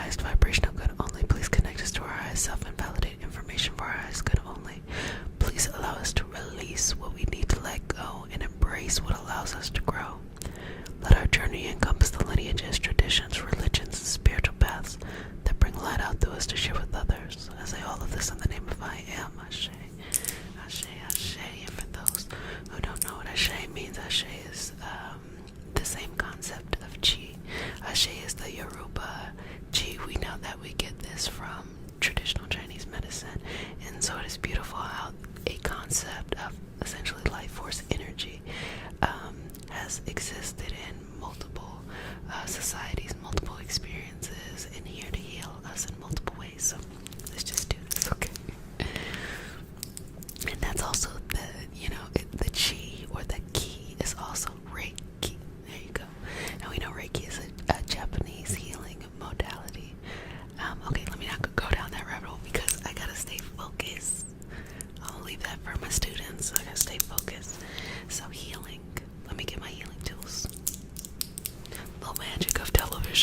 highest vibration of good only. Please connect us to our highest self and validate information for our highest good only. Please allow us to release what we need to let go and embrace what allows us to grow. Let our journey encompass the lineages, traditions, religions, and spiritual paths that bring light out through us to share with others. I say all of this in the name of I am Ashe. Ashe, Ashe. And for those who don't know what Ashe means, Ashe is the same concept of Chi. Ashe is the Yoruba Chi. We know that we get this from traditional Chinese medicine, and so it is beautiful how a concept of essentially life force energy has existed in multiple societies, multiple experiences, and here to heal us in multiple ways. So let's just do this, okay? And that's also the, the chi or the ki is also Reiki. There you go. And we know Reiki is a Japanese healing modality. Okay, let me not go down that rabbit hole because I gotta stay focused. I'll leave that for my students. I gotta stay focused. So healing. Let me get my healing tools. The magic of television.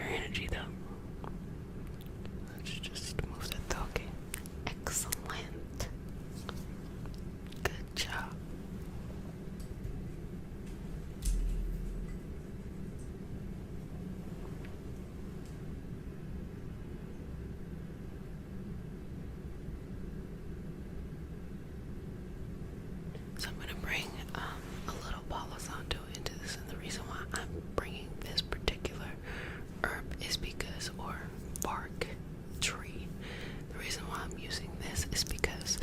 your energy though. Let's just move that though. Okay. Excellent. Good job. So I'm going to bring a little Palo santo into this, and the reason why I'm bringing this particular herb is because, or bark, tree, the reason why I'm using this is because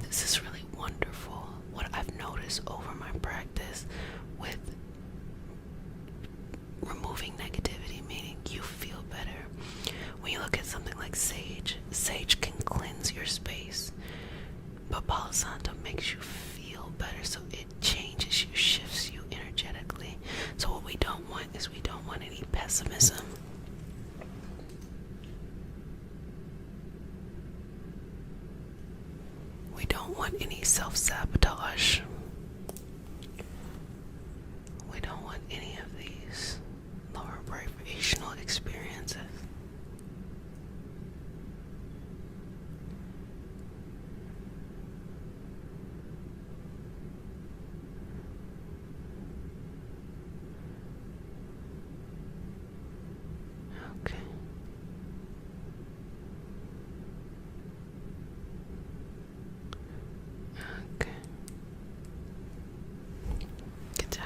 this is really wonderful. What I've noticed over my practice with removing negativity, meaning you feel better. When you look at something like sage, sage can cleanse your space, but Palo santo makes you feel better, so it changes you, shifts you energetically. So what we don't want is we don't want any pessimism. We don't want any self-sabotage. We don't want any of these lower vibrational experiences. Okay. Okay. Good job.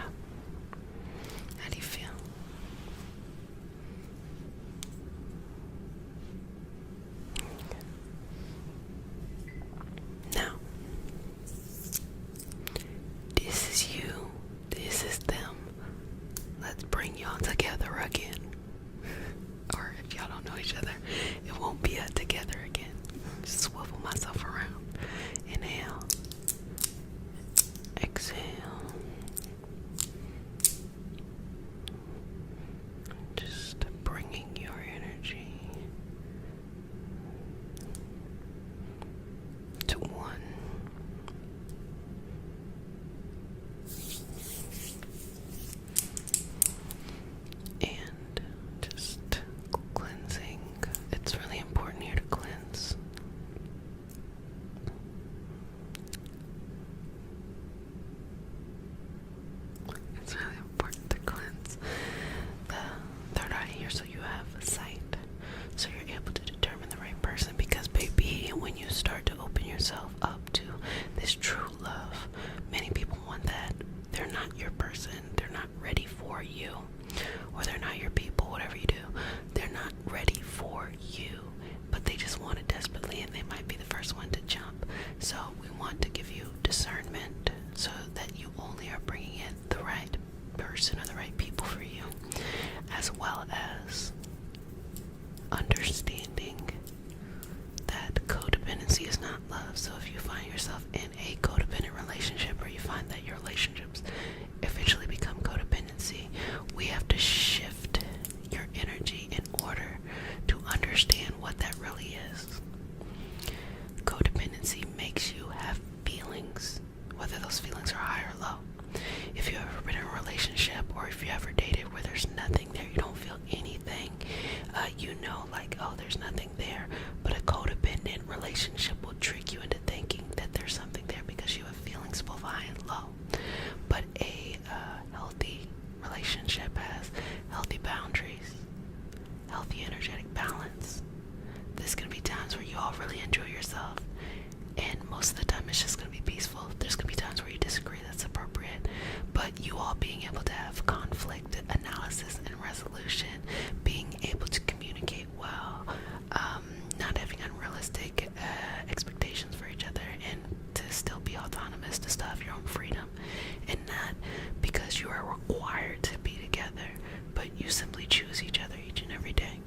How do you feel? Now, this is you. This is them. Let's bring y'all together again. Or if y'all don't know each other, it won't be a together again. Just swivel myself around. Inhale. Exhale. Just bringing your energy to one. And just cleansing. It's really important here to cleanse. It's really important to cleanse the third eye here so you have sight. So you're able to determine the right person, because baby, when you start to open yourself up to this true love, many people want that. They're not your person. They're not ready for you. Or they're not your people, whatever you do. They're not ready for you, but they just want it desperately, and they might be the first one to jump. So we want to give you discernment so that you only are bringing in the right person or the right people for you, as well as understanding that codependency is not love. So if you find yourself in a codependent relationship, or you find that your relationships eventually become codependency, we have to shift your energy in order to understand what that really is. Codependency makes you have feelings, whether those feelings are high or low. If you've ever been in a relationship, or if you ever dated where there's nothing there, you don't feel anything, you know, like, oh, there's nothing there. But a codependent relationship will trick you into thinking that there's something there, because you have feelings both high and low. But a healthy relationship has healthy boundaries, healthy energetic balance. There's going to be times where you all really enjoy yourself, and most of the time it's just going to be peaceful. There's going to be times where you disagree, that's appropriate, but you all being able to have conflict analysis and resolution, being able to communicate well, not having unrealistic expectations for each other, and to still be autonomous, to still have your own freedom, and not because you are required to be together, but you simply choose each other each and every day.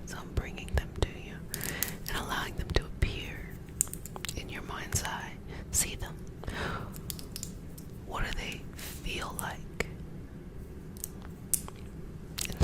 So I'm bringing them to you and allowing them to appear in your mind's eye. See them. What do they feel like? And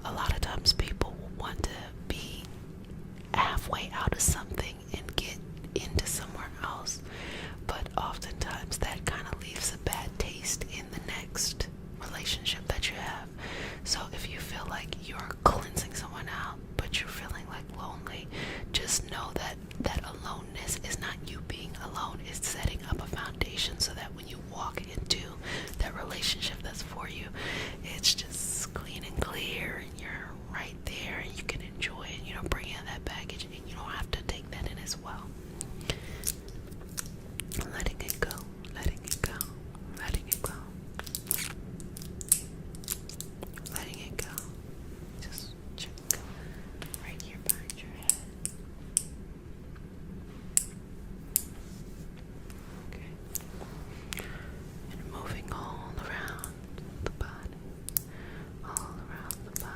a lot of times people want to be halfway out of something and get into somewhere else, but oftentimes that kind of leaves a bad taste in the next relationship that you have. So if you feel like you're cleansing someone out, but you're feeling like lonely, just know that that aloneness is not you being alone. It's setting up a foundation so that when you walk into that relationship that's for you, it's just clean and clear, and you're right there, and you can enjoy it. You don't bring in that baggage, and you don't have to take that in as well. Letting it go, letting it go, letting it go, letting it go. Just check right here behind your head. Okay. And moving all around the body, all around the body.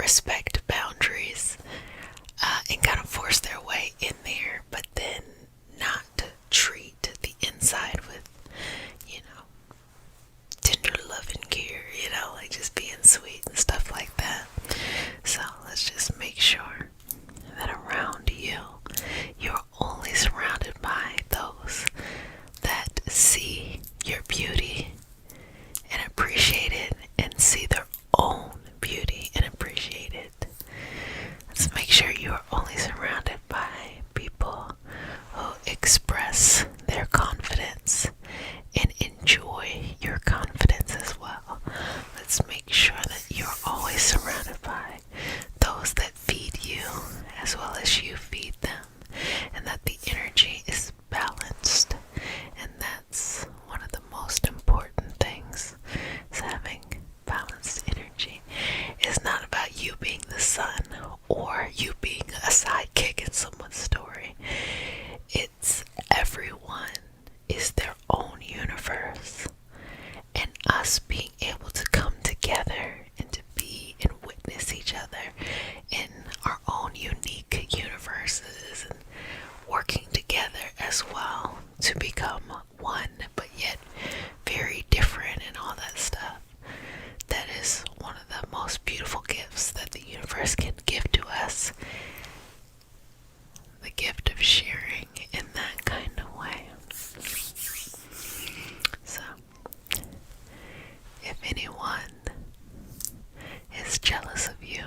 respect boundaries and kind of force their way in there, but then not treat the inside with, tender love and care, like just being sweet and stuff like that. So let's just make sure that around you, you're only surrounded by those that see your beauty and appreciate it, and see their own beauty and appreciate it. Let's make sure you are only surrounded by people who express their confidence and enjoy your confidence as well. Let's make sure that you're always surrounded by those that feed you as well as you feed them, and that the energy is balanced. And that's one of the most important things, is having balanced energy. It's not about you being the sun or you being a sidekick in someone's story. It's everyone is their own universe, and us being able to come together and to be and witness each other in our own unique universes, and working together as well to become one, but yet very different and all that stuff. That is one of the most beautiful gifts that the universe can give to us. The gift of sharing in that kind of way. So, if anyone is jealous of you,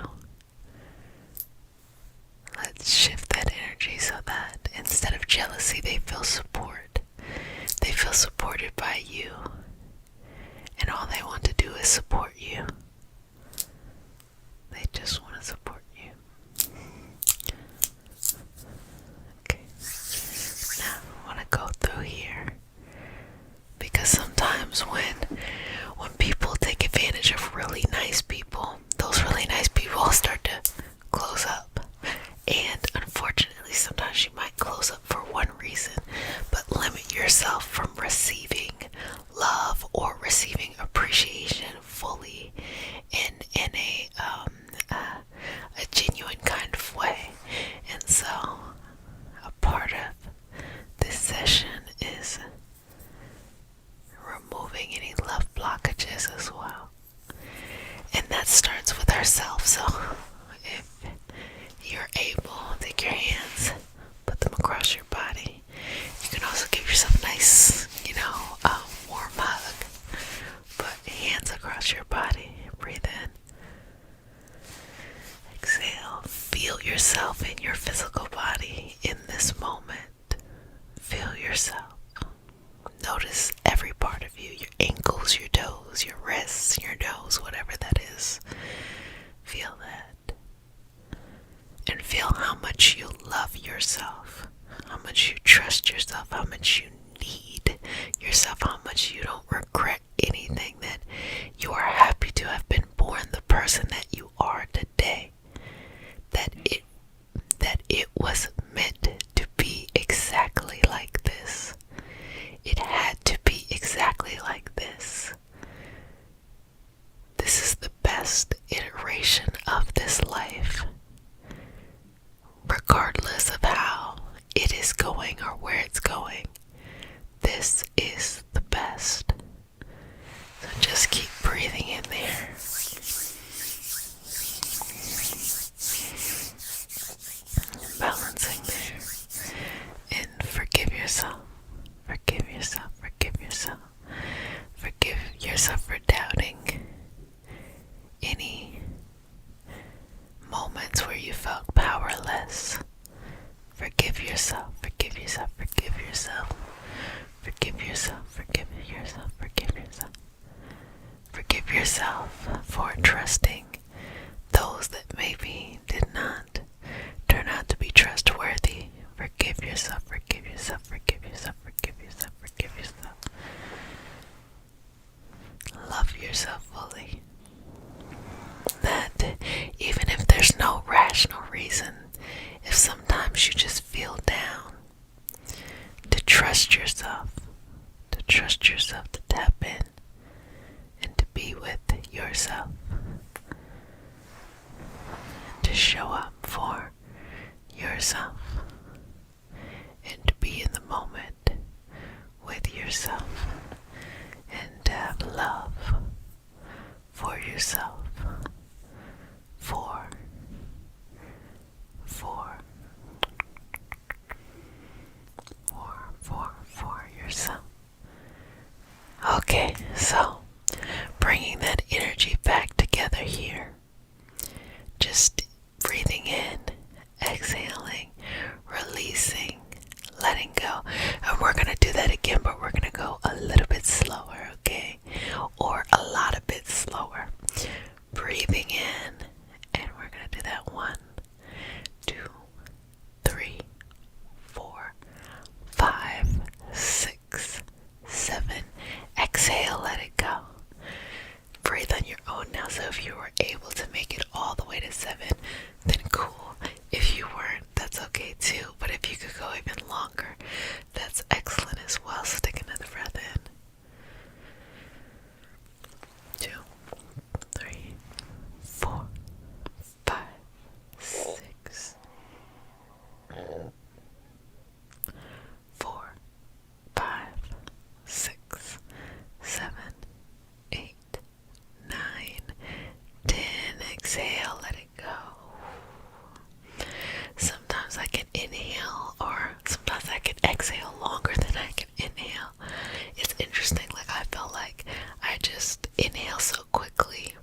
let's shift that energy so that instead of jealousy, they feel support. They feel supported by you, and all they want to do is support you. They just want to support you. Okay. Now I want to go through here, because sometimes when people take advantage of really nice people, those really nice people start to close up. And unfortunately, sometimes you might close up for one reason, but limit yourself from receiving love or receiving appreciation fully in a genuine kind of way. And so a part of this session is removing any love blockages as well. And that starts with ourselves. So if you're able, take your hands, put them across your body. You can also give yourself a nice, warm hug. Put hands across your body. Breathe in. Exhale. Feel yourself in your physical body in this moment. Feel yourself. Notice every part of you, your ankles, your toes, your wrists, your nose, whatever that is. Feel that. And feel how much you love yourself, how much you trust yourself, how much you need yourself, how much you don't regret anything, that you are happy to have been born the person that you are today, that it was meant to be exactly like this. It had to be exactly like this. This is the best iteration of this life, regardless of how it is going or where it's going. This is the best. So just keep breathing in there. Balancing there. And forgive yourself. Forgive yourself. Forgive yourself. Forgive yourself for doubting any moments where you felt powerless. Forgive yourself. Forgive yourself. Forgive yourself. Forgive yourself. Forgive yourself. Forgive yourself. Forgive yourself for trusting those that maybe did not turn out to be trustworthy. Forgive yourself. Forgive yourself. Forgive yourself. Forgive yourself. Forgive yourself. Love yourself fully. That even if there's no rational reason, if sometimes you just feel down, to trust yourself, to tap in, and to be with yourself. were able to make it all the way to 7, then cool. If you weren't, that's okay too. But if you could go even longer, that's excellent as well. So take another breath in. 2, 3, 4, 5, 6, 4, 5, 6, 7, 8, 9, 10. Exhale, let it go. Sometimes I can inhale, or sometimes I can exhale longer than I can inhale. It's interesting, like I felt like I just inhale so quickly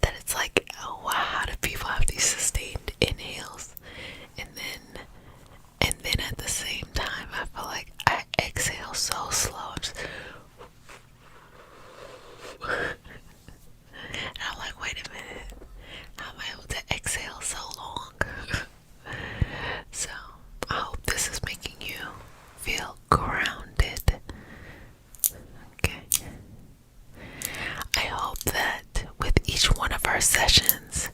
that it's like, oh wow, how do people have these sustained inhales? And then at the same time, I feel like I exhale so slow. And I'm like, wait a minute, how am I able to exhale so long? So I hope this is making you feel grounded. Okay. I hope that with each one of our sessions,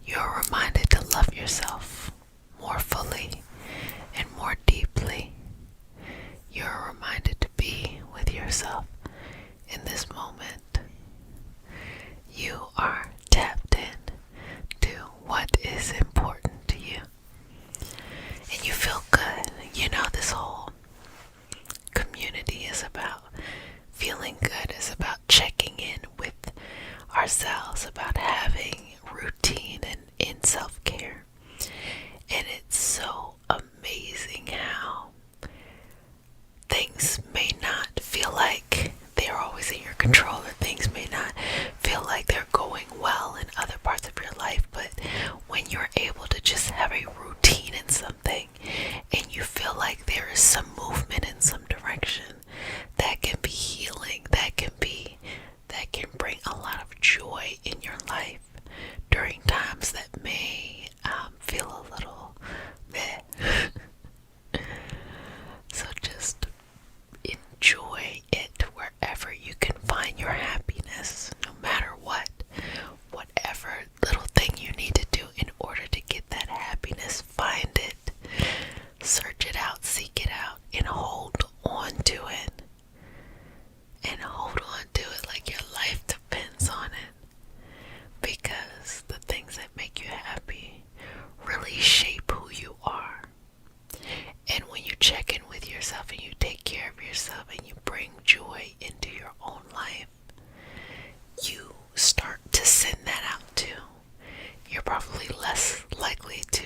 you're reminded to love yourself more fully and more deeply. You're reminded to be with yourself in this moment. You are tapped in to what is important to you. And you feel good. You know, this whole community is about feeling good, is about checking in with ourselves, about having routine and in self-care. And it's so amazing how things may not feel like they're always in your control, or things may not feel like they're going well in other parts of your life, but when you're able to just have a routine in something and you feel like there is some movement in some direction, that can be healing, that can bring a lot of joy in your life during times that may feel a little meh. So just enjoy it wherever you can find your happiness, no matter what. Whatever little thing you need to do in order to get that happiness, find it, search it out, seek it out, and hold on to it. And hold on to it like your life depends on it. Because the things that make you happy really shape who you are. And when you check in with yourself and you take care of yourself and you bring joy into your own life, you start to send that out too. You're probably less likely to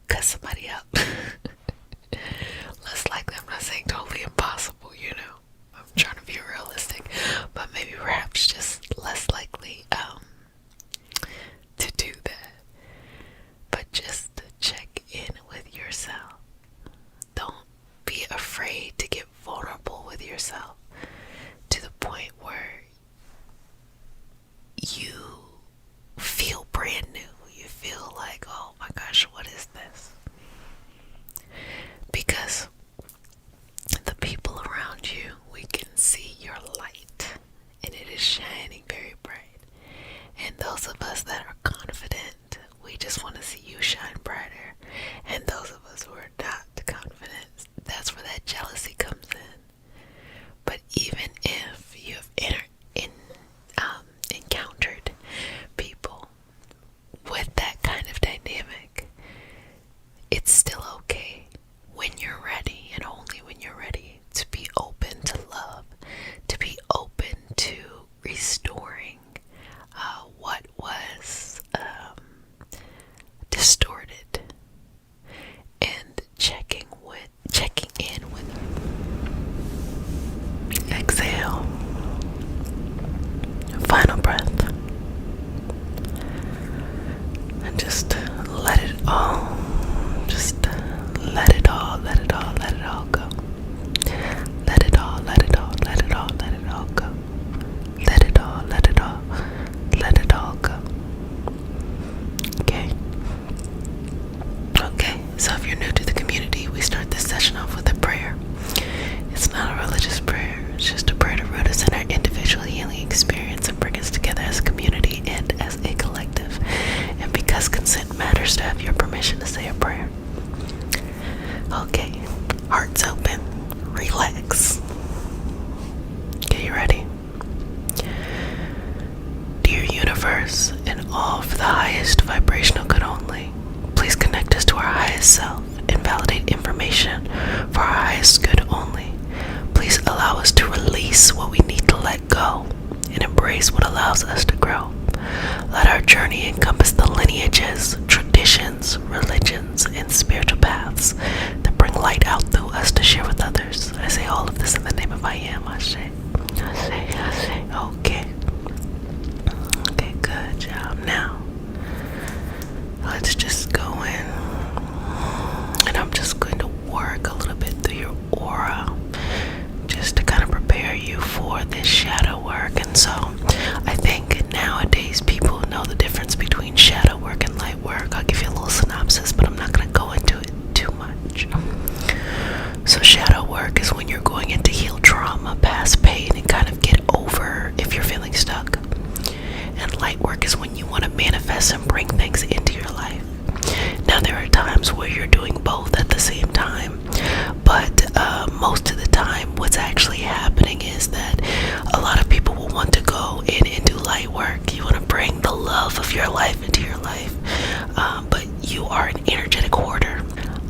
cut somebody out. Less likely, I'm not saying totally impossible, you know. I'm trying to be realistic. But maybe perhaps just less likely to do that. But just check in with yourself. Don't be afraid to get vulnerable with yourself to the point where you feel brand new. You feel like, oh my gosh, what is this? Because the people around you, we can see your light, and it is shining very bright. And those of us that are confident, we just want to see you shine brighter. And those of us who are not confident, that's where that jealousy comes in. But even if you have encountered universe, and all for the highest vibrational good only. Please connect us to our highest self and validate information for our highest good only. Please allow us to release what we need to let go and embrace what allows us to grow. Let our journey encompass the lineages, traditions, religions, and spiritual paths that bring light out through us to share with others. I say all of this in the name of I am. I say. Okay. Okay, good job. Now, let's just go in, and I'm just going to work a little bit through your aura just to kind of prepare you for this shadow work. And so I think nowadays people know the difference between shadow work and light work. I'll give you a little synopsis, but I'm not going to go into it too much. So shadow work is when you're going in to heal trauma, past pain, and kind of get over if you're feeling stuck. And light work is when you want to manifest and bring things into your life. Now there are times where you're doing both at the same time, but most of the time what's actually happening is that a lot of people will want to go in and do light work. You want to bring the love of your life into your life, but you are an energetic hoarder.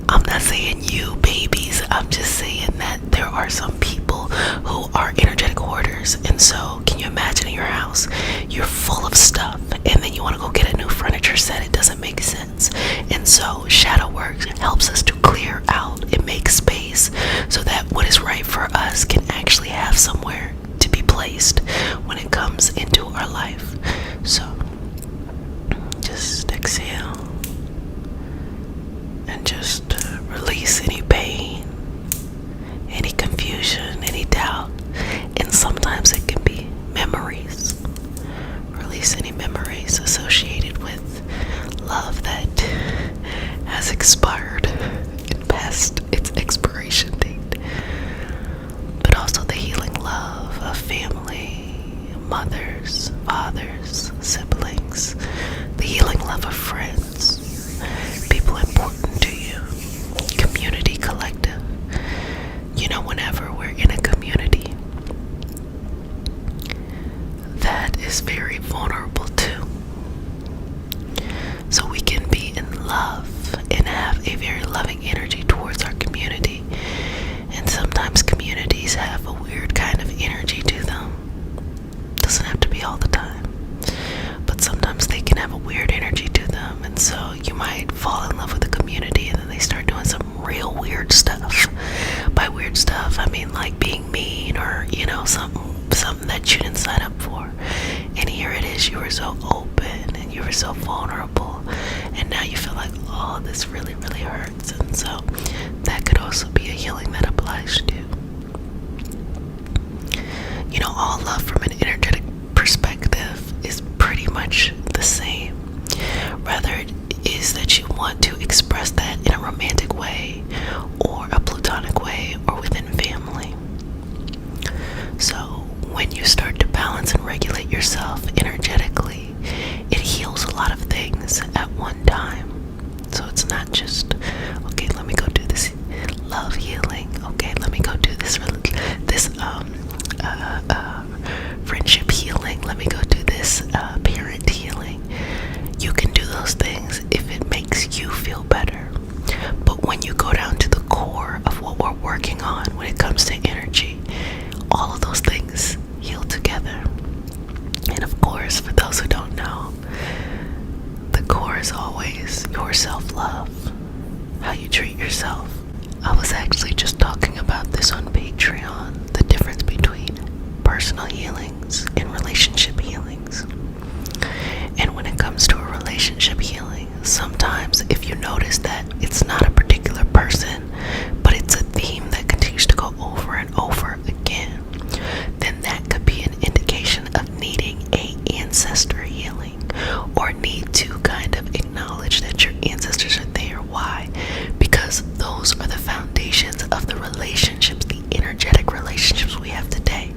I'm not saying you babies, I'm just saying that there are some people who are energetic hoarders. And so can you imagine in your house, you're full of stuff, and then you want to go get a new furniture set? It doesn't make sense. And so shadow work helps us to clear out and make space so that what is right for us can actually have somewhere to be placed when it comes into our life. So just exhale and just release any pain, any confusion, any doubt. And sometimes it can be memories. Release any memories associated with love that has expired and passed its expiration date. But also the healing love of family, mothers, fathers, siblings, the healing love of friends, people important to you, community, collective. You know, whenever we're in a community that is very vulnerable too, so we can be in love and have a very loving energy towards our community. And sometimes communities have a weird kind of energy to them. Doesn't have to be all the time, but sometimes they can have a weird energy to them. And so you might fall in love with a community and then they start doing some real weird stuff. By weird stuff, I mean like being mean, or you know, something that you didn't sign up for. And here it is, you were so open and you were so vulnerable, and now you feel like, oh, this really hurts. And so that could also be a healing that applies to, you know, all love from an energetic perspective is pretty much the same. Rather it is that you want to express that in a romantic way, or a platonic way, or within family. So when you start to balance and regulate yourself energetically, it heals a lot of things at one time. So it's not just, okay, let me go do this love healing. Okay, let me go do this friendship healing. Let me go do this parent healing. You can do those things if it makes you feel better. But when you go down to the core of what we're working on when it comes to energy, all of those things heal together. And of course, for those who don't know, the core is always your self-love, how you treat yourself. I was actually just talking about this on Patreon, the difference between personal healings and relationship healings. And when it comes to a relationship healing, sometimes if you notice that it's not a particular person, but it's a theme that continues to go over and over again, then that could be an indication of needing a ancestor healing, or need to kind of acknowledge that your ancestors are there. Why? Because those are the foundations of the relationships, the energetic relationships we have today.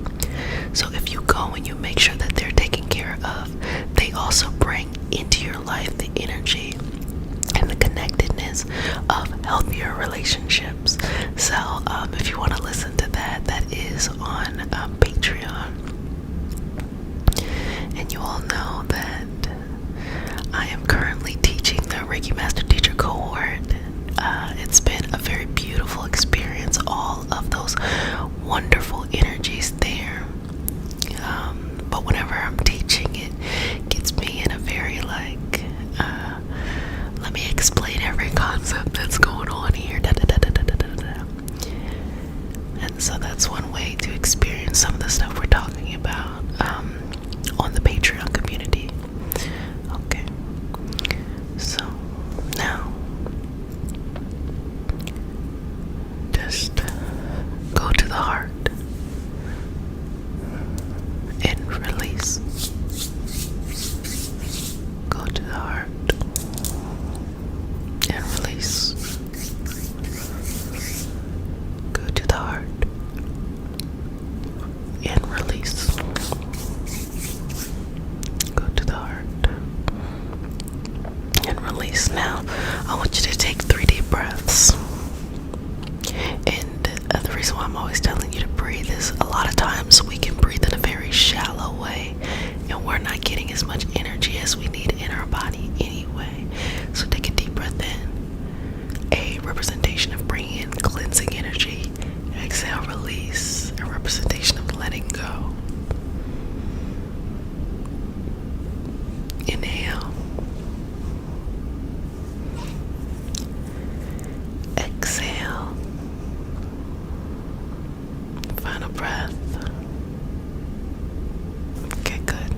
So if you go and you make sure that they're taken care of, they also bring into your life the energy and the connectedness of healthier relationships. So if you want to listen to that, that is on Patreon. And you all know that wonderful energies there. But whenever I'm teaching, it gets me in a very let me explain every concept that's going on here. And so that's one way to experience some of the stuff we're talking about on the Patreon community. Okay, so now just go to the heart and release. Go to the heart and release. Go to the heart and release. Go to the heart and release. Now, I want you to take 3 deep breaths. And the reason why I'm always telling you to breathe is a lot of times we can breathe in a very shallow way, and we're not getting as much energy as we need in our body anyway. So take a deep breath in, a representation of bringing in cleansing energy. Exhale, release, a representation of letting go. Inhale. Exhale. Final breath. Okay, good.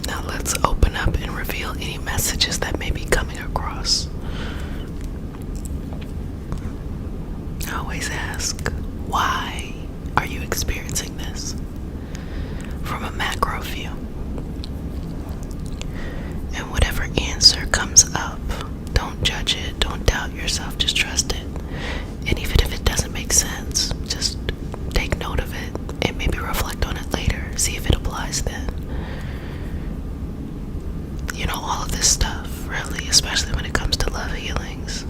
Now let's open up and reveal any messages that may be coming across. I always ask, why are you experiencing this? From a macro view. And whatever answer comes up, don't judge it, don't doubt yourself, just trust it. And even if it doesn't make sense, just take note of it and maybe reflect on it later, see if it applies then. You know, all of this stuff, really, especially when it comes to love healings,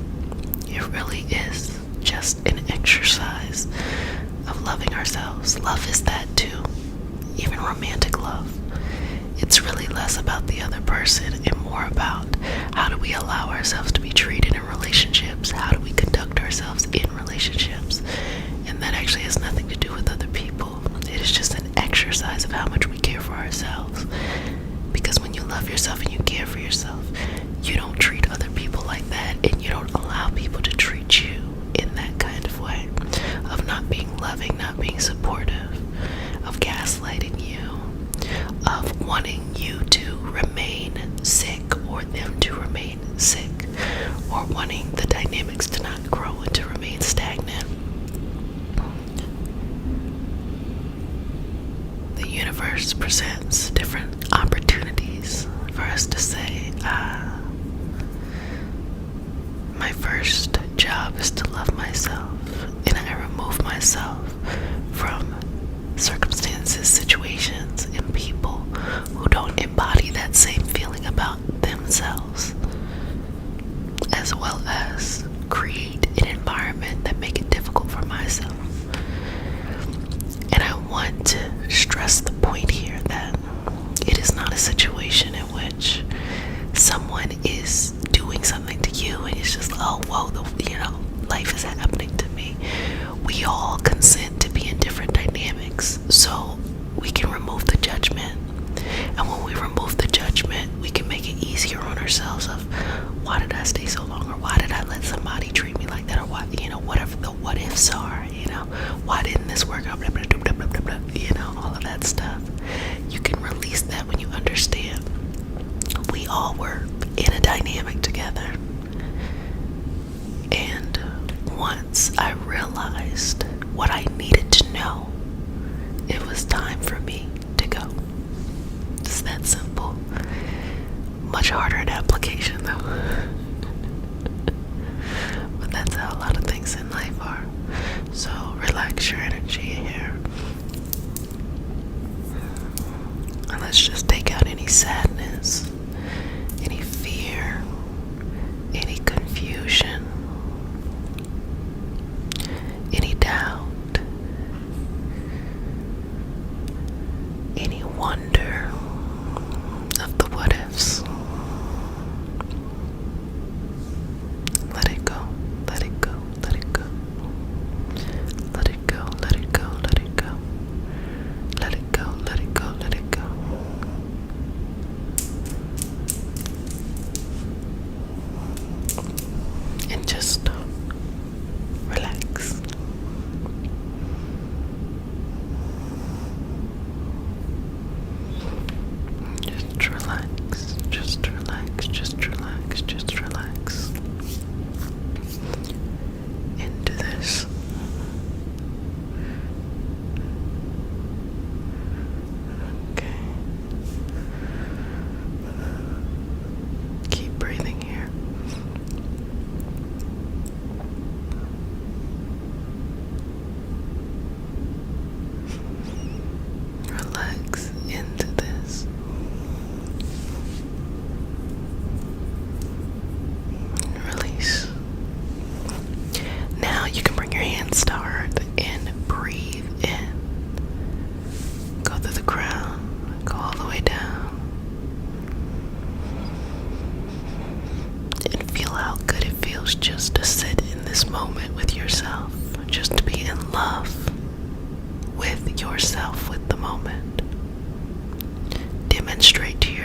it really is just an exercise of loving ourselves. Love is that too, even romantic love. It's really less about the other person and more about how do we allow ourselves to be treated in relationships, how do we conduct ourselves in relationships, and that actually has nothing to do with other people. It is just an exercise of how much we care for ourselves, because when you love yourself and you care for yourself, you don't treat other people like that, and you don't allow people to treat you in that kind of way, of not being loving, not being supportive, of gaslighting you, of wanting you to remain sick or them to remain sick, or wanting the dynamics to not grow and to remain stagnant. The universe presents different opportunities for us to say, my first job is to love myself, and I remove myself from circumstances, situations, and people who don't embody that same feeling about themselves, as well as create an environment that make it difficult for myself. And I want to stress the point here that it is not a situation in which someone is doing something to you and it's just, oh, whoa, life is happening to me. We all consent to be in different dynamics, so we can remove the judgment. And when we remove the judgment, we can make it easier on ourselves of, why did I stay so long, or why did I let somebody treat me like that, or why, whatever the what ifs are, why didn't this work out, blah, blah, blah, blah, blah, blah, all of that stuff. You can release that when you understand we all were in a dynamic together. And once I realized what I needed to know, it was time for me to go. It's that simple. Much harder in application though. But that's how a lot of things in life are. So relax your energy here. And let's just take out any sadness, any fear, any confusion, any doubt, any wonder of the what ifs. Let it go, let it go, let it go.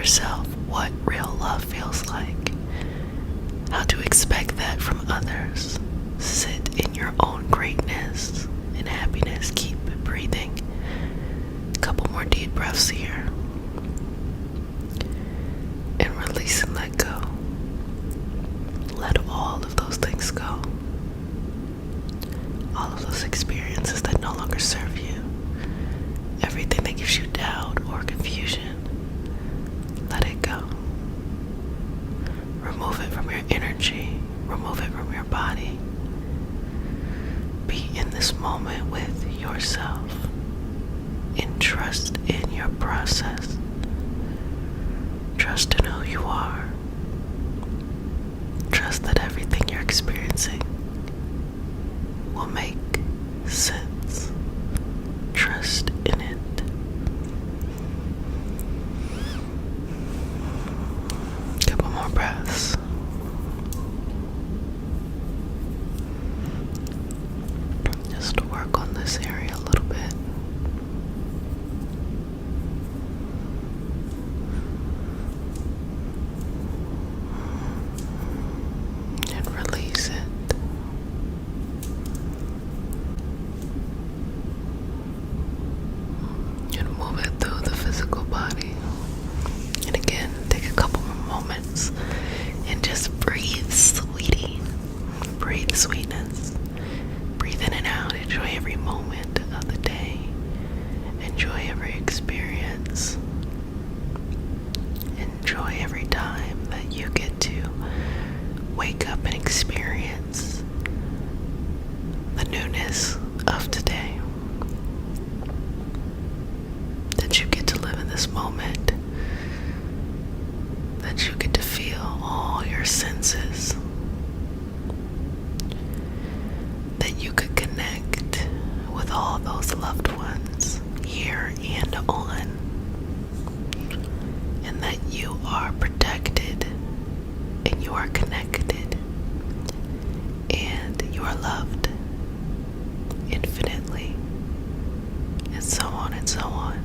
yourself what real love feels like, how to expect that from others. Sit in your own greatness and happiness. Keep breathing. A couple more deep breaths here. And release and let go. Let all of those things go. All of those experiences that no longer serve you. Everything that gives you doubt or confusion. Let it go. Remove it from your energy. Remove it from your body. Be in this moment with yourself. And trust in your process. Trust in who you are. Trust that everything you're experiencing will make sense. Trust in it. Couple more breaths. Just to work on this area a little bit. And release it. And move it through the physical body. And again, take a couple more moments and just breathe, sweetie. Breathe sweetness. Breathe in and out. Enjoy every moment of the day. Enjoy every experience. Enjoy every time that you get to wake up and experience the newness of today. That you get to live in this moment. That you get to feel all your senses. That you could connect with all those loved ones here and on. And that you are protected and you are connected and you are loved infinitely, and so on and so on.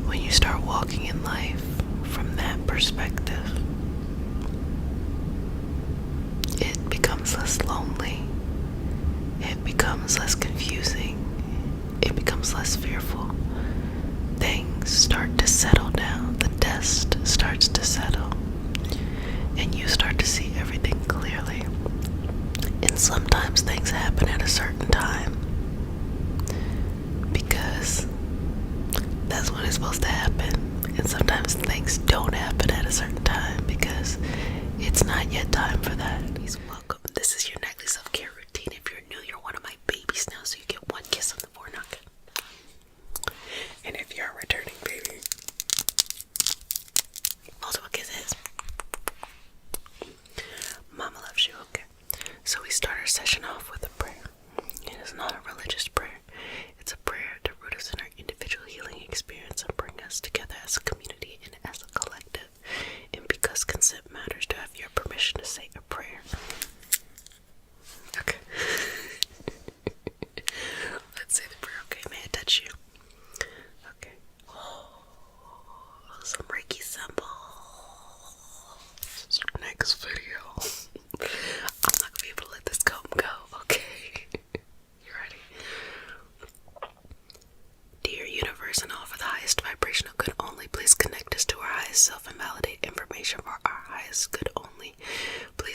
When you start walking in life from that perspective, it becomes less lonely. It becomes less confusing. It becomes less fearful. Things start to settle down. The dust starts to settle. And you start to see everything clearly. And sometimes things happen at a certain time. Because that's when it's supposed to happen. And sometimes things don't happen at a certain time because it's not yet time for that. Please welcome. This is your nightly self-care routine. If you're new, you're one of my babies now, so you get one kiss on the forehead. And if you're a returning baby, multiple kisses. Mama loves you, okay? So we start our session off with a prayer. It is not a religious prayer. It's a prayer to root us in our individual healing experience and bring us together as a community and as a collective. And because consent matters, to have your permission to say a prayer. Okay. Let's say the prayer, okay? May I touch you? Okay. Oh, some Reiki symbol. This is our next video. I'm not gonna be able to let this comb go, okay? You ready? Dear universe and all for the highest vibrational good only, please connect us to our highest self and validate information for our highest good only. Please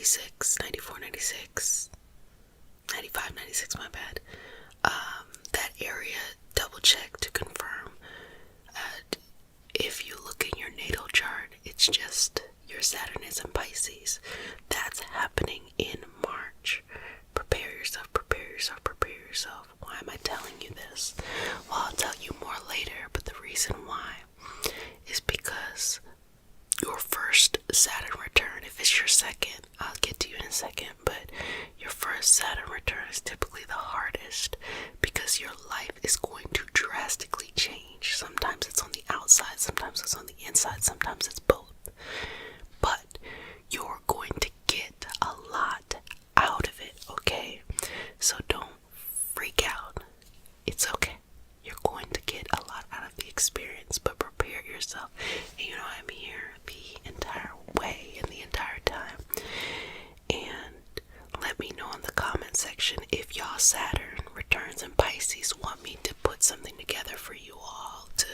96, 94, 96, 95, 96, my bad. That area, double check to confirm. If you look in your natal chart, it's just your Saturn is in Pisces. That's happening in March. Prepare yourself, prepare yourself, prepare yourself. Why am I telling you this? Well, I'll tell you more later, but the reason why is because your first Saturn return, if it's your second, I'll get to you in a second, but your first Saturn return is typically the hardest because your life is going to drastically change. Sometimes it's on the outside, sometimes it's on the inside, sometimes it's both. But you're going to get a lot out of it, okay? So don't freak out. It's okay. You're going to get a lot out of the experience, but prepare yourself. And you know, I'm here the entire way and the entire time. And let me know in the comment section if y'all Saturn returns in Pisces want me to put something together for you all to,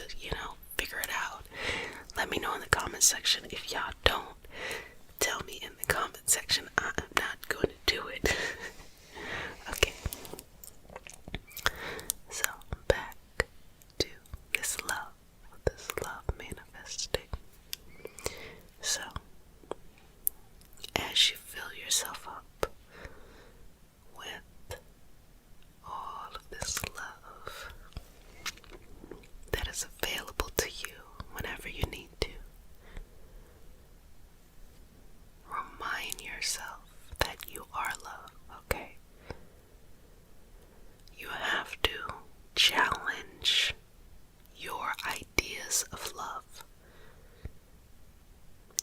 figure it out. Let me know in the comment section. If y'all don't, tell me in the comment section. I am not going to do it. Okay. So, back to this love manifesting. So, as you fill yourself up with all of this love that is available to you whenever you need to, remind yourself that you are love, okay? You have to challenge your ideas of love.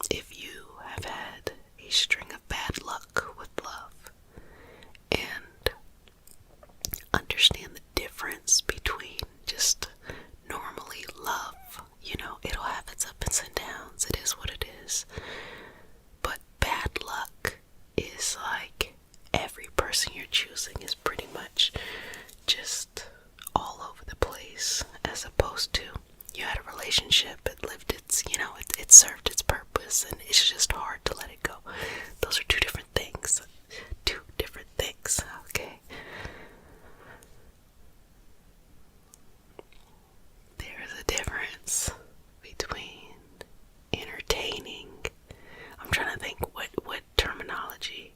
If you have had a string of bad luck with love and understand the difference between just normally love, it'll have its ups and downs, it is what it is. But bad luck is like every person you're choosing is pretty much just all over the place, as opposed to you had a relationship, it lived its, it served its purpose, and it's just hard to let it go. Those are two different things, okay? There's a difference between entertaining. I'm trying to think what terminology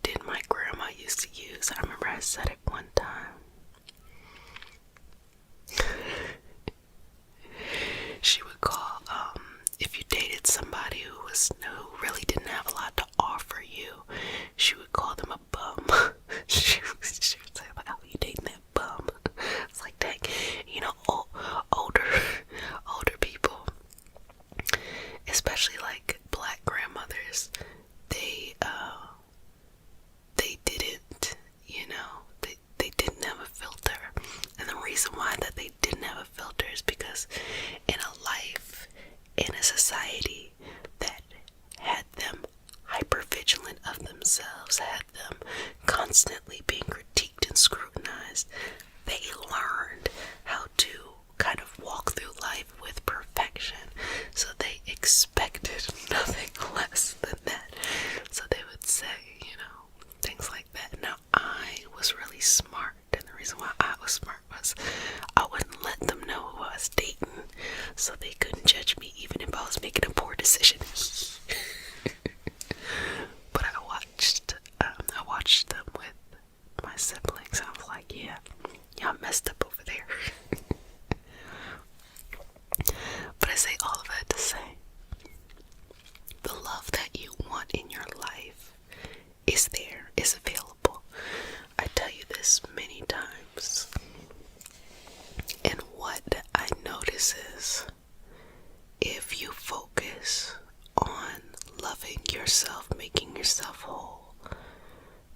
did my grandma used to use. I remember I said it one time. She would call, if you dated somebody who really didn't have a lot to offer you, she would call them a bum. she would say, like, oh, you dating that bum? It's like, dang, older people, especially like black grandmothers, they didn't, they didn't have a filter. And the reason why that they didn't have a filter is because in a life, in a society that had them hyper vigilant of themselves, had them constantly being critiqued and scrutinized, they learned how to kind of walk through life with perfection. So they expected nothing less than that. So they would say, things like that. Now, I was really smart, and the reason why I was smart was I wouldn't let them know who I was dating, so they couldn't judge me even if I was making a poor decision. But I watched them with my siblings, and I was like, yeah, y'all messed up over there. But I say all of that to say, the love that you want in your life is there, is available. I tell you this many times, and what I notice is, if you focus on loving yourself, making yourself whole,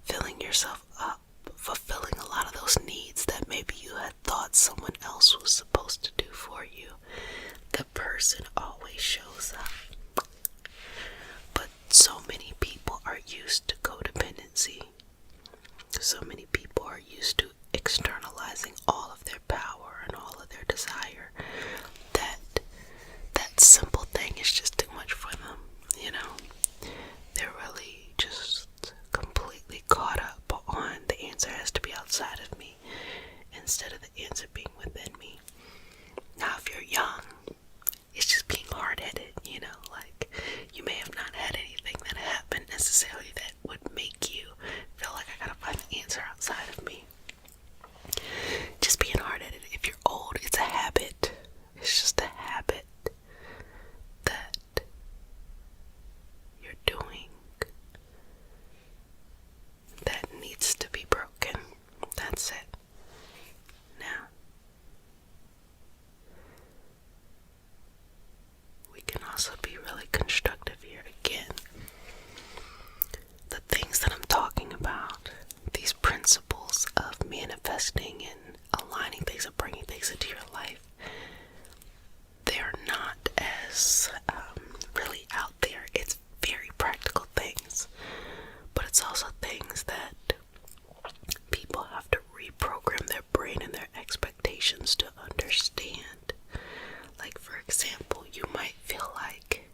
filling yourself up, fulfilling a lot of those needs that maybe you had thought someone else was supposed to do for you, the person always shows up. But so many people are used to codependency. So many people are used to externalizing all of their power and all of their desire, that simple thing is just too much for them, They're really just also be really constructive here. Again, the things that I'm talking about, these principles of manifesting and aligning things and bringing things into your life, they're not as really out there. It's very practical things, but it's also things that people have to reprogram their brain and their expectations to understand. Like, for example, you might feel like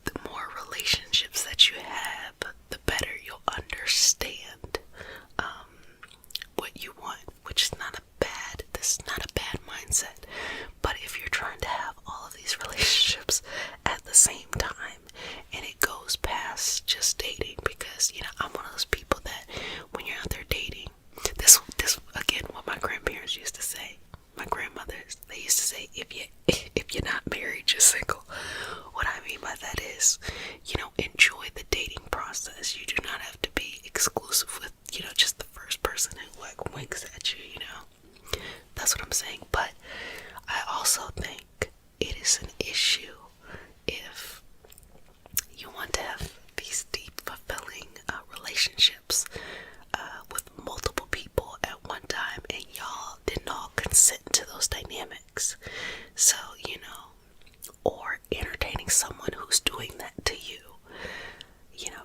the more relationships that you have, the better you'll understand what you want, which is this is not a bad mindset. But if you're trying to have all of these relationships at the same time, and it goes past just dating, because, I'm one of those people that when you're out there dating, this again, what my grandparents used to say, my grandmothers, they used to say, if you're not married, you're single. What I mean by that is, enjoy the dating process. You do not have to be exclusive with, just the first person who like winks at you, That's what I'm saying. But I also think it is an issue if you want to have these deep, fulfilling relationships with multiple people at one time, and y'all didn't all consent to those dynamics. So, or entertaining someone who's doing that to you,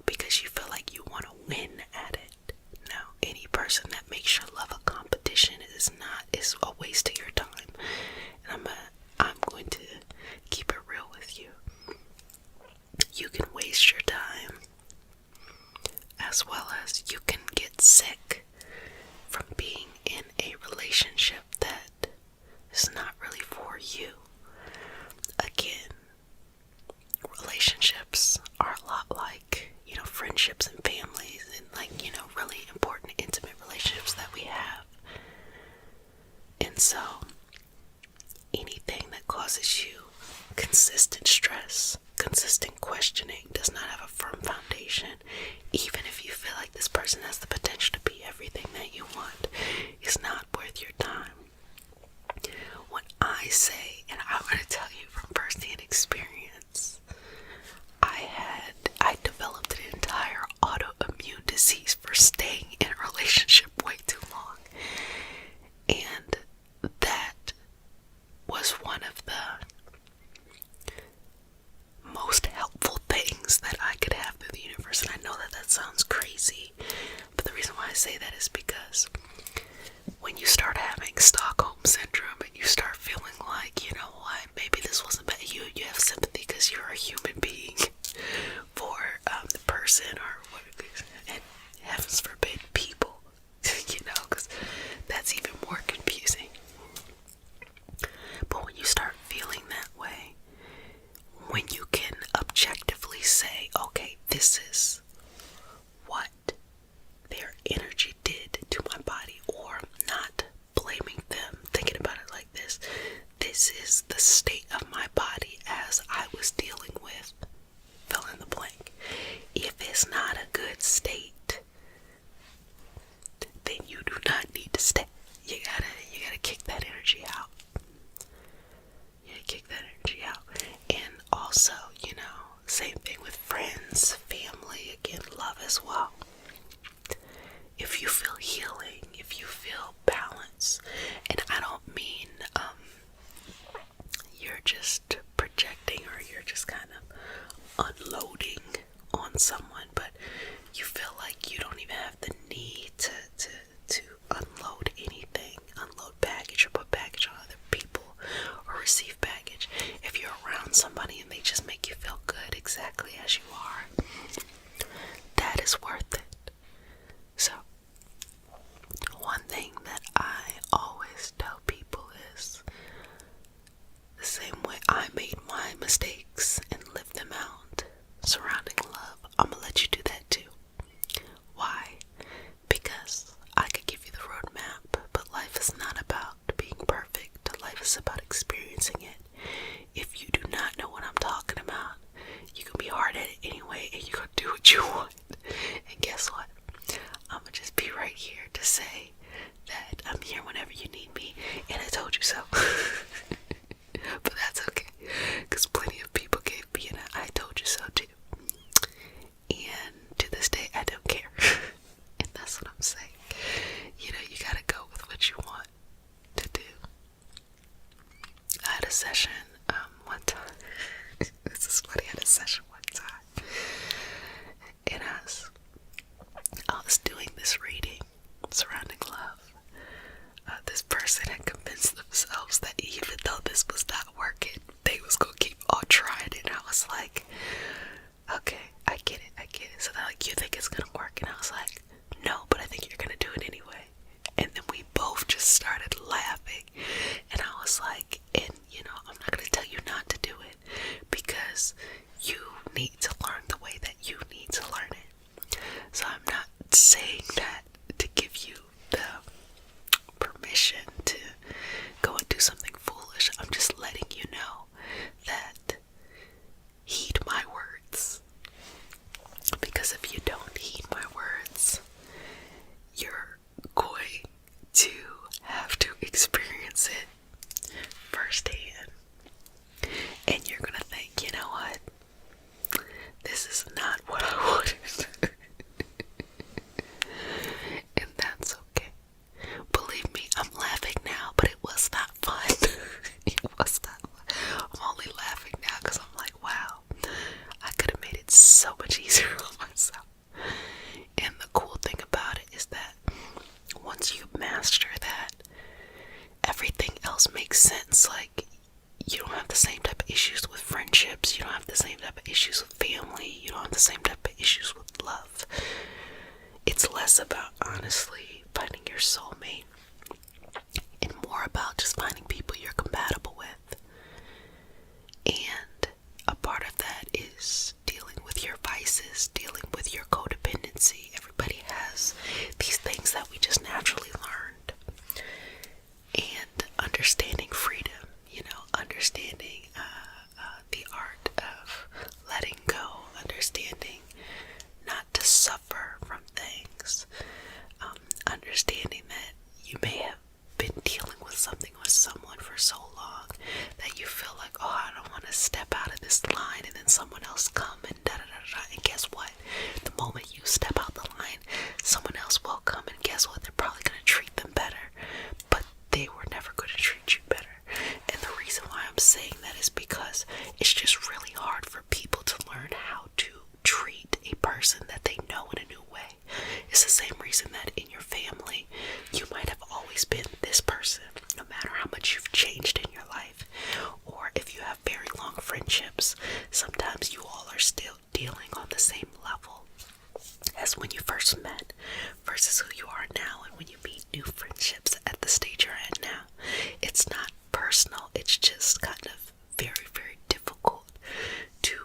because you feel like you want to win at it. No, any person that makes your love a competition is a waste of your time. And I'm going to keep it real with you. You can waste your time, as well as you can get sick from being in a relationship that is not really for you. Again, relationships are a lot like, friendships and families, and really important, intimate relationships that we have. And so, anything that causes you consistent stress, consistent questioning, does not have a firm foundation, even if you feel like this person has the potential to be everything that you want, is not worth your time. When I say, and I'm going to tell you from firsthand experience, I developed an entire autoimmune disease for staying in a relationship way too long. And that was one of the most helpful things that I could have through the universe. And I know that sounds crazy, but the reason why I say that is because when you start having Stockholm syndrome and you start feeling like, you know what, maybe this wasn't bad, you have sympathy because you're a human being for the person, or what, and heavens forbid, people, because that's even more confusing. But when you start feeling that way, when you can objectively say, okay, this is what their energy did to my body, or not blaming them, thinking about it like this is the state of my body as I was dealing with fill in the blank. If it's not a good state, then you do not need to stay. You gotta kick that energy out. And also, same thing with friends, family, again, love as well. If you feel healing, if you feel balance, and I don't mean you're just projecting or you're just kind of unloading on someone, but you feel like you don't even have the need to unload anything, unload baggage or put baggage on other people or receive baggage. If you're around somebody and they just make you feel good exactly as you are, that is worth it. So, one thing that I always tell people is, the same way I made my mistakes and lived them out surrounding love, I'm gonna let you do that too. Why? Because I could give you the roadmap, but life is not about being perfect. Life is about experiencing it. If you do not know what I'm talking about, you can be hard at it anyway, and you're gonna do what you want. And guess what? I'm gonna just be right here to say that I'm here whenever you need me, and I told you so. session one time. This is funny. I had a session one time, and I was doing this reading surrounding love. This person had convinced themselves that even though this was not working, they was gonna keep on trying it. And I was like, okay, I get it. So they're like, you think it's gonna work? And I was like, no, but I think you're gonna do it anyway. And then we both just started laughing. And I was like, and I'm not gonna tell you not to do it, because you need to learn the way that you need to learn it. So I'm not saying that to give you the permission to go and do something foolish. I'm just letting you know that heed my words. Because if you don't heed my words, you're going to have to experience it firsthand. And you're gonna think, you know what? This is not what I wanted. And that's okay. Believe me, I'm laughing now, but it was not fun. It was not fun. I'm only laughing now because I'm like, wow, I could have made it so much easier on myself. And the cool thing about it is that once you master that, everything else makes sense. Like, you don't have the same type of issues with friendships, you don't have the same type of issues with family, you don't have the same type of issues with love. It's less about, honestly, finding your soulmate and more about just finding people you're compatible with. And a part of that is dealing with your vices, dealing with your codependency. Everybody has these things that we just naturally learned. And understanding freedom, understanding the art of letting go, understanding not to suffer from things, understanding that you may have been dealing with something with someone for so long that you feel like, oh, I don't want to step out of this line, and then someone else come and da-da-da-da, and guess what? The moment you step out the line, someone else will come, and guess what? They're probably going to treat them better, but they were never going to treat you better. And the reason why I'm saying that is because it's just really hard for people to learn how to treat a person that they know in a new way. It's the same reason that in your family, you might have always been this person, no matter how much you've changed in your life. Or if you have very long friendships, sometimes you all are still dealing on the same level as when you first met versus who you are now. And when you meet new friendships at the stage you're at now, it's not personal, it's just kind of very, very difficult to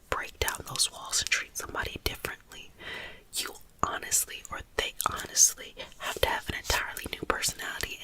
break down those walls and treat somebody differently. You honestly, or they honestly, have to have an entirely new personality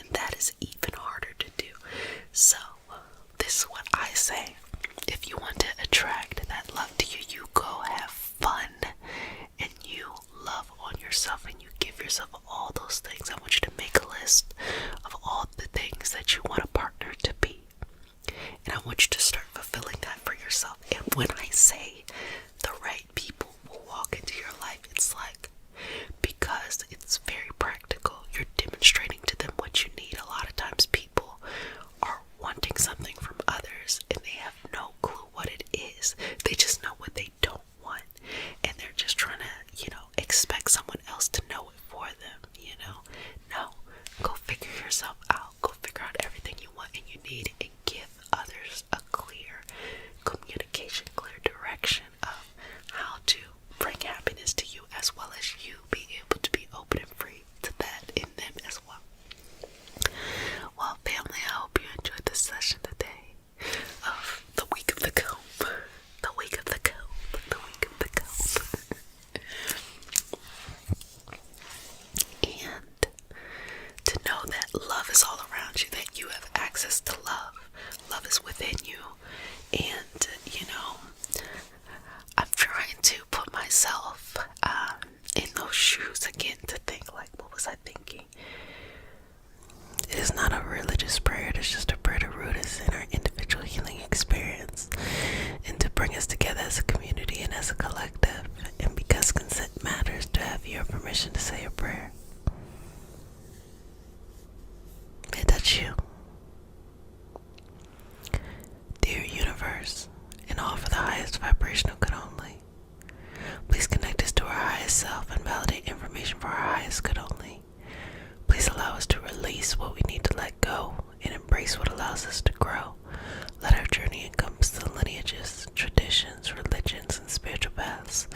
go and embrace what allows us to grow. Let our journey encompass the lineages, traditions, religions, and spiritual paths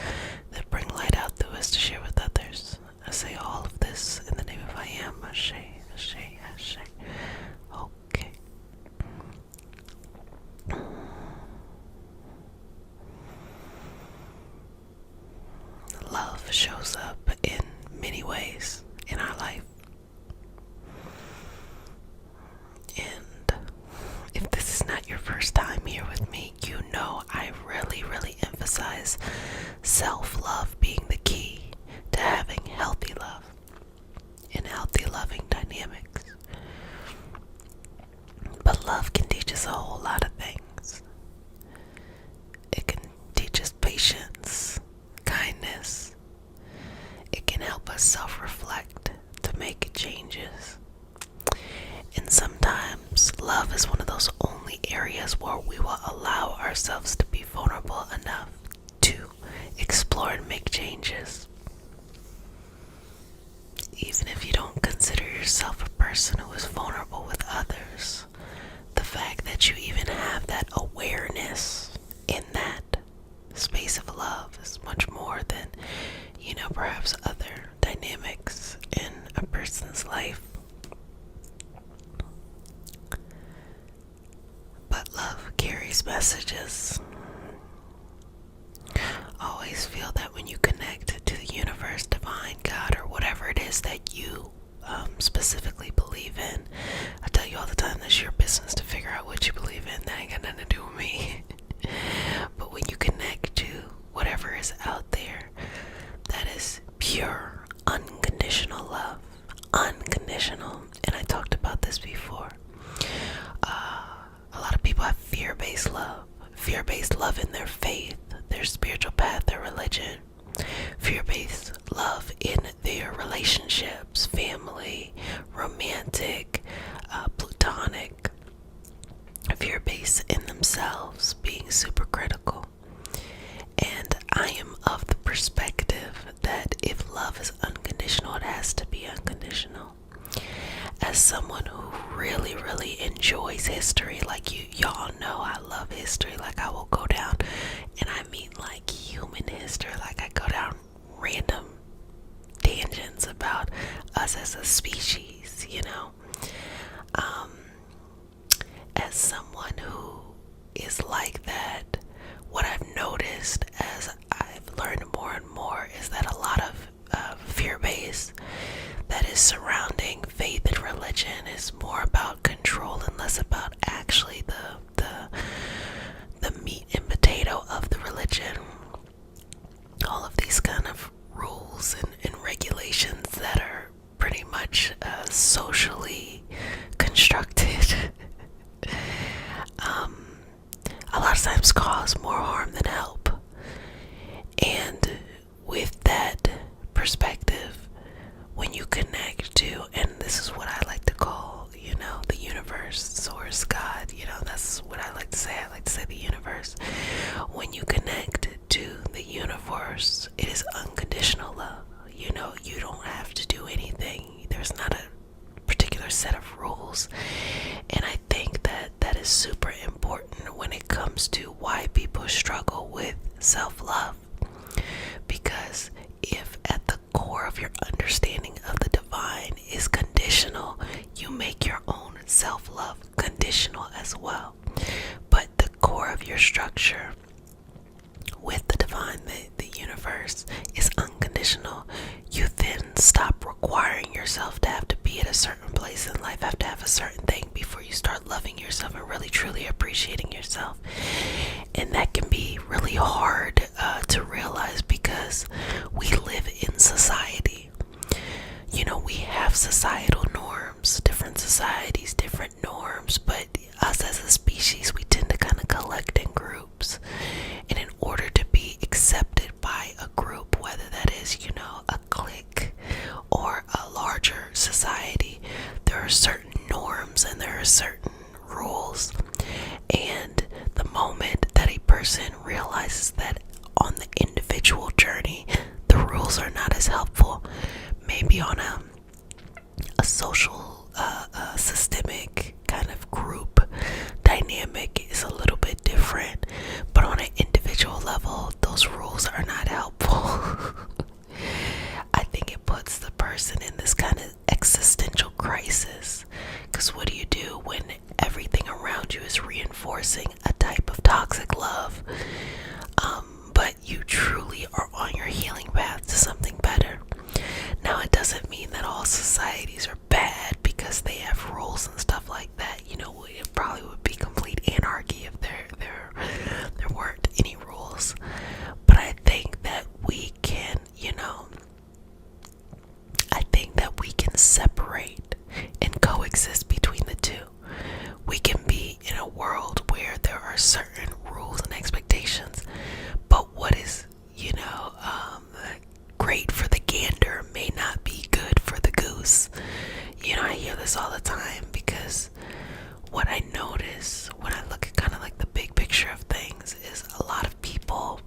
that bring light out through us to share with others. I say all of this in the name of I am. Ashe, Ashe, Ashe. Okay. Love shows up in many ways in our life. And if this is not your first time here with me, you know I really emphasize self-love being the key to having healthy love and healthy loving dynamics. But love can teach us a whole lot of things. It can teach us patience, kindness. It can help us self-reflect to make changes. And sometimes love is one of those only areas where we will allow ourselves to be vulnerable enough to explore and make changes. Even if you don't consider yourself a person who is vulnerable with others, the fact that you even have that awareness in that space of love is much more than, perhaps other dynamics in a person's life. But love carries messages. Always feel that when you connect to the universe, divine, God, or whatever it is that you specifically believe in, I tell you all the time, that's your business to figure out what you believe in. That ain't got nothing to do with me. But when you connect to whatever is out there, that is pure, unconditional love. Unconditional. And I talked about this before. A lot of people have fear-based love. Fear-based love in their faith, their spiritual path, their religion. Fear-based love in their relationships, family, romantic, platonic. Fear-based in themselves, being super critical. And I am of the perspective that if love is unconditional, it has to be unconditional. As someone who really enjoys history, like y'all know I love history, like I will go down, and I mean like human history, like I go down random tangents about us as a species, as someone who is like that, what I've noticed as I've learned more and more is that a lot of fear-based that is surrounding faith and religion is more about control and less about actually the meat and potato of the religion. All of these kind of rules and regulations that are pretty much socially constructed a lot of times cause more harm than help. And with that perspective, when you connect to, and this is what I like to call, the universe, source, God, that's what I like to say. I like to say the universe. When you connect to the universe, it is unconditional love. You don't have to do anything. There's not a particular set of rules. And I think that is super important when it comes to why people struggle with self-love. Because if at the core of your understanding of the divine is conditional, you make your own self-love conditional as well. But the core of your structure with the divine, the universe, is unconditional. You then stop requiring yourself to have to be at a certain place in life, have to have a certain thing before you start loving yourself and really truly appreciating yourself. And that can be really hard to realize because we live in society. We have societal norms, different societies, different norms, but us as a species, we tend to kind of collect in groups. And in order to be accepted by a group, whether that is, a clique or a larger society, there are certain norms and there are certain rules. And the moment that a person realizes that on the individual journey, the rules are not as helpful, maybe on a social, systemic, when everything around you is reinforcing a type of toxic love. But you truly are on your healing path to something better. Now, it doesn't mean that all societies are bad because they have rules and stuff like that. You know, it probably would be complete anarchy if there weren't any rules. But I think that we can, I think that we can separate and coexist between the two. We can be in a world where there are certain rules and expectations, but what is, great for the gander may not be good for the goose. I hear this all the time because what I notice when I look at kind of like the big picture of things is a lot of people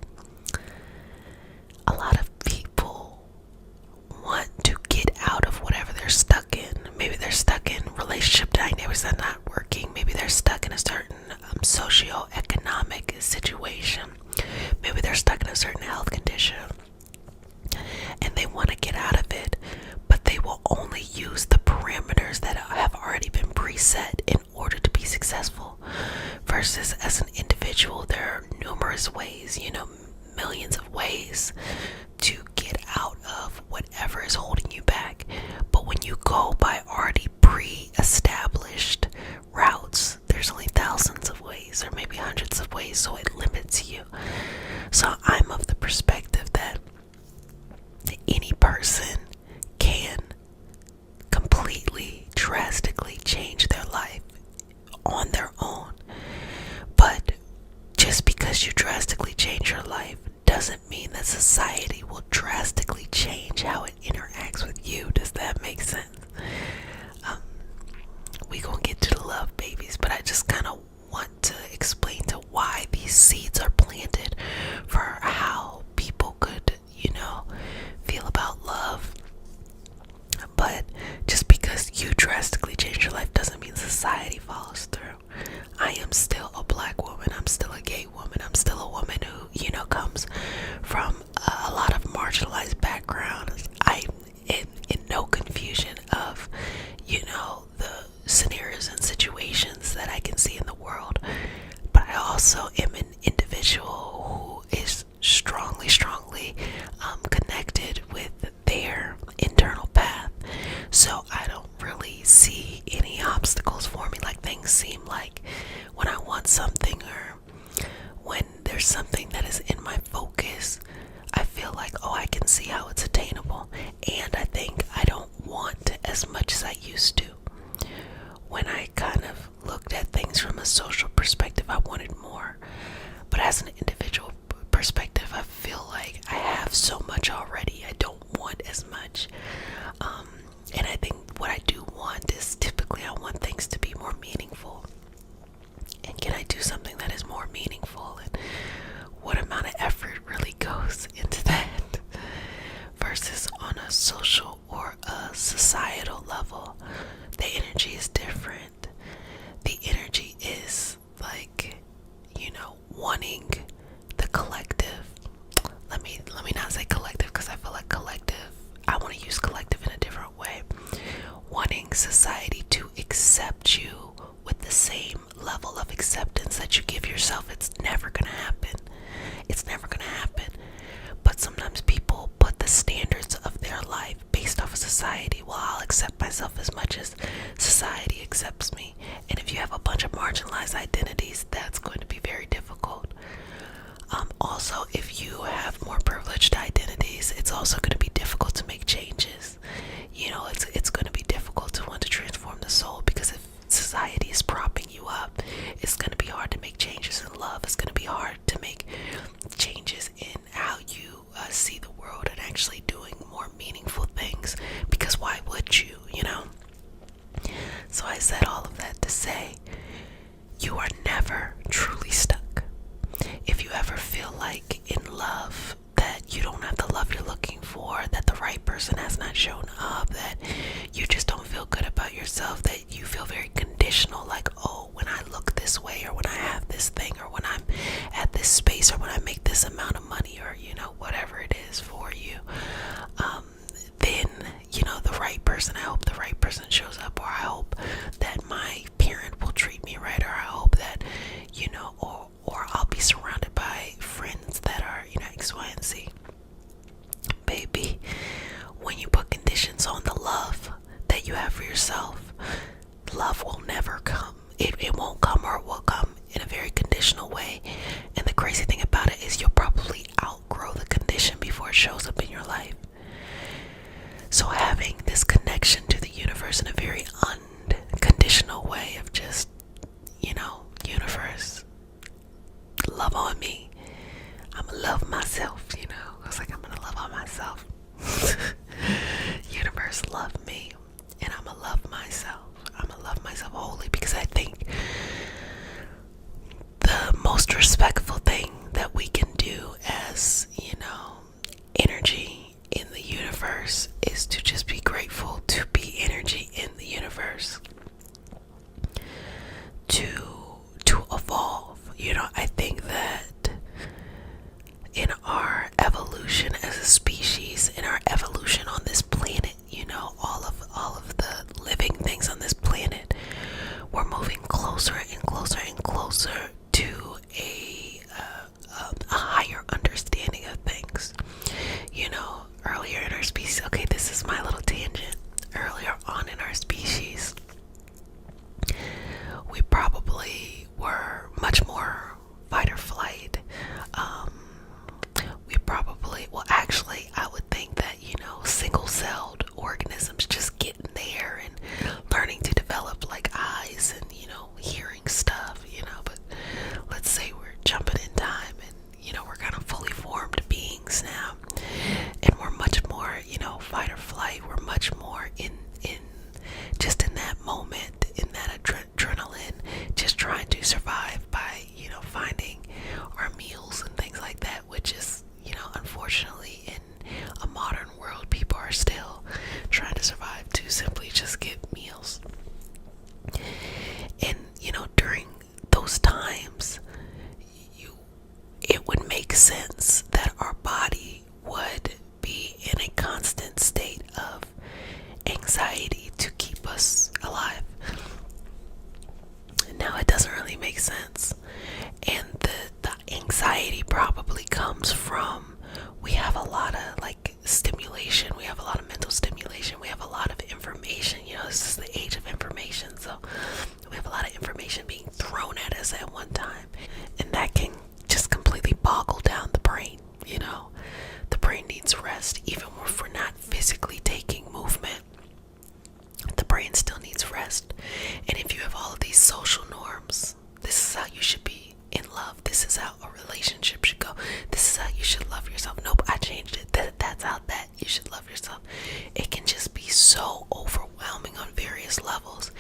want to get out of whatever they're stuck in. Maybe they're stuck in relationship dynamics that are not working. Maybe they're stuck in a certain socio-economic situation. Maybe they're stuck in a certain health condition and they want to get out of it, but they will only use the parameters that have already been preset in order to be successful. Versus as an individual, there are numerous ways, millions of ways to get out of whatever is holding you back. But when you go by already pre-established routes, there's only thousands of ways or maybe hundreds of ways, so it limits you. So I'm of the perspective that any person can completely, drastically change their life on their own. But just because you drastically change your life doesn't mean that society will drastically change how it interacts with you. Does that make sense? We gonna get to the love, babies, but I just kind of want to explain to why these seeds are planted for how people could, feel about love. But just because you drastically change your life doesn't mean society follows through. I am still a black woman. I'm still a gay woman. I'm still a woman who, comes from a lot of marginalized backgrounds. I'm in no confusion of, the scenarios and situations that I can see in the world. But I also am an individual who is strongly connected with their internal path. So I don't really see any obstacles for me. Like, things seem like when I want something or when there's something that is in my focus, I feel like, I can see how it's attainable. And I think I don't want as much as I used to. When I kind of looked at things from a social perspective, I wanted more. But as an individual perspective, I feel like I have so much already. I don't want as much. And I think what I do want is typically I want things to be more meaningful. And can I do something that is more meaningful? And what amount of effort really goes into that? Versus on a social or a societal level, the energy is different. The energy is like, wanting the collective. Let me not say collective because I feel like collective, I want to use collective in a different way. Wanting society to accept you with the same level of acceptance that you give yourself. It's never going to happen. It's never going to happen. But sometimes people put the standards of their life based off of society. Well, I'll accept myself as much as society accepts me. And if you have a bunch of marginalized identities, that's going to be very difficult. Also, if you have more privileged identities, it's also going to be difficult to make changes. It's going to be difficult to want to transform the soul, because if society is propping you up, it's going to be hard to make changes in love. It's going to be hard to make changes in how you see the world and actually doing more meaningful things, because why would you, So I said all of that to say, you are never truly stuck. If you ever feel like in love that you don't have the love you're looking for, that the right person has not shown up, that you just don't feel good about yourself, that you feel very conditional, like, when I look this way, or when I have this thing, or when I'm at this space, or when I make this amount of money, or whatever it is for you, then the right person, I hope the right person shows up, or I hope that my parent I think that in our evolution as a species, in our evolution on this planet, all of the living things on this planet, we're moving closer and closer and closer to a higher understanding of things. Earlier in our species, okay, this is my little tangent. Earlier on in our species, we probably were much more fight or flight. We probably, well, actually, I would think that, single-celled organisms just getting there and learning to develop like eyes and, hearing stuff, but let's say we're jumping in time and, we're kind of fully formed beings now, and we're much more, fight or flight. We're much more in just in that moment, in that adrenaline, just trying to survive by, finding our meals and things like that, which is, unfortunately, in a modern world, people are still trying to survive to simply just get meals. And, during those times, it would make sense that our body would be in a constant state of anxiety to keep us alive. Now, it doesn't really make sense. And the anxiety probably comes from, we have a lot of like stimulation, we have a lot of mental stimulation, we have a lot of information. This is the age of information, so we have a lot of information being thrown at us at one time, and that can just completely boggle down the brain. The brain needs rest. Even if we're not physically taking movement, the brain still needs rest. And if you have all of these social norms, this is how you should be in love, this is how a relationship should go, this is how you should love yourself. Nope, I changed it. That's how that you should love yourself. It can just be so overwhelming on various levels.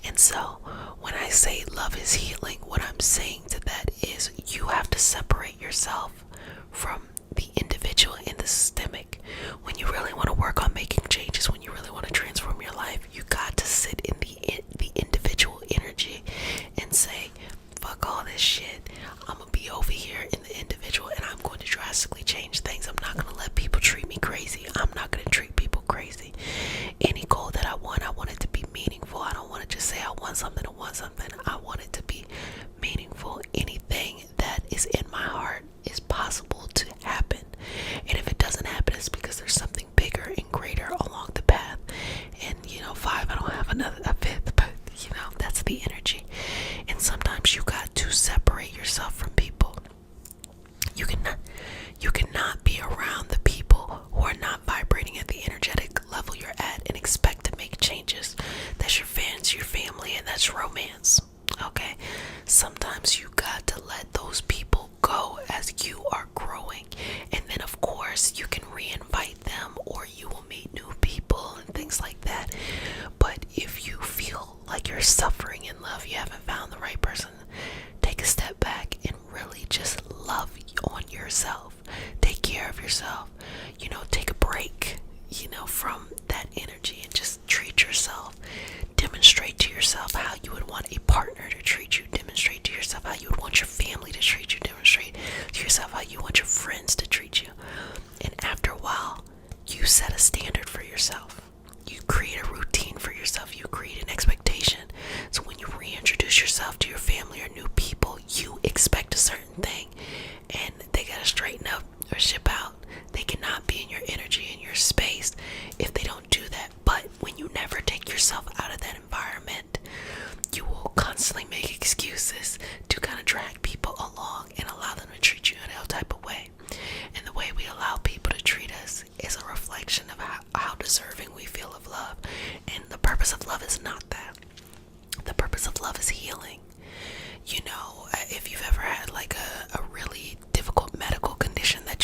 And so when I say love is healing, what I'm saying to that is you have to separate yourself from the individual and the systemic. When you really want to work on making changes, when you really want to transform your life, you got to sit in the individual energy and say, fuck all this shit. I'm gonna be over here in the individual, and I'm going to drastically change things. I'm not gonna let people treat me crazy. I'm not gonna treat people crazy. Any goal that I want it to be meaningful. I don't want to just say I want something to want something. I want it to be meaningful. Anything that is in my heart is possible to happen. And if it doesn't happen, it's because there's something bigger and greater along the path. And 5, I don't have a fifth, but that's the energy. And sometimes you got to separate yourself from people. You cannot be around the people who are not vibrating at the energetic level you're at and expect to make changes. That's your fans, your family, and that's romance. Okay? Sometimes you got to let those people go as you are growing. And then of course you can re-invite them, or you will meet new people and things like that. But if you feel like you're suffering in love, you haven't found the right person, take a step back and really just love on yourself. Take care of yourself. Take a break, from that energy, and just treat yourself. Demonstrate to yourself how you would want a partner to treat you. Demonstrate to yourself how you would want your family to treat you. Demonstrate to yourself how you want your friends to treat you. And after a while, you set a standard for yourself. You create a routine for yourself. You create an expectation. So when you reintroduce yourself to your family or new people, you expect a certain thing, and they gotta straighten up or ship out. They cannot be in your energy, in your space, if they don't do that. But when you never take yourself out of that environment, you will constantly make excuses to kind of drag people along and allow them to treat you in a type of way. And the way we allow people to treat us is a reflection of how deserving we feel of love. And the purpose of love is not that. The purpose of love is healing. If you've ever had like a really difficult medical condition that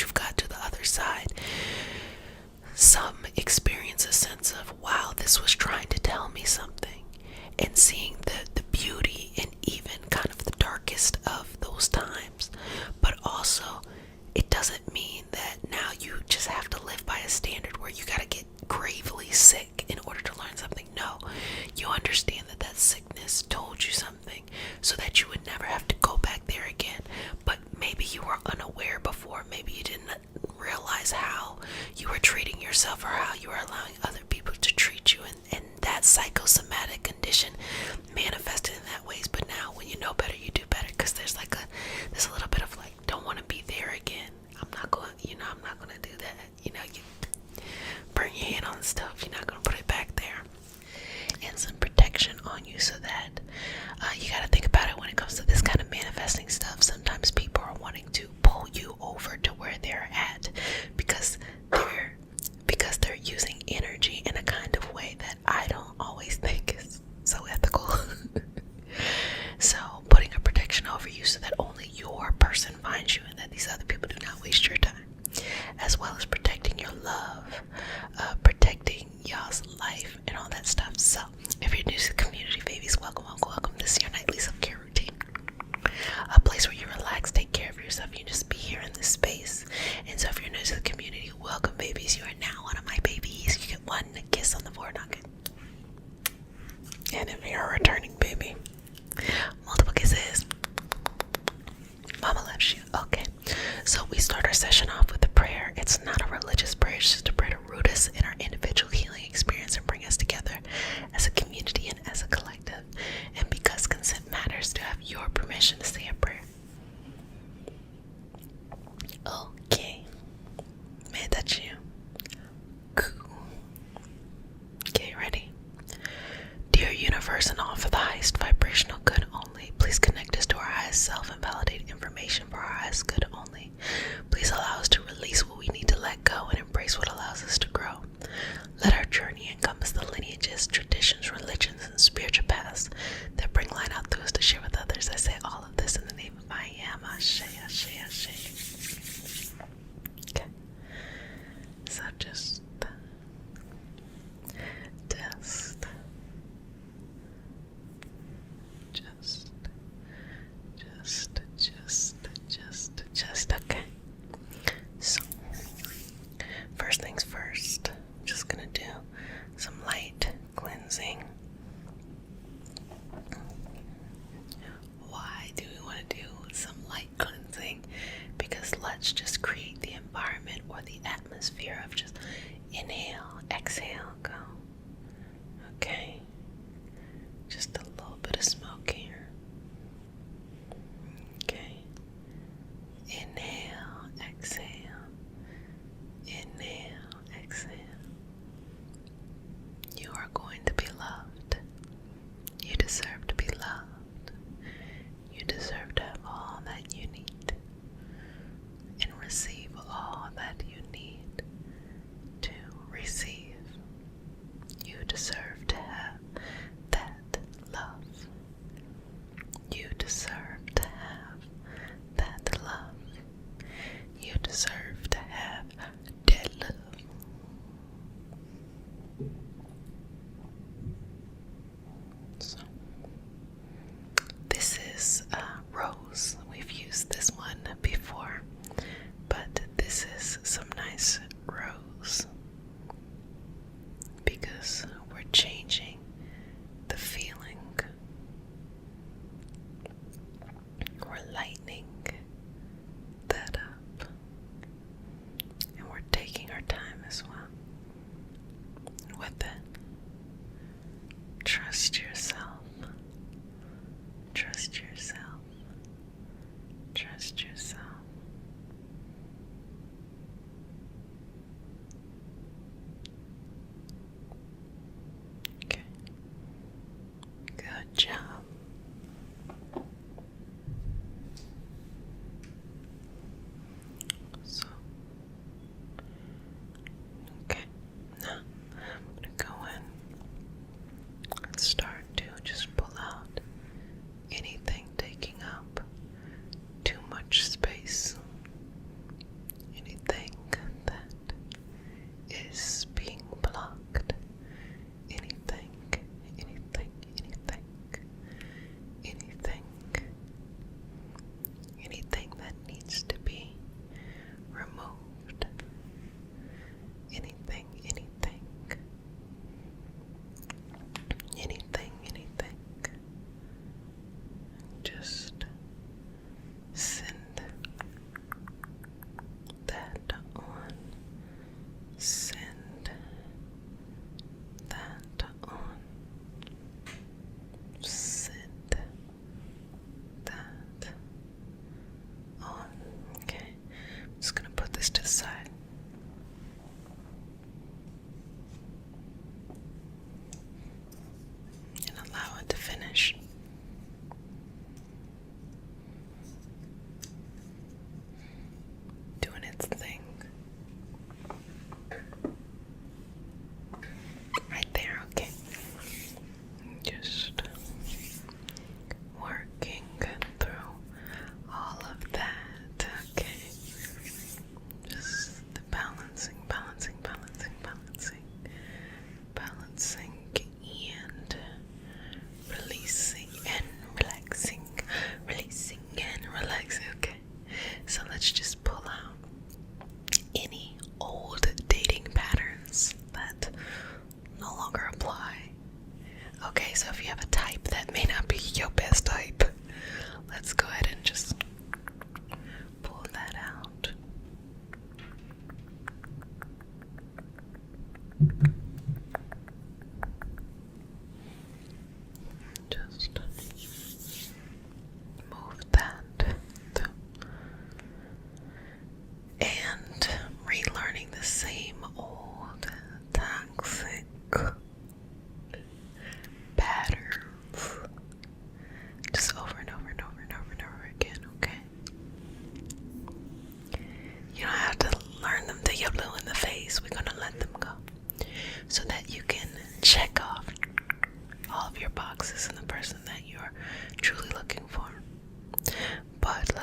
permission to say a prayer. Okay. Made that you. Cool. Okay, ready? Dear universe and all for the highest vibrational good only, please connect us to our highest self and validate information for our highest good only. Please allow us to release what we need to let go and embrace what allows us to grow. Let our journey encompass the lineages, traditions, religions, and spiritual paths that bring light out through us to share with others. I say all of this in the name of I am. Ashe, Ashe, Ashe. Okay. So just okay. So, first things first, I'm just gonna do some light cleansing. Why do we want to do some light cleansing? Because let's just create the environment or the atmosphere of just inhale, exhale, go. Okay. Just a little bit of smoke here. Okay. Inhale, exhale. Inhale, exhale. You are going to be loved. You deserve to be loved. You deserve to have all that you need and receive all that you need to receive. You deserve to have that love. You deserve to have that love. You deserve to have that love. So, this is rose. We've used this one before, but this is some nice rose because we're changing the feeling. We're lightening that up, and we're taking our time as well with it. Trust yourself. Trust yourself.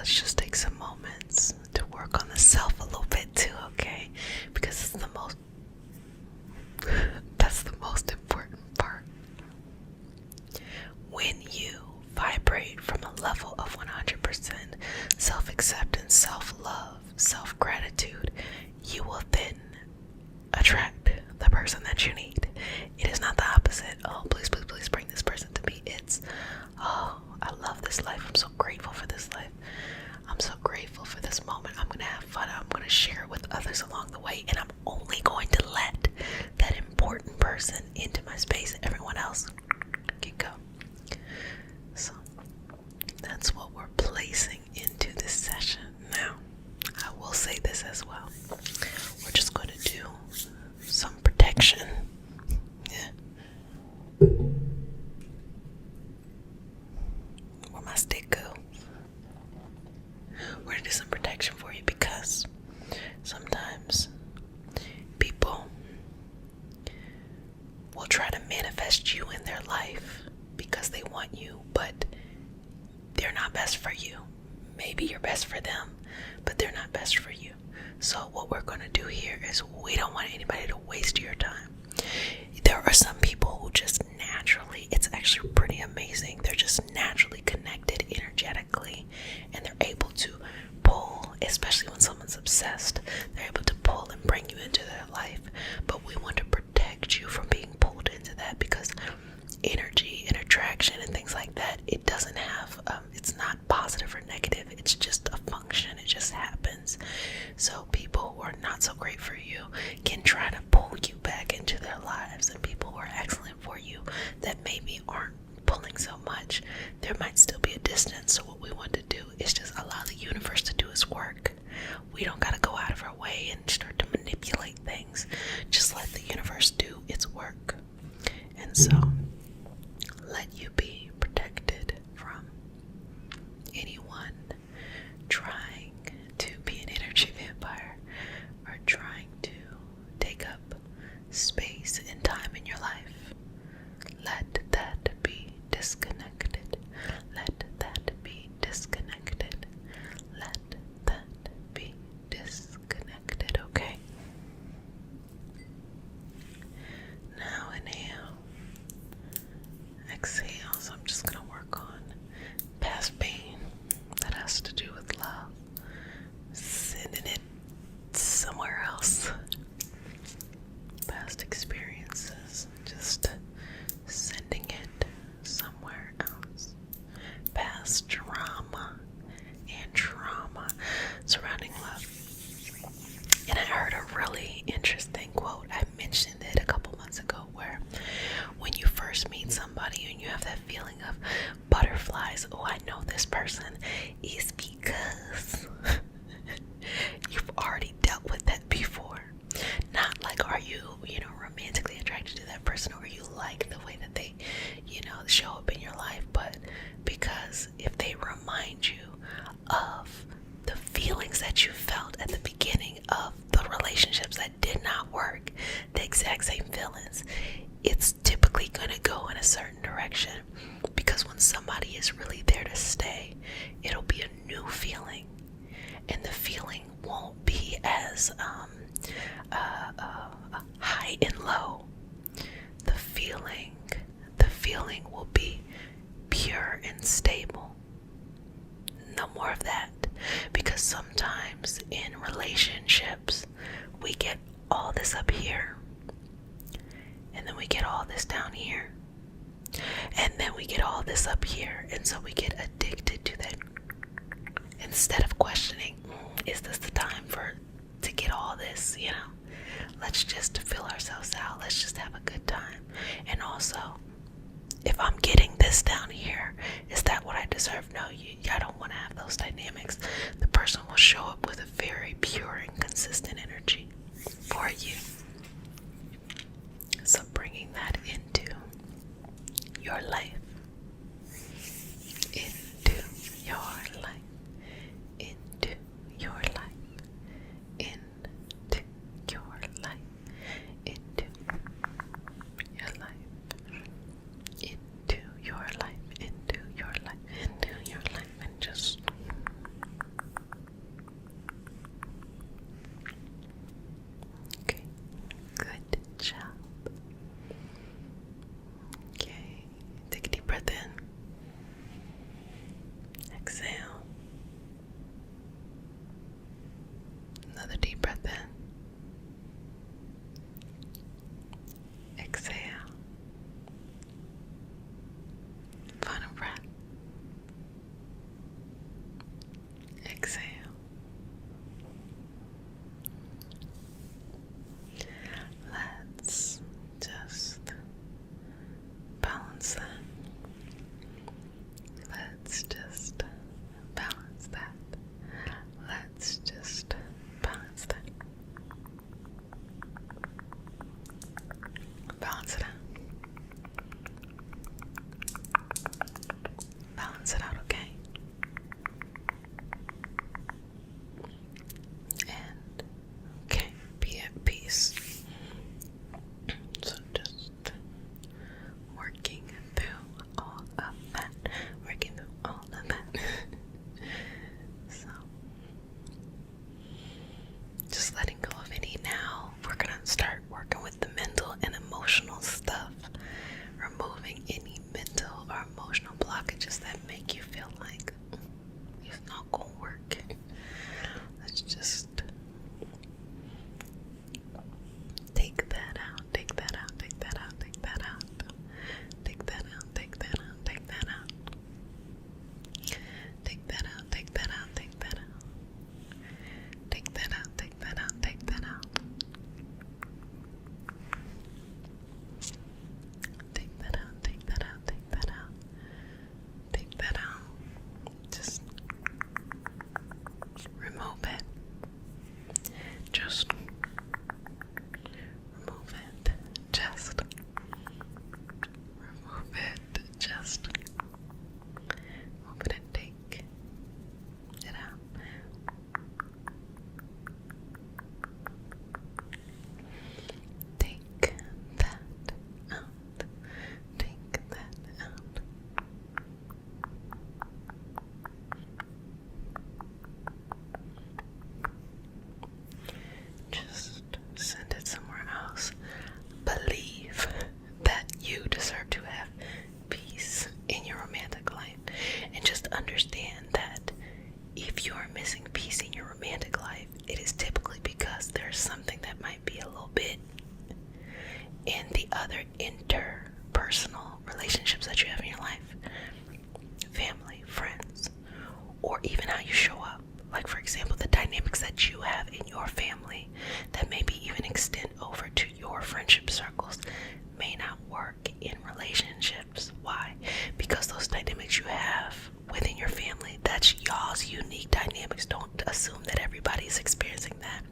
let's just take some moments to work on the self a little bit too, okay? Because it's that's the most important part. When you vibrate from a level of 100% self-acceptance, self-love, self-gratitude, you will then attract the person that you need. It is not the opposite. Oh, please, please, please bring this person to me. It's, oh, I love this life. I'm so grateful for this life. I'm so grateful for this moment. I'm going to have fun. I'm going to share it with others along the way. And I'm only going to let that important person into my space. Everyone else can go. So that's what we're placing into this session. Now, I will say this as well. We're just going to do some protection. Yeah. Where my stick go? We're gonna do some protection for you because sometimes people will try to manifest you in their life because they want you, but they're not best for you. Maybe you're best for them, but they're not best for you. So what we're going to do here is we don't want anybody to waste your time. There are some people who just naturally, it's actually pretty amazing, they're just naturally connected energetically, and they're able to pull, especially when someone's obsessed, they're able to pull and bring you into their life. But we want to protect you from being pulled into that, because energy and attraction and things like that, it doesn't have, it's not positive or negative, it's just a function, it just happens. So people who are not so great for you can try to pull you back into their lives, and people who are excellent for you that maybe aren't pulling so much, there might still be a distance. So what we want to do is just allow the universe to do its work. We don't got to go out of our way and start to manipulate things. Just let the universe do its work. And so let you be protected from anyone trying to be an energy vampire or trying to take up space and time in your life. Let that be disconnected. Let that be disconnected. Let that be disconnected, okay? Now inhale. Exhale. So I'm just going to work on past pain that has to do with love. Sending it somewhere else. Past experiences. Just sending it somewhere else. Past drama and trauma surrounding love. And I heard a really interesting quote. I mentioned it a couple months ago, where when you first meet somebody and you have that feeling of butterflies, oh, I know this person, is because you've already dealt with that before. Not like, are you, romantically attracted to that person, or you like the way that they, show up in your life, but because if they remind you of the feelings that you felt at the beginning of the relationships that did not work, the exact same feelings, it's typically going to go in a certain direction. Because when somebody is really there to stay, it'll be a new feeling, and the feeling won't be as high and low. The feeling will be pure and stable. No more of that. Because sometimes in relationships, we get all this up here, and then we get all this down here, and then we get all this up here, and so we get addicted to that. Instead of questioning, is this the time to get all this, let's just fill ourselves out, let's just have a good time. And also, if I'm getting this down here, is that what I deserve? No, I don't want to have those dynamics. The person will show up with a very pure and consistent energy for you. So bringing that into your life, into your life, into your life, into your life, into your life, into your life, into your life, into your life, and just let's just balance that. Let's just balance that. Balance it out. Balance it out, okay? And, okay, be at peace. So just working through all of that. Working through all of that. So, just letting go of any now. We're gonna start working with the mental and emotional stuff. Removing any mental or emotional blockages that make you feel like it's not gonna work. Let's just take that out, take that out, take that out, take that out. Take that out, take that out, take that out. Take that out, take that out, take that out. Take that out, take that out, take that out. Take that out, take that out, take that out. Take that out. Just remove it. Just remove it. Just remove it. Just remove it and take it out. Take that out. Take that out. Just send it somewhere else. Believe that you deserve to have peace in your romantic life. And just understand that if you are missing peace in your romantic life, it is typically because there's something that might be a little bit in the other interpersonal relationships that you have in your life. Family, friends, or even how you show up. Like, for example, the dynamics that you have in your family that maybe even extend over to your friendship circles may not work in relationships. Why? Because those dynamics you have within your family, that's y'all's unique dynamics. Don't assume that everybody is experiencing that.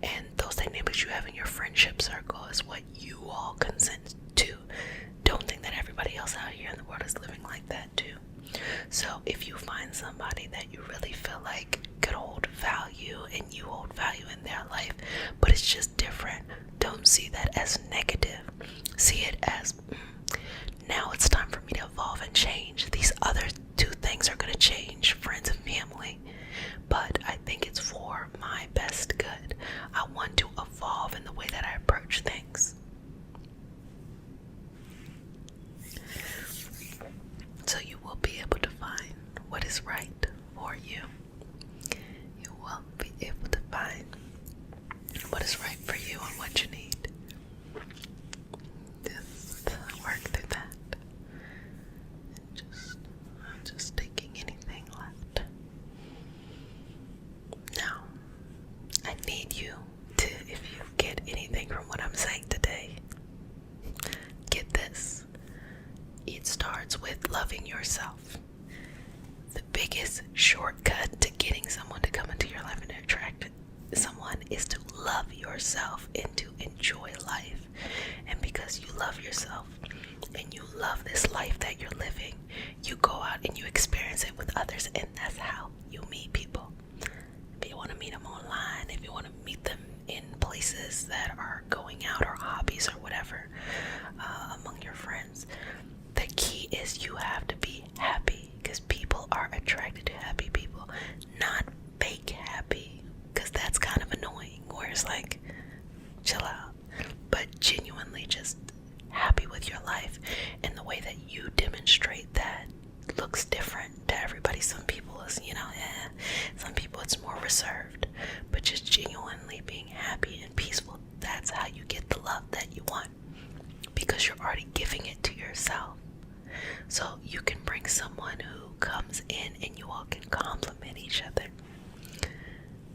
And those dynamics you have in your friendship circle is what you all consent to. Don't think that everybody else out here in the world is living like that too. So if you find somebody that you really feel like could hold value and you hold value in their life, but it's just different, don't see that as negative. See it as, now it's time for me to evolve and change. These other two things are going to change, friends and family, but I think it's for my best good. I want to evolve in the way that I approach things. So you will be able to find what is right for you. You will be able to find what is right for you and what you need. Just work through that. And just taking anything left. Now, I need you to, if you get anything from what I'm saying today, get this. It starts with loving yourself. The biggest shortcut to getting someone to come into your life and attract someone is to love yourself and to enjoy life. And because you love yourself and you love this life that you're living, you go out and you experience it with others, and that's how you meet people. If you want to meet them online, if you want to meet them in places that are going out or hobbies or whatever, among your friends, the key is you have to be happy, because people are attracted to happy people, not fake happy, because that's kind of annoying, where it's like, chill out, but genuinely just happy with your life. And the way that you demonstrate that looks different to everybody. Some people is, some people it's more reserved, but just genuinely being happy and peaceful, that's how you get the love that you want, because you're already giving it to yourself. So you can bring someone who comes in and you all can compliment each other.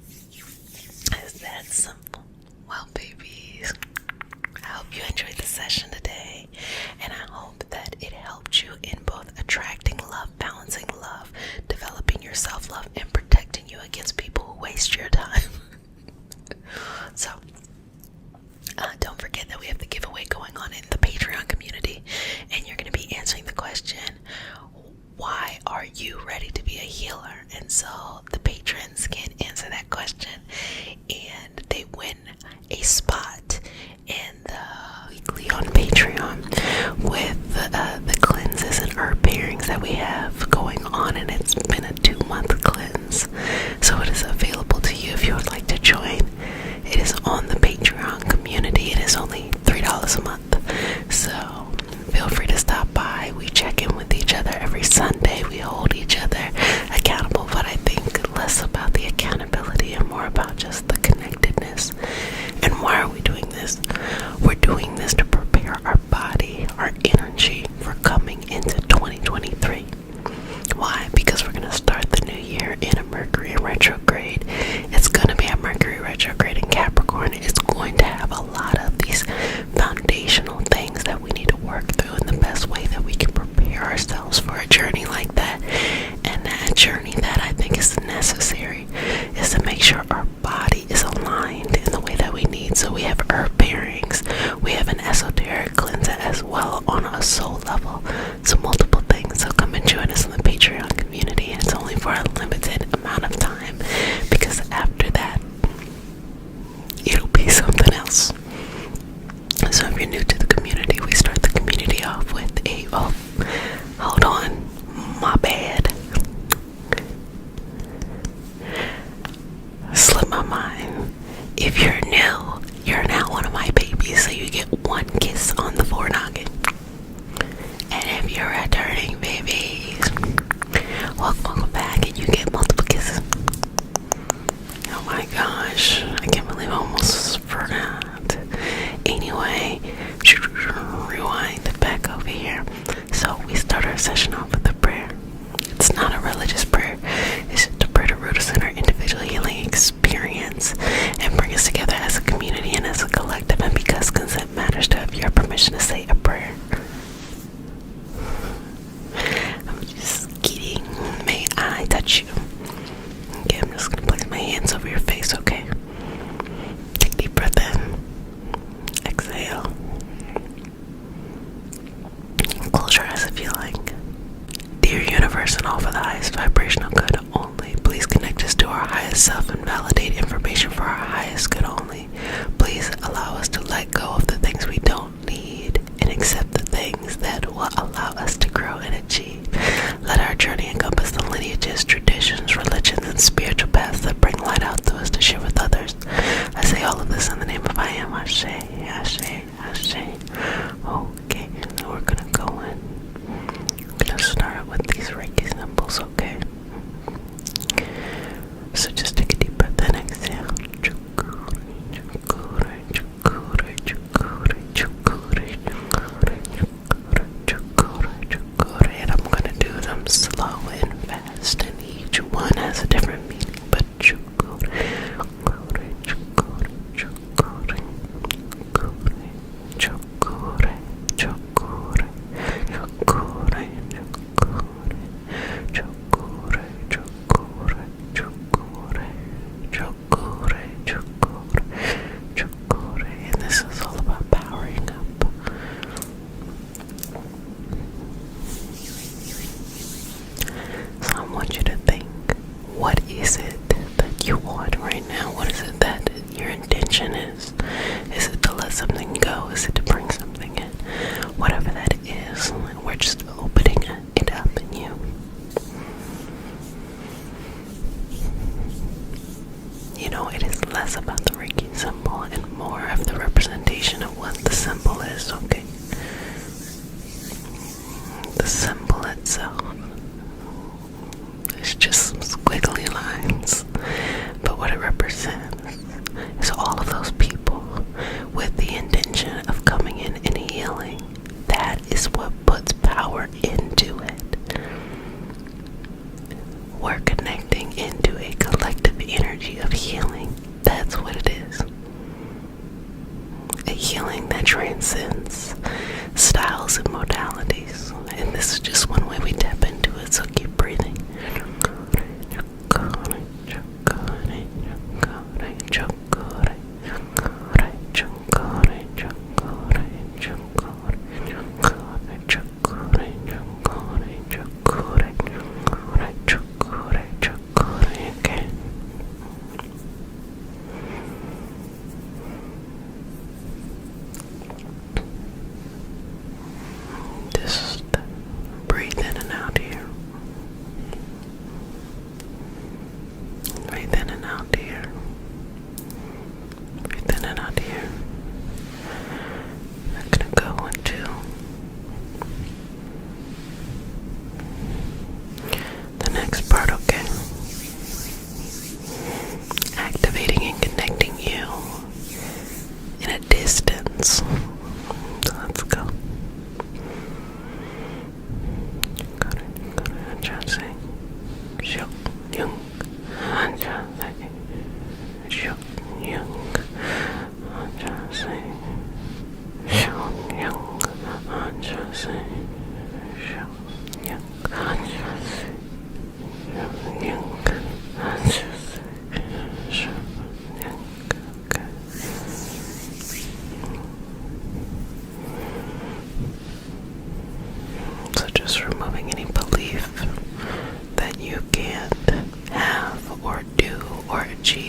It's that simple. Well, babies, I hope you enjoyed the session today, and I hope that it helped you in both attracting love, balancing love, love and protecting you against people who waste your time. So, don't forget that we have the giveaway going on in the Patreon community, and you're going to be answering the question, why are you ready to be a healer? And so the patrons can answer that question, and they win a spot in the weekly on Patreon with the cleanses and herb pairings that we have going on, and it's been a 2-month cleanse, so it is available to you if you would like to join. It is on the Patreon community. It is only $3 a month, so feel free to stop by. We check in with each other every Sunday. We hold each other accountable, but I think less about the accountability and more about just the connectedness. And why are we doing this? We're doing this to prepare our body, our energy for coming into 2023. Why? Because we're going to start the new year in a Mercury in retrograde. It's going to be a Mercury retrograde in Capricorn. It's going to have a lot of these foundational things that we need to work through, and the best way that we can prepare ourselves for a journey like that, and that journey that I think is necessary, is to make sure our body is aligned in the way that we need. So we have herb pairings, we have an esoteric cleanser as well on a soul level, so multiple things. So come and join us in the Patreon community, and it's only for a limited amount of time, because after that it'll be something else. So if you're new to the community, we start the community off with a, oh, hold on, my bad, slipped my mind. If you're new, you're now one of my babies, so you get one kiss on the forenoggin. And if you're returning babies, welcome back, and you get multiple kisses. Oh my gosh, I can't believe I almost forgot. Anyway, rewind back over here. So we start our session off with a prayer. It's not a religious prayer. It's just a prayer to root us in our individual healing experience and bring us together as a community and as a collective. And because consent matters, to have your permission to say a prayer. I'm just kidding. May I touch you? Okay, I'm just gonna place my hands over your face, okay? Take a deep breath in. Exhale. Close your eyes if you like. Dear universe and all for the highest vibrational good only, please connect us to our highest self and validate information for our highest good only. Please allow us to let go of the things we don't need and accept the things that will allow us to grow and achieve. Let our journey encompass the lineages, traditions, religions, and spiritual paths that bring light out to us to share with others. I say all of this in the name of I am. Ashe, Ashe, Ashe. Okay, now we're gonna go in. I'm gonna start with these Reiki symbols, okay? So just take a deep breath and exhale. And I'm gonna do them slow and fast, and each one has a different meaning. But and this is all about powering up. So I want you to think, what is it that you want right now? What is it that your intention is? Is it to let something go? Is it to bring something in? Whatever that is, we're just opening it up in you. You know, it is less about the Reiki symbol and more of the representation of what the symbol is, okay? The symbol itself is just some squiggly lines, but what it represents is all of those people with the intention of coming in and healing. That is what puts power into it. We're connecting into a collective energy of healing. That's what it is. A healing that transcends styles and modalities. And this is just one way we tap into it, so keep breathing.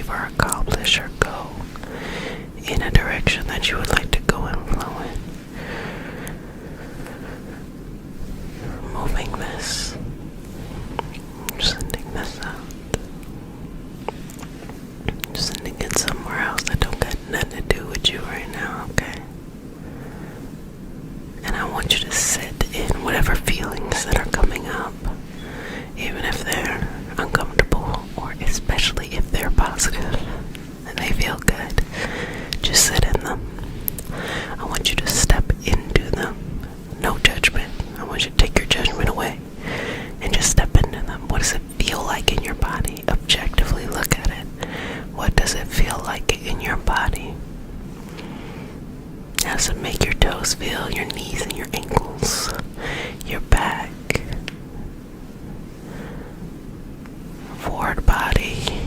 achieve or accomplish or go in a direction that you would like to go and flow in. Moving this, sending this out, sending it somewhere else that don't got nothing to do with you right now, okay? And I want you to sit in whatever feelings that are coming up, even if they're uncomfortable, or especially if they're positive and they feel good. Just sit in them. I want you to step into them. No judgment. I want you to take your judgment away and just step into them. What does it feel like in your body? Objectively look at it. What does it feel like in your body? How does it make your toes feel, your knees and your ankles, your back, forward body,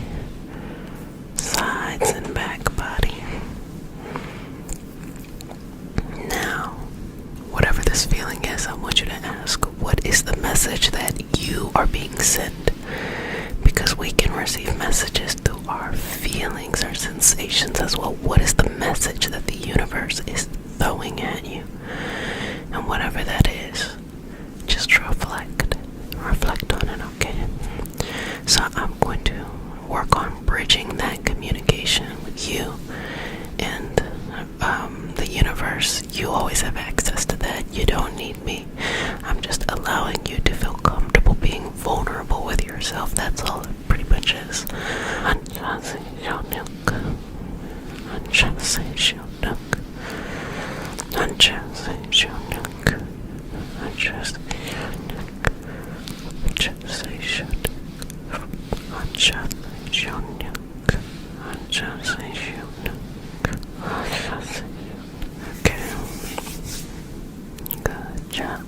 sides and back body? Now, whatever this feeling is, I want you to ask, what is the message that you are being sent? Because we can receive messages through our feelings, our sensations as well. What is the message that the universe is throwing at you? And whatever that is, just reflect on it, okay? So I'm going to work on bridging that communication with you and the universe. You always have access to that. You don't need me. I'm just allowing you to feel comfortable being vulnerable with yourself. That's all it pretty much is. Okay. Good job.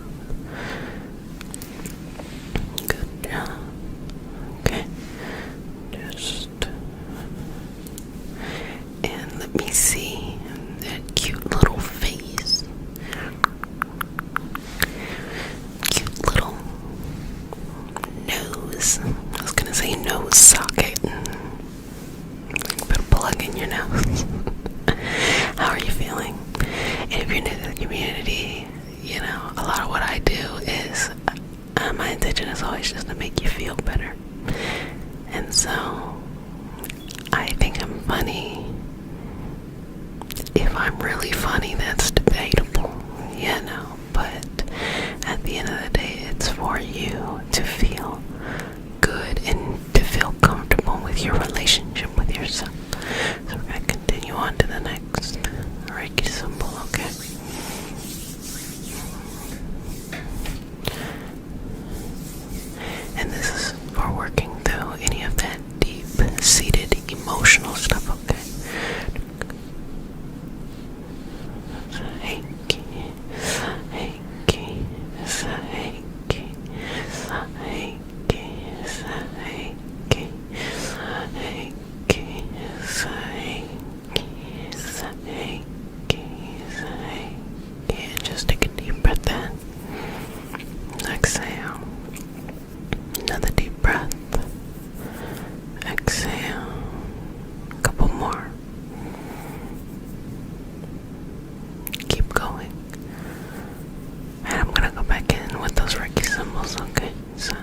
Good job. Okay. And let me see that cute little face. Cute little nose. I was gonna say nose socket. Put a plug in your nose. How are you feeling? And if you're new to the community, you know, a lot of what I do is, my intention is always just to make you feel better. And so, I think I'm funny. If I'm really funny, that's debatable, you know. But at the end of the day, it's for you to feel good and to feel comfortable with your relationship with yourself. So we're going to continue on to the next Reiki symbol, okay? And this is for working through any of that deep-seated emotional stuff, okay? Just take a deep breath in. Exhale. Another deep breath. Exhale. A couple more. Keep going. And I'm gonna go back in with those Reiki symbols, okay? So,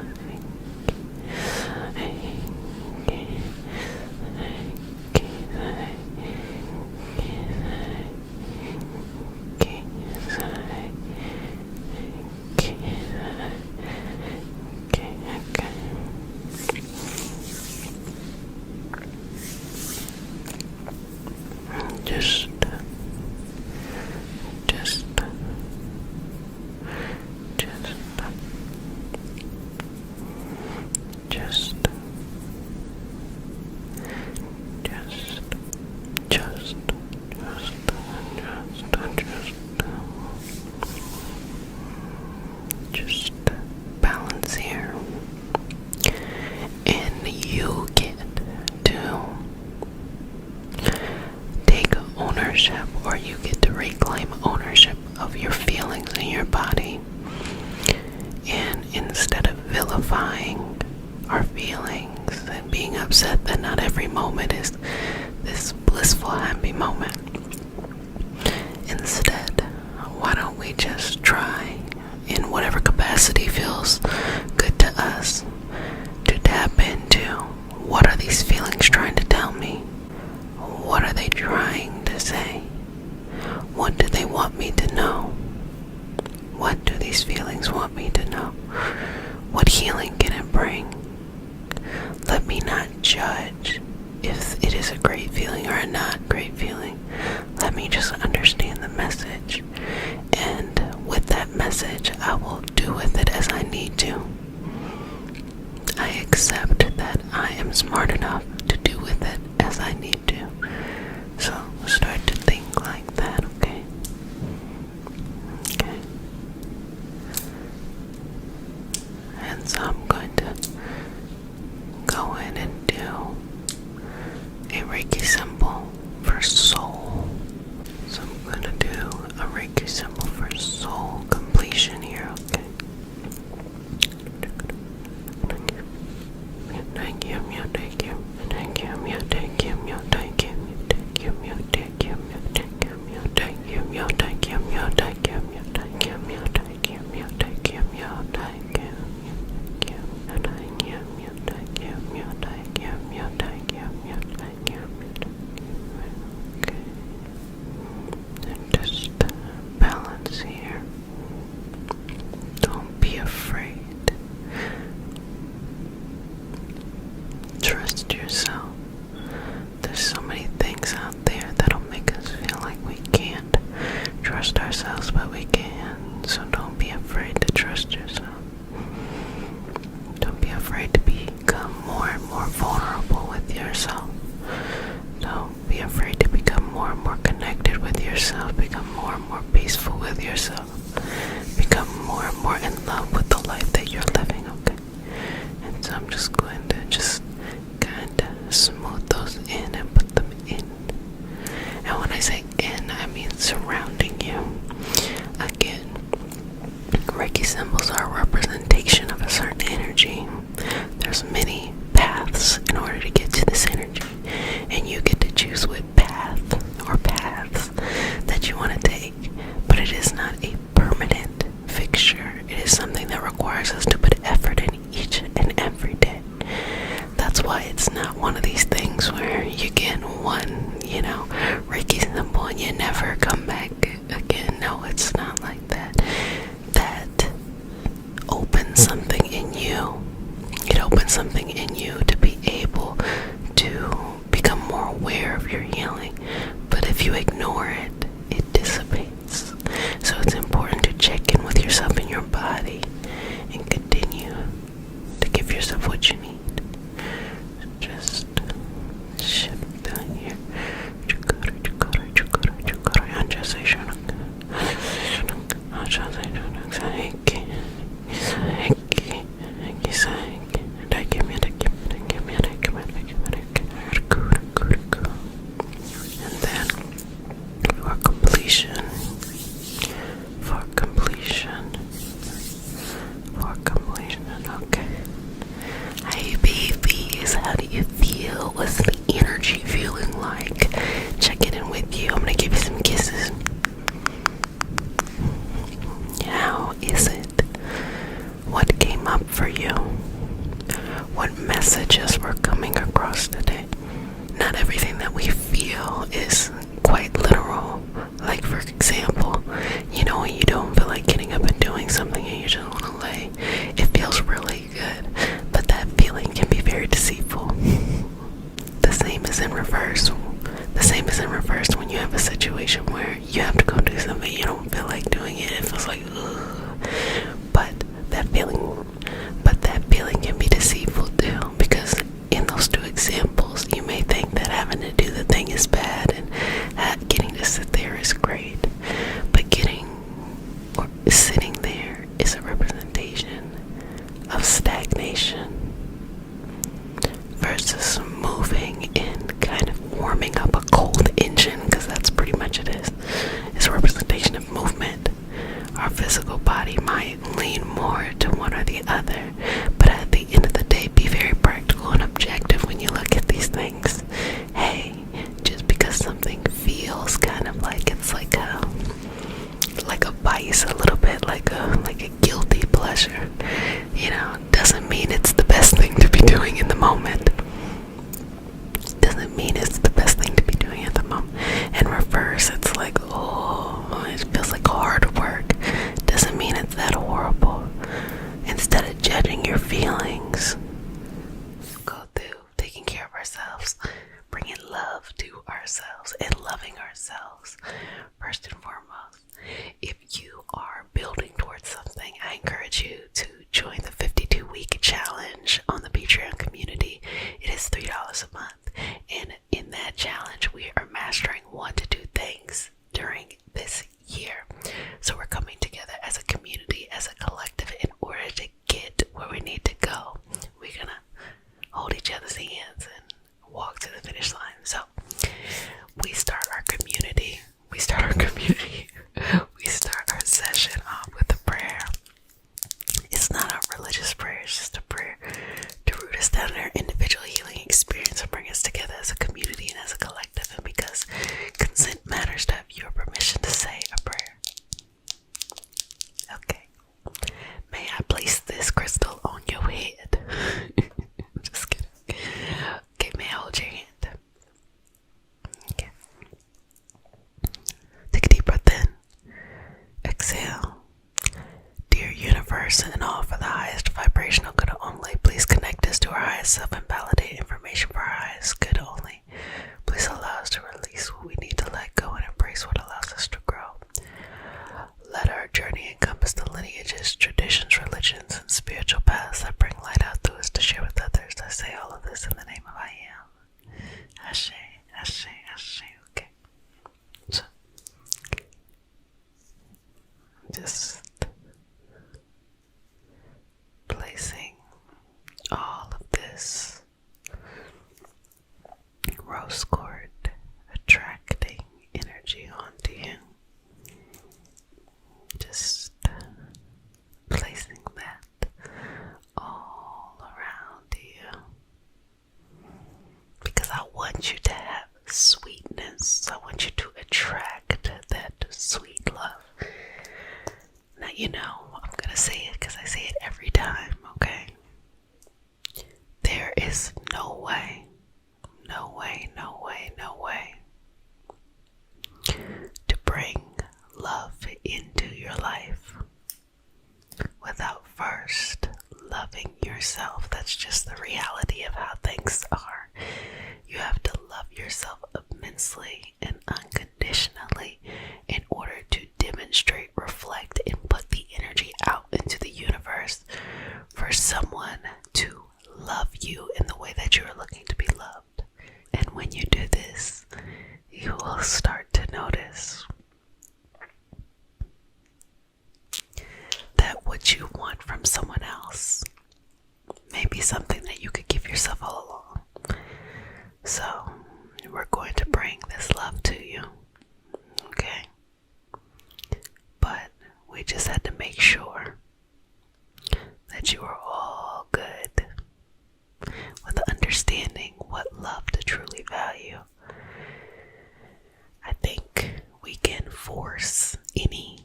just balance here. And you get to take ownership, or you get to reclaim ownership of your feelings in your body. And instead of vilifying our feelings and being a upset that not every moment is this blissful, happy moment. Instead, why don't we just try, in whatever capacity feels good to us, to tap into what are these feelings trying to tell me? What are they trying to say? What do they want me to know? What do these feelings want me to know? What healing can it bring? Let me not judge if it is a great feeling or a not great feeling. Let me just understand the message. And with that message, I will do with it as I need to. I accept that I am smart enough to do with it as I need to. So start to think like that, okay? Okay. And so I'm going to go in and do a Reiki symbol for soul. So I'm going to do a Reiki symbol for soul completion here, okay? Thank you, thank you, thank you, thank you, thank you, thank you, thank you, thank you, thank you, thank you, thank you, thank you, thank you, thank you, thank you, thank you, okay. And just balance here. Don't be afraid. Trust yourself. There's so many things out there that'll make us feel like we can't trust ourselves, but we can. So don't be afraid to trust yourself. Don't be afraid to become more and more vulnerable with yourself. Don't be afraid to become more and more connected with yourself. Become more and more peaceful with yourself. Become more and more in love with the life that you're living, okay? And so I'm just going to kind of smooth those in and put them in. And when I say in, I mean surrounding you. Again, Reiki symbols are a representation of a certain energy. There's many paths in order to get to this energy, and you get to choose what path or paths that you want to take. But it is not a permanent fixture. It is something that requires us to put effort in each and every day. That's why it's not one of these things where you get one, Reiki symbol and you never come back again. No, it's not like that. That opens something in you. It opens something in you to be able to become more aware of your healing. But if you ignore it, it dissipates. So it's important to check in with yourself and your body and continue to give yourself what you need. Just shift down here. And then for completion, okay. Hey babies, how do you feel? What's the energy feeling like? Check it in with you. I'm gonna give you some kisses. How is it? What came up for you? What messages were coming across today? Not everything that we feel is quite literal. Like, for example, when you don't feel like getting up and doing something and you just want to lay, it feels really good, but that feeling can be very deceitful. The same is in reverse. When you have a situation where you have to go do something, you don't feel like doing it, it feels like, ugh. But that feeling can be deceitful too, because in those two examples, you may think that having to do the thing is bad and getting to sit there is great. But sitting there is a representation of stagnation versus moving and kind of warming up a cold engine, because that's pretty much it is. It's a representation of movement. Our physical body might lean more to one or the moment doesn't mean it's the best thing to be doing at the moment. In reverse, it's like, oh, it feels like hard work. Doesn't mean it's that horrible. Instead of judging your feelings, go through taking care of ourselves, bringing love to ourselves and loving ourselves first and foremost. If you are building towards something, I encourage you to join the 52-week challenge on the Patreon community. It is $3 a month, and in that challenge we are mastering 1 to 2 things during this year. So we're coming together as a community, as a collective, in order to get where we need to go. We're gonna hold each other's hands and walk to the finish line. So we start our community. We start our session off with a prayer. It's not a religious prayer, it's just a prayer to root us down in our individual healing experience and bring us together as a community and as a collective. And because consent matters, to have your permission to say a prayer. Okay. May I place this crystal on your head? Just kidding. Okay, may I hold your hand? Okay. Take a deep breath in. Exhale. Dear universe and all for the highest vibrational good only, please connect us to our highest self and validate information for our highest good only. Please allow us to release what we need to let go and embrace what allows us to grow. Let our journey encompass the lineages, traditions, religions, and spiritual paths that bring light out through us to share with others. I say all of this in the name of I am. Ashe, Ashe, Ashe. Okay. So, just placing all of this rose quartz attracting energy onto you. Just placing that all around you, because I want you to have sweetness. I want you to attract that sweet love. Now, you know, I'm gonna say it because I say it every time, okay? There is no way to bring love into your life without first loving yourself. That's just the reality of how things are. You have to love yourself immensely and unconditionally in order to demonstrate, reflect, and put the energy out into the universe for someone to love you in the way that you are looking to be loved. And when you do this, you will start to notice that what you want from someone else may be something that you could give yourself all along. So, we're going to bring this love to you, okay? But we just had to make sure that you are all good with understanding what love to truly value. I think we can force any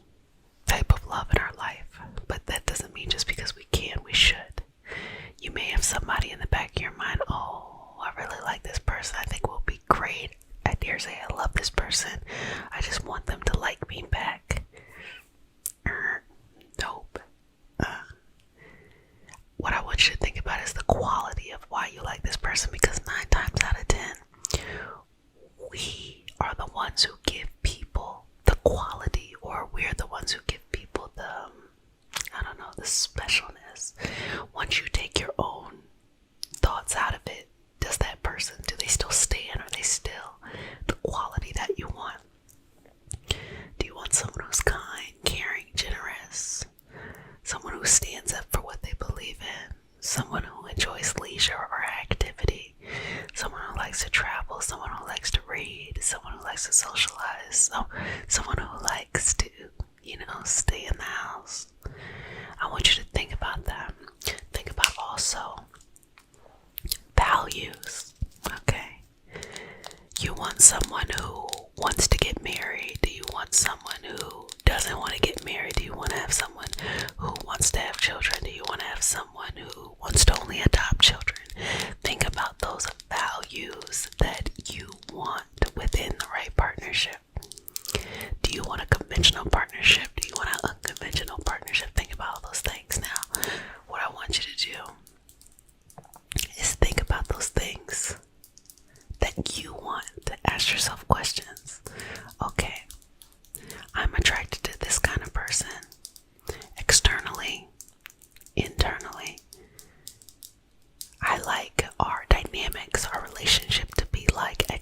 type of love in our life, but that doesn't mean just because we can, we should. You may have somebody in the back of your mind, oh, I really like this person, I think we'll be great. I dare say I love this person, I just want them to like me back. Nope. What I want you to think about is the quality of why you like this person, because 9 times out of 10, we are the ones who give people the quality, or we're the ones who give people the, the specialness. Once you take your own thoughts out of it, does that person, do they still stand? Are they still the quality that you want? Do you want someone who's kind, caring, generous? Someone who stands up for what they believe in? Someone who enjoys leisure or activity? Someone who likes to travel? Someone who likes to read? Someone who likes to socialize? Someone who likes to, stay in the house? I want you to think about that. Think about also values, okay? You want someone who wants to get married? Do you want someone who doesn't want to get married? Do you want to have someone who wants to have children? Do you want to have someone who wants to only adopt children? Think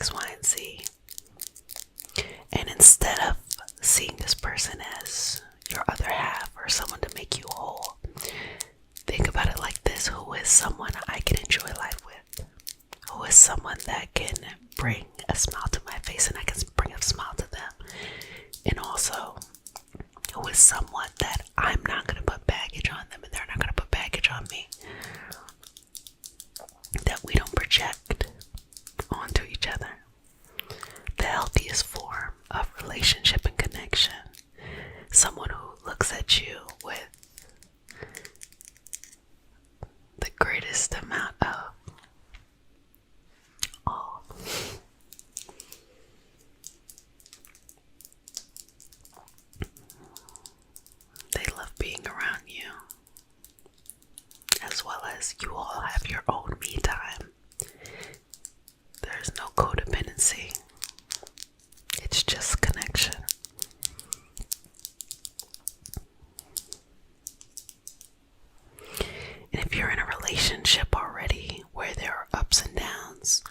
X, Y, and Z. And instead of seeing this person as your other half or someone to make you whole, think about it like this: who is someone I can enjoy life with? Who is someone that can bring a smile to my face and I can bring a smile to them? And also, who is someone that I'm not going to put baggage on them and they're not going to put baggage on me? That we don't project onto each other. The healthiest form of relationship and connection. Someone who looks at you with the greatest amount of awe. They love being around you, as well as you all have your own me time. There's no codependency. It's just connection. And if you're in a relationship already where there are ups and downs,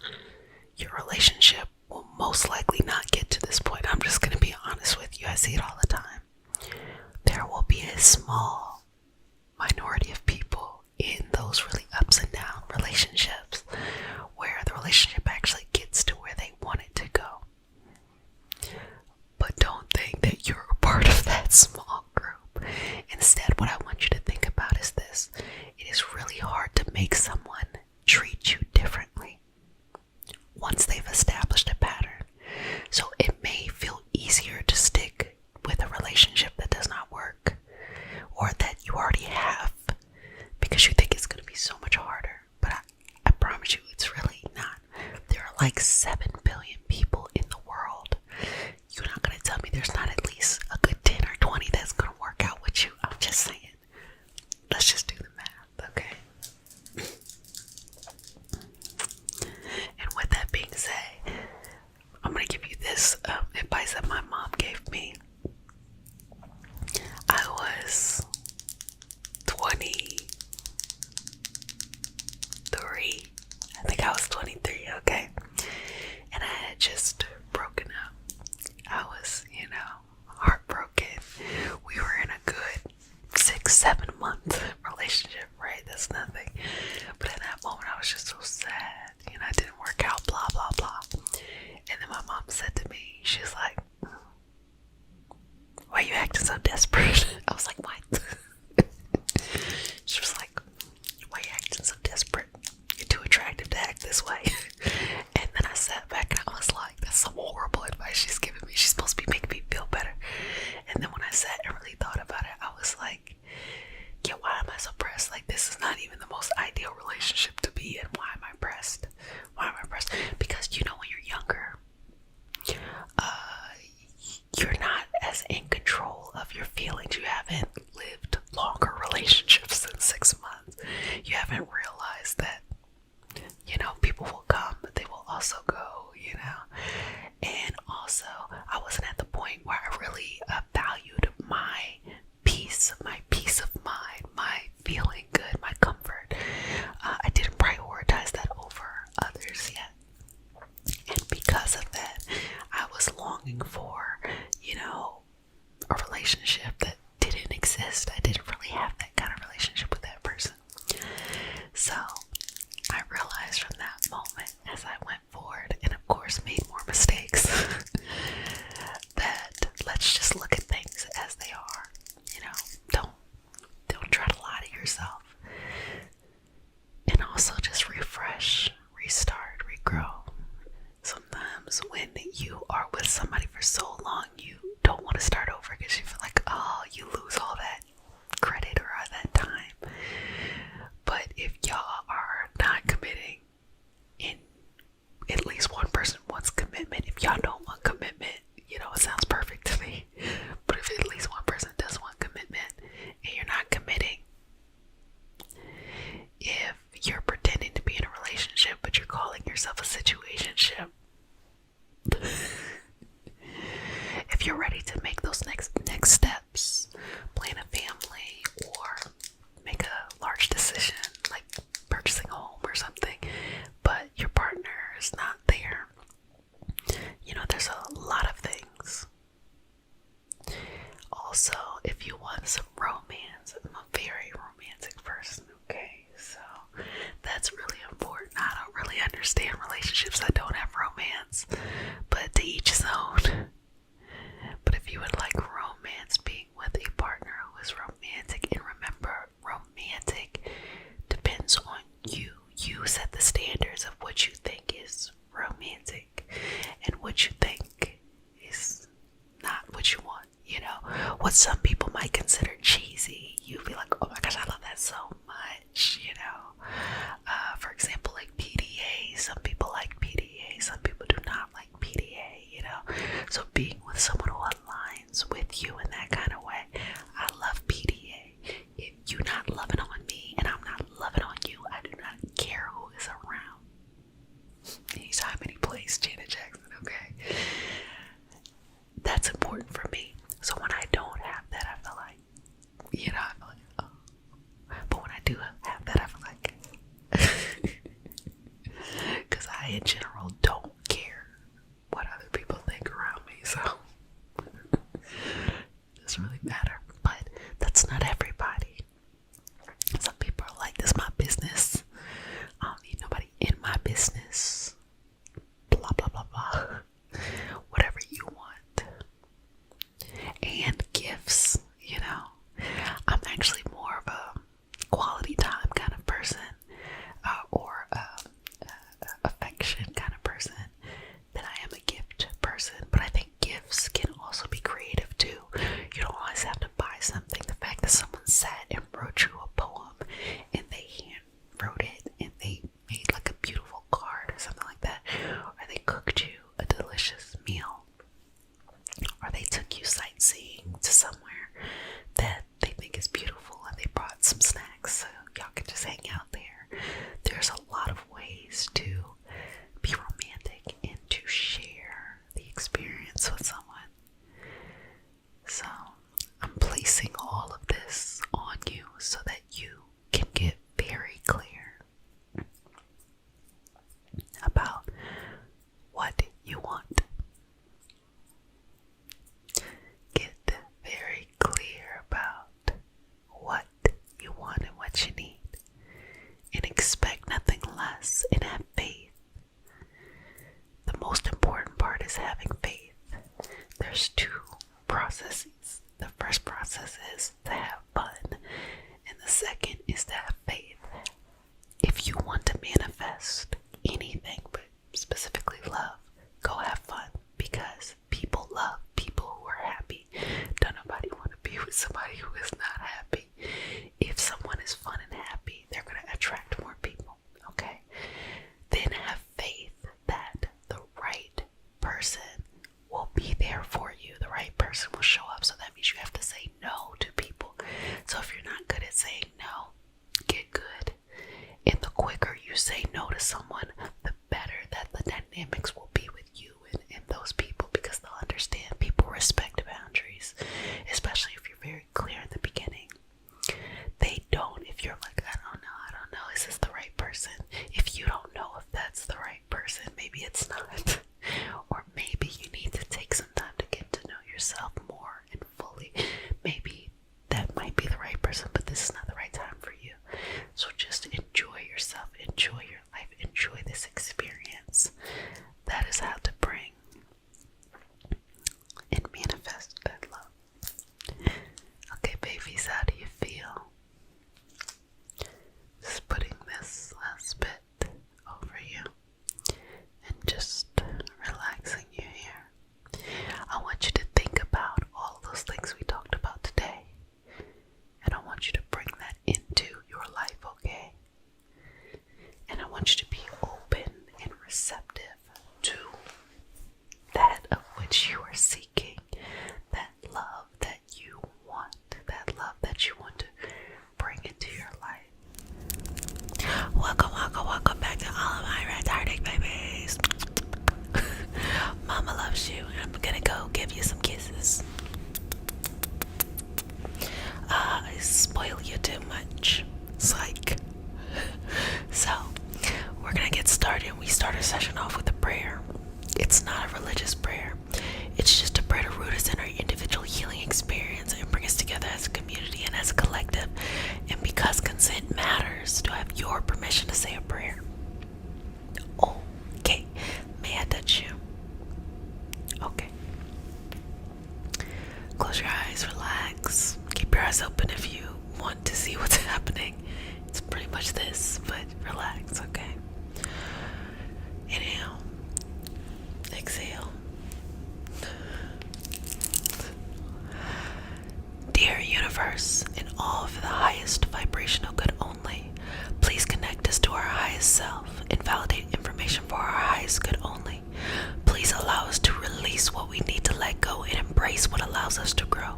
your relationship will most likely not get to this point. I'm just going to be honest with you. I see it all the time. There will be a small minority of people in those really ups and down relationships where the relationship actually gets to where they want it to go. But don't think that you're a part of that small group. Instead, what I want you to think about is this: it is really hard to make someone treat you differently once they've established a pattern. So it may feel easier to stick with a relationship that does not work, or that you already have, because you think it's going to be so much harder. But I promise you, it's really not. There are like 7 billion people in the world. You're not going to tell me there's not at least a good 10 or 20 that's going to work out with you. I'm just saying. Let's just do the math, okay? And with that being said, I'm going to give you this advice that my mom gave me. I was 23. I think I was 23, okay? And I had just broken up. I was, heartbroken. We were in a good 6-7 month relationship, right? That's nothing. But in that moment, I was just so sad. It didn't work out, blah, blah, blah. And then my mom said to me, she's like, "Why are you acting so desperate?" I was like, "What?" She was like, "Why are you acting so desperate? You're too attractive to act this way." And then I sat back and I was like, that's some horrible advice she's giving me. She's supposed to be making me feel better. And then when I sat and really thought about it, I was like, yeah, why am I so pressed? Like, this is not even the most ideal relationship to be in. Why am I pressed? Why am I pressed? Because when you're younger, you're not as in control of your feelings. You haven't lived longer relationships than 6 months. You haven't realized that, people will come, but they will also go, And also, I wasn't at the point where I really valued my peace of mind, my feeling good, my comfort. I didn't prioritize that over others yet. And because of that, I was longing for, a relationship that didn't exist. I didn't really have that kind of relationship with that person. So I realized from that moment, as I went forward, and of course made more mistakes, that let's just look at things as they are. Don't try to lie to yourself. And also just refresh, restart, regrow. Sometimes when you are with somebody for so long, you don't want to start over because you feel like, you lose all that credit or all that time. But if y'all are not committing, and at least one person wants commitment, if y'all don't want commitment, it sounds perfect to me. But if at least one person does want commitment and you're not committing, if you're pretending to be in a relationship but you're calling yourself a situationship, if you're ready to make those next steps, plan a family or make a large decision like purchasing a home or something, but your partner is not there, relationships that don't have romance, but to each his own. But if you would like romance, being with a partner who is romantic, and remember, romantic depends on you. You set the standards of what you think is romantic and what you think is not what you want. You know, what some people might consider cheesy, you'd be like, oh my gosh, I love that so much, you know. For example, like PDA, some people like PDA, some people do not like PDA, you know. So being with someone who aligns with you in that kind of way, I love PDA. If you're not loving on me and I'm not loving on you, I do not care who is around. Anytime, any place, Janet Jackson, okay? That's important for me. So when I don't have that, I feel like, you know, I feel like, oh. But when I do have that, I feel like, because I in general don't care what other people think around me, so it doesn't really matter. But that's not everybody. Some people are like, this is my business. I don't need nobody in my business. Blah, blah, blah, blah. Whatever you want. And gifts, you know. I'm actually more of a quality time kind of person, or affection kind of person than I am a gift person. But I think gifts can also be creative too. You don't always have to buy something. The fact that someone sat and wrote you a poem and they hand wrote it and they made like a beautiful card or something like that, or they cooked you a delicious meal, or they took you sightseeing to somewhere that they think is beautiful and they brought some snacks so y'all can just hang out there. There's a lot of ways to be romantic and to share the experience with someone. So I'm placing all of this on you so that you can get very clear about what you want. Get very clear about what you want and what you need, and expect nothing less, and have faith. The most important part is having faith. There's two processes. The first process is to have fun, and the second is to have faith. If you want to manifest anything, but specifically love, go have fun, because people love people who are happy. Don't nobody want to be with somebody who is not happy. If someone is fun and happy, they're going to attract more people, okay? Then have faith that the right person will be there for you. The right person will show up. So that means you have to say no to people. So if you're not good at saying no, get good. And the quicker you say no to someone, the better that the dynamics will be with you and those people, because they'll understand. People respect boundaries, especially if you're very clear in the beginning. They don't if you're like, I don't know, is this the right person? If you don't know if that's the right person, maybe it's not. Or maybe you need to take some time to get to know yourself more and fully. Maybe that might be the right person, but this is not the right time for you. So just enjoy yourself, enjoy your life, enjoy this experience. That is how to bring and manifest that love. Okay, babies, how do you feel? Just putting this last bit over you and just relaxing you here. I want you to think about all those things we talked about today, and I want you to bring that into your life, okay? And I want you to be open and receptive to that of which you are seeking, that love that you want, that love that you want to bring into your life. Welcome back to all of my retarded babies. Mama loves you, and I'm gonna go give you some kisses. I spoil you too much. Psych. So, we're gonna get started. We start our session off with a prayer. It's not a religious prayer. It's just a prayer to root us in our individual healing experience and bring us together as a community and as a collective. And because consent matters, do I have your permission to say a prayer? Okay. is good only. Please allow us to release what we need to let go and embrace what allows us to grow.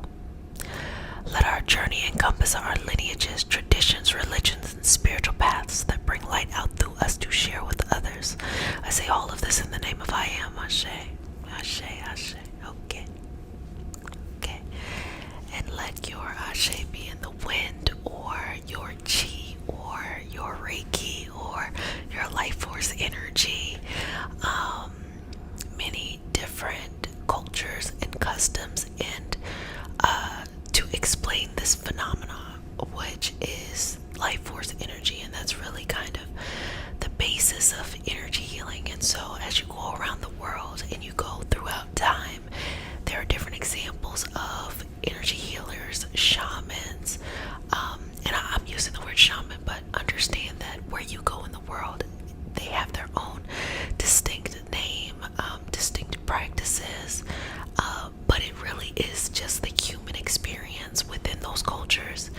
Let our journey encompass our lineages, traditions, religions, and spiritual paths that bring light out through us to share with others. I say all of this in the name of I am. Ashe. Ashe, Ashe. Okay. Okay. And let your Ashe be in the wind, or your chi, or your Reiki, or your life force energy. Many different cultures and customs, and to explain this phenomenon, which is life force energy, and that's really kind of the basis of energy healing. And so as you go around the world and you go throughout time, there are different examples of energy healers, shamans, and I'm using the word shaman, but understand that where you go in the world, they have their own distinct name, distinct practices, but it really is just the human experience within those cultures,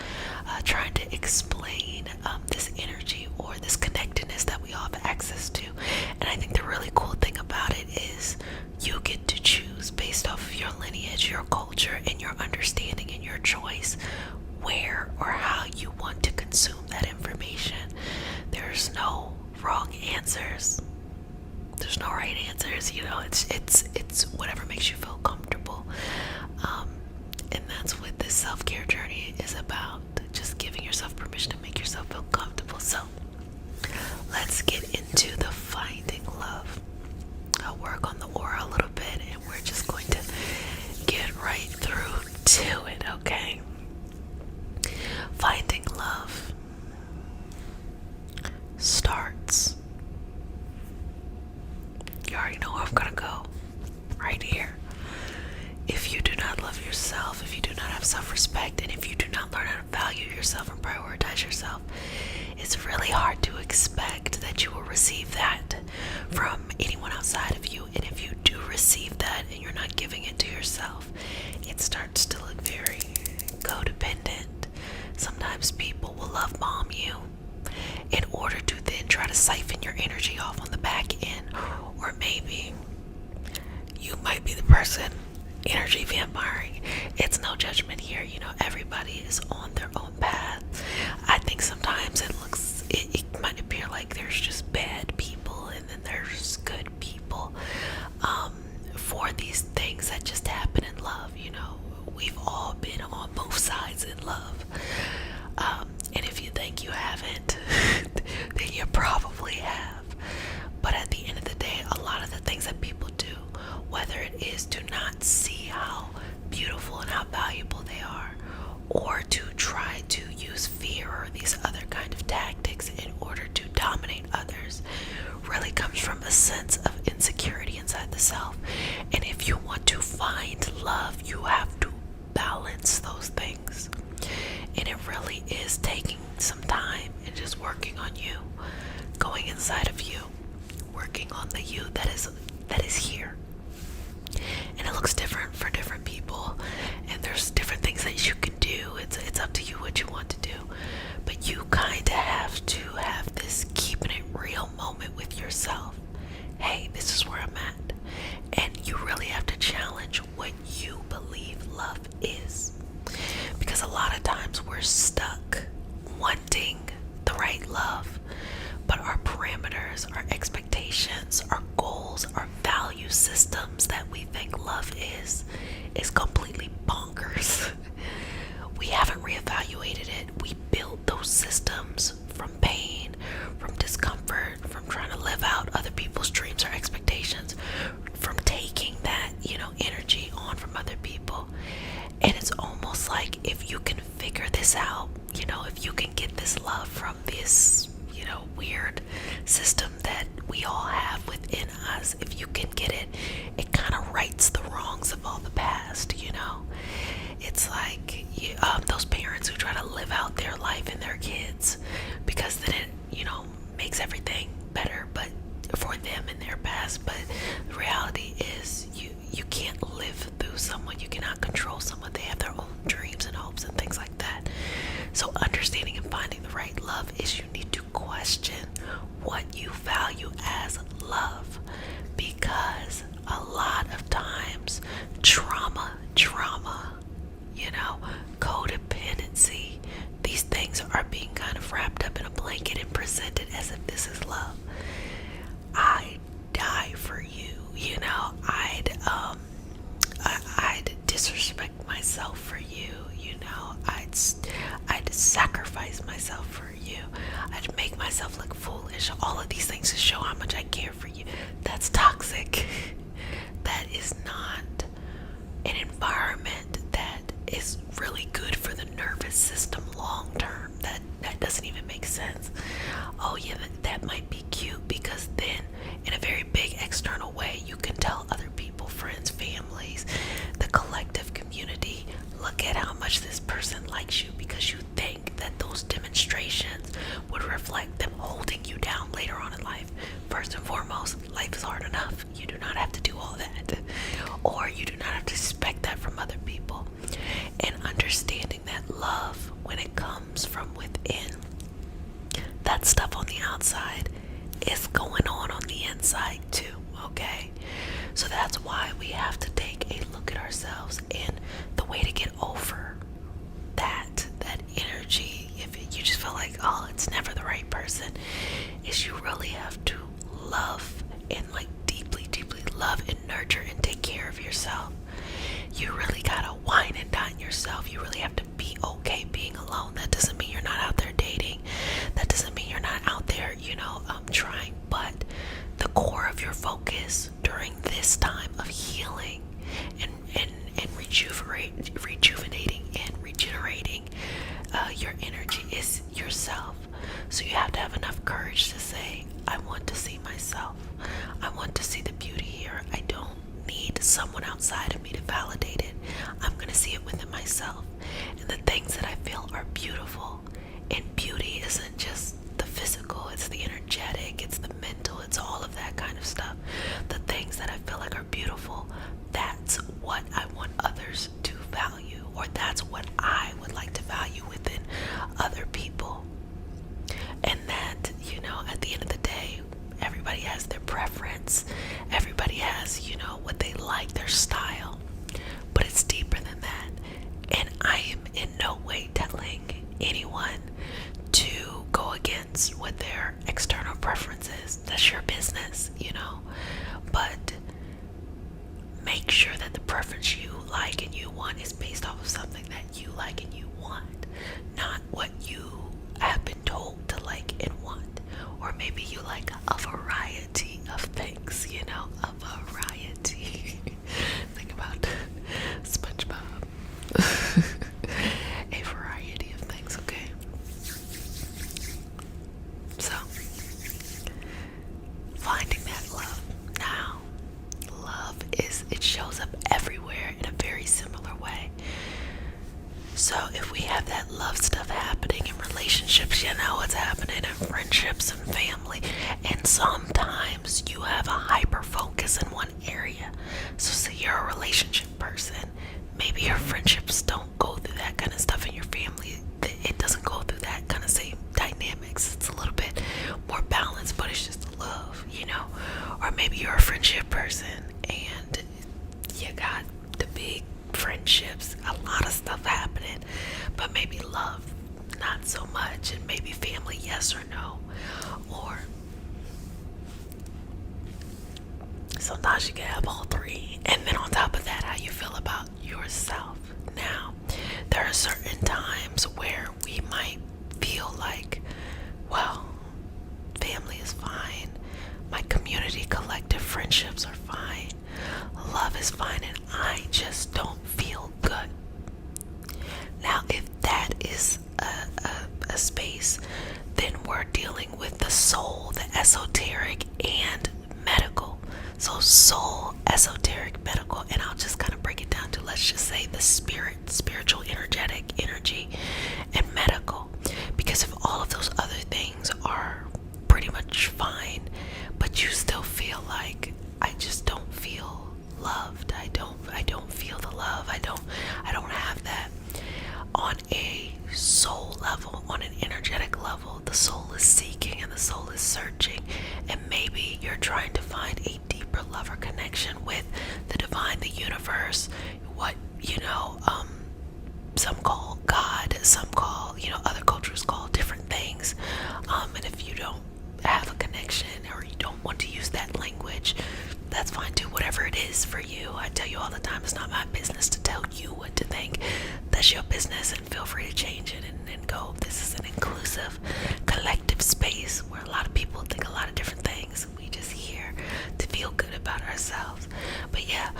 trying to explain this energy or this connectedness that we all have access to. And I think the really cool thing about it is you get to choose based off of your lineage, your culture, and your understanding and your choice where or how you want to consume that information. There's no wrong answers. There's no right answers. It's whatever makes you feel comfortable. And that's what this self-care journey is about. Just giving yourself permission to make yourself feel comfortable. So let's get into the finding love. I'll work on the aura a little bit, and we're just going to get right through to it, okay? Finding love starts. You already know where I'm gonna go. Right here. If you do not love yourself, if you do not have self-respect, and if you do not learn how to value yourself and prioritize yourself, it's really hard to expect that you will receive that from anyone outside of you. And if you do receive that and you're not giving it to yourself, it starts to look very codependent. Sometimes people will love bomb you in order to then try to siphon your energy off on the back end. Or maybe you might be the person energy vampiring. It's no judgment here. Everybody is on their own path. I think sometimes it might appear like there's just bad people and then there's good people for these things that just happen in love. We've all been on both sides in love. And if you think you haven't, then you probably have. But at the end of the day, a lot of the things that people do, whether it is to not see how beautiful and how valuable they are, or to try to use fear or these other kind of tactics in order to dominate others, really comes from a sense of insecurity inside the self. And if you want to find love, you have to balance those things. And it really is taking some time and just working on you, going inside of you, working on the you that is here. And it looks different for different people, and there's different things that you can do. It's up to you what you want to do, but you kind of have to have this keeping it real moment with yourself. Hey, this is where I'm at. And you really have to challenge what you believe love is, because a lot of times we're stuck wanting the right love, but our parameters, our expectations, our goals, our value systems that we think love is completely bonkers. We haven't reevaluated it. We built those systems from pain, from discomfort, from trying to live out other people's dreams or expectations, from taking that, energy on from other people. And it's almost like if you can figure this out, if you can get this love from this, weird system that we all have within us, if you can get it, it kind of rights the wrongs of all the past. It's like those parents who try to live out their life and their kids, because then it, makes everything better, but for them in their past. But the reality is you can't live through someone. You cannot control someone. They have their own dreams and hopes and things like that. So understanding and finding the right love is you need to question what you value as love. codependency. These things are being kind of wrapped up in a blanket and presented as if this is love. I'd die for you, I'd disrespect myself for you, I'd sacrifice myself for you. I'd make myself look foolish. All of these things to show how much I care for you. That's toxic. That is not an environment that is really good for the nervous system long term. That doesn't even make sense. Oh yeah, that might be cute because then in a very big external way you can tell other people, friends, families, the collective community, look at how much this person likes you, because you think that those demonstrations would reflect them holding you down later on in life. First and foremost, life is hard enough. You do not have to do all that, or you do not have to expect that from other people. And understanding that love, when it comes from within, that stuff on the outside is going on the inside too, okay? So that's why we have to take a look at ourselves, and the way to get over that energy, if you just feel like, oh, it's never the right person, is you really have to love and deeply love and nurture and take care of yourself. You really gotta wine and dine yourself. You really have to be okay being alone. That doesn't mean you're not out there dating. That doesn't mean you're not out there, trying. But the core of your focus during this time of healing and rejuvenating and regenerating your energy is yourself. So you have to have enough courage to say, I want to see myself. I want to see the beauty here. I don't need someone outside of me to validate it. I'm going to see it within myself. And the things that I feel are beautiful. And beauty isn't just the physical, it's the energetic, it's the mental, it's all of that kind of stuff. The things that I feel like are beautiful, that's what I want others to value, or that's what I would like to value within other people. And that, at the end of the day, everybody has their preference. Everybody has, what they like, their style. But it's deeper than that. And I am in no way telling anyone to go against what their external preference is. That's your business, But make sure that the preference you like and you want is based off of something that you like and you want, not what you have been told to like and want. Or maybe you like a variety of things, a variety. Think about SpongeBob. A variety of things, okay? So, finding that love. Now, love it shows up everywhere in a very similar way. So if we have that love stuff happening in relationships, it's happening in friendships and family. And sometimes you have a hyper focus in one area. So say you're a relationship person. Maybe your friendships don't go through that kind of stuff, in your family it doesn't go through that kind of same dynamics. It's a little bit more balanced, but it's just love, Or maybe you're a friendship person and you got the big friendships, a lot of stuff happening, but maybe love not so much, and maybe family yes or no. Or sometimes you can have all three. And then on top of that, how you feel about yourself. Now, there are certain times where we might feel like, well, family is fine, my community, collective friendships are fine, love is fine, and I just don't feel good. Now, if that is a space, then we're dealing with the soul, the esoteric, and medical. So soul, esoteric, medical, and I'll just kind of break it down to, let's just say, the spiritual, energetic, energy, and medical. Because if all of those other things are pretty much fine, but you still feel like, I just don't feel loved, I don't feel the love, I don't have that. On a soul level, on an energetic level, the soul is seeking and the soul is searching, and maybe you're trying to find a deeper love or connection with the divine, the universe, what some call God, some call, other cultures call different things. And if you don't have a connection or you don't want to use that language, that's fine too. Whatever it is for you. I tell you all the time, it's not my business to tell you what to think. That's your business, and feel free to change it and go. This is an inclusive, collective space where a lot of people think a lot of different things. We just here to feel good about ourselves. But yeah,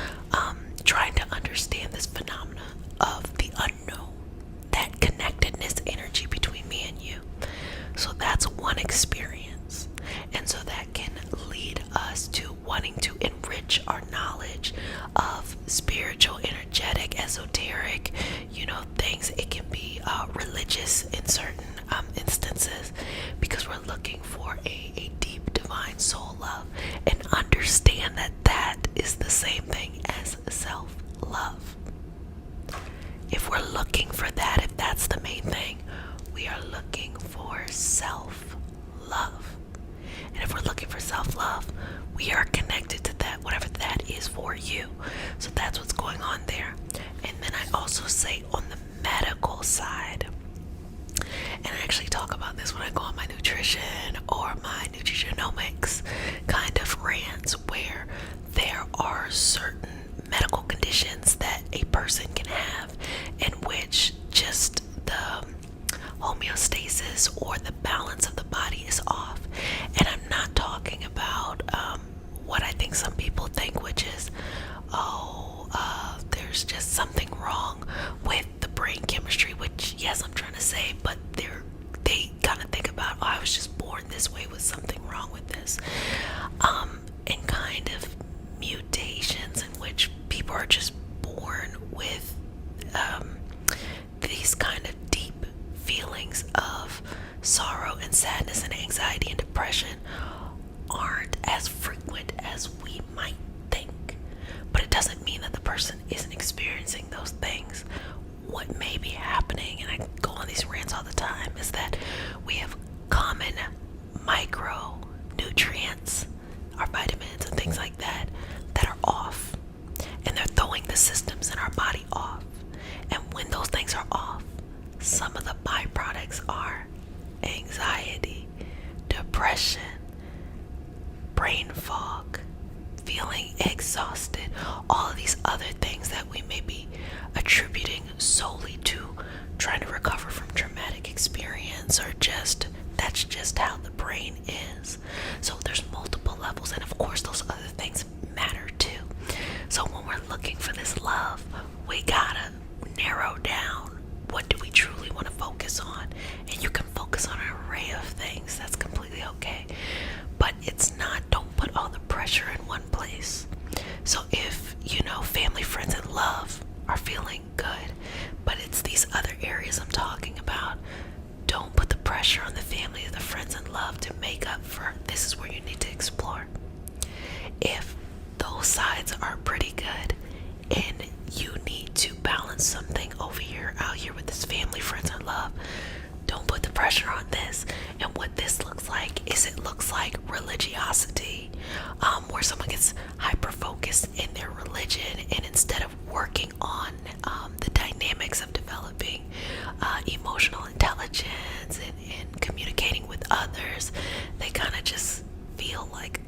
trying to understand this phenomena of the unknown, that connectedness energy between me and you. So that's one experience. And so that can lead us to wanting to enrich our knowledge of spiritual, energetic, esoteric, things. It can be religious in certain instances, because we're looking for a deep divine soul love, and understand that that is the same thing as self-love. If we're looking for that, if that's the main thing, we are looking for self-love. And if we're looking for self-love, we are connected to that, whatever that is for you. So that's what's going on there. And then I also say on the medical side, and I actually talk about this when I go on my nutrition or my nutrigenomics kind of rants, where there are certain medical conditions that a person can have in which just the homeostasis or the balance of the body is off. And I'm not talking about what I think some people think, which is, there's just something wrong with the brain chemistry, which, yes, I'm trying to say, but they kind of think about, I was just born this way with something wrong with this. And kind of mutations in which people are just born with these kind of deep feelings of sorrow and sadness and anxiety and depression aren't as frequent as we might think. But it doesn't mean that the person isn't experiencing those things. What may be happening, and I go on these rants all the time, is that we have common micronutrients, our vitamins and things like that, that are off. And they're throwing the systems in our body off. And when those things are off, some of the byproducts are anxiety, depression, brain fog, feeling exhausted, all of these other things that we may be attributing solely to trying to recover from traumatic experience, or just that's just how the brain is. So there's multiple levels, and of course those other things matter too. So when we're looking for this love, we gotta narrow down, what do we truly want to focus on? And you can focus on an array of things, that's completely okay. But it's not, don't put all the pressure in one place. So if, family, friends, and love are feeling good, but it's these other areas I'm talking about, don't put the pressure on the family, the friends, and love to make up for, this is where you need to explore. If those sides are pretty good and you need to balance something over here, out here with this family, friends, and love, don't put the pressure on this. And what this looks like is, it looks like religiosity, where someone gets hyper-focused in their religion, and instead of working on the dynamics of developing emotional intelligence and communicating with others, they kind of just feel like,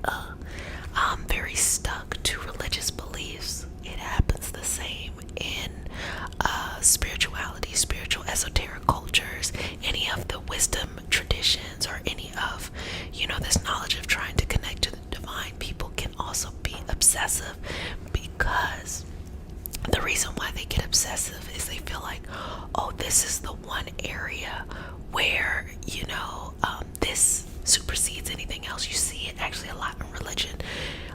I'm very stuck to religious beliefs. It happens the same in spirituality, spiritual esoteric cultures, any of the wisdom traditions, or any of, this knowledge of trying to connect to the divine. People can also be obsessive, because the reason why they get obsessive is they feel like, this is the one area where, this supersedes anything else. You see it actually a lot in religion.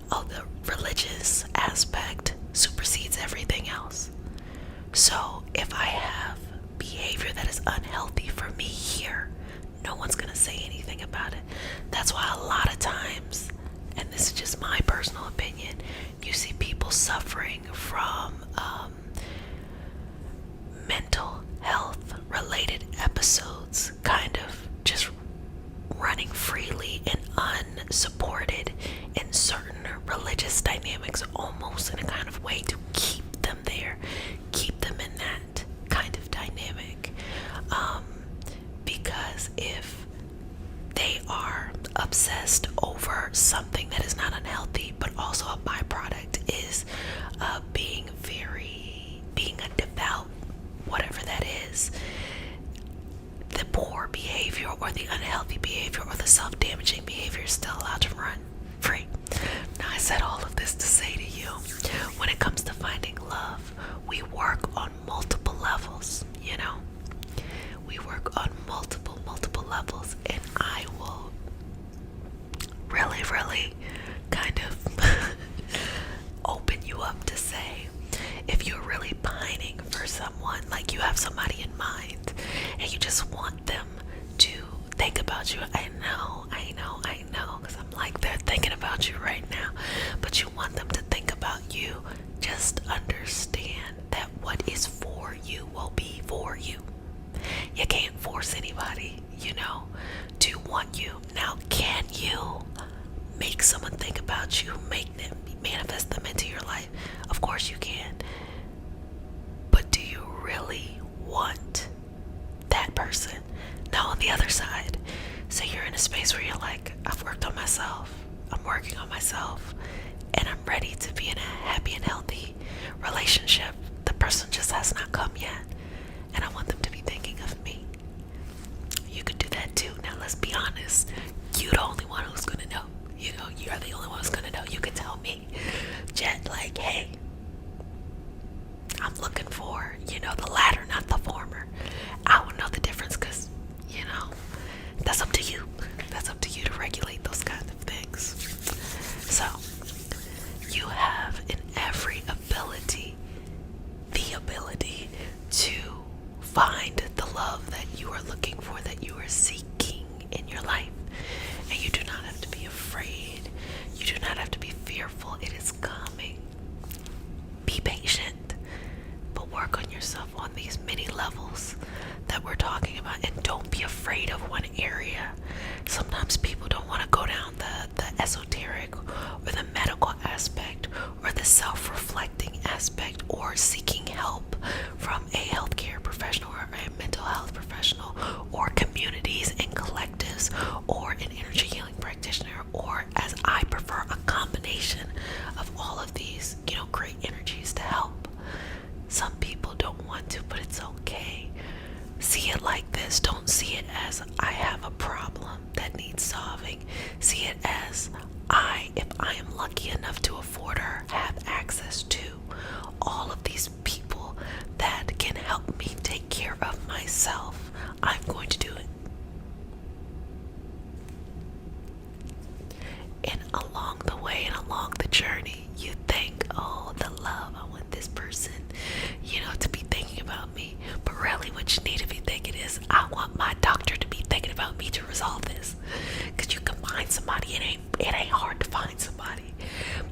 The religious aspect supersedes everything else. So if I have behavior that is unhealthy for me here, no one's going to say anything about it. That's why a lot of times, and this is just my personal opinion, you see people suffering from mental health related episodes kind of just running freely and unsupported in certain religious dynamics, almost in a kind of way to keep them there, keep them in that kind of dynamic. or the unhealthy behavior or the self-damaging behavior is still allowed to run free. Now, I said all of this to say to you, when it comes to finding love, we work on multiple levels, you know? We work on multiple levels, and I will really kind of open you up to say, if you're really pining for someone, like you have somebody in mind and you just want them to think about you, I know, because I'm like, they're thinking about you right now, but you want them to think about you, just understand that what is for you will be for you. You can't force anybody, you know, to want you. Now, can you make someone think about you, make them, manifest them into your life? Of course you can. But do you really want that person? Now, on the other side, say you're in a space where you're like, I've worked on myself, I'm working on myself, and I'm ready to be in a happy and healthy relationship. The person just has not come yet, and I want them to be thinking of me. You could do that too. Now, let's be honest. You're the only one who's gonna know. You know, you're the only one who's gonna know. You could tell me, Jet, like, hey, I'm looking for, you know, the latter, not the former. I would know the difference because, you know, that's up to you. That's up to you to regulate those kinds of things. So, you have in every ability, the ability to find the love that you are looking for, that you are seeking in your life. And you do not have to be afraid. You do not have to be fearful. It is coming. Be patient, but work on yourself on these many levels that we're talking about, and don't be afraid of one area. Sometimes people don't want to go down the esoteric or the medical aspect or the self-reflecting aspect or seeking help from a healthcare professional or a mental health professional or communities and collectives or an energy healing practitioner, or, as I prefer, a combination of all of these, you know, great energies to help. Some people don't want to, but it's okay. See it like this. Don't see it as I have a problem that needs solving. See it as if I am lucky enough to afford or have access to all of these people that can help me take care of myself, I'm going to do it. And along the way and along the journey, you think, oh, the love, I want this person, you know, to be thinking about me. But really what you need to be thinking is, I want my doctor to be thinking about me to resolve this. Because you can find somebody. It ain't hard to find somebody.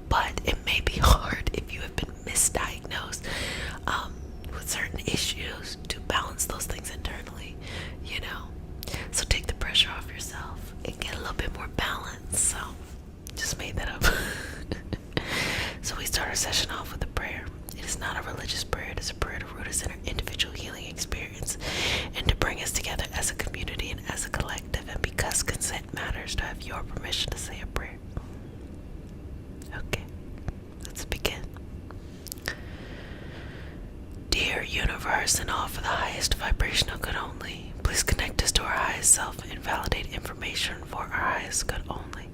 But it may be hard if you have been misdiagnosed with certain issues, to balance those things internally, you know. So take the pressure off yourself and get a little bit more balance. So just made that up. So we start our session off with a prayer. It is not a religious prayer. It is a prayer to root us in our individual healing experience and to bring us together as a community and as a collective. And because consent matters, to have your permission to say a prayer. Okay, let's begin. Dear universe, and all for the highest vibrational good only, please connect us to our highest self and validate information for our highest good only.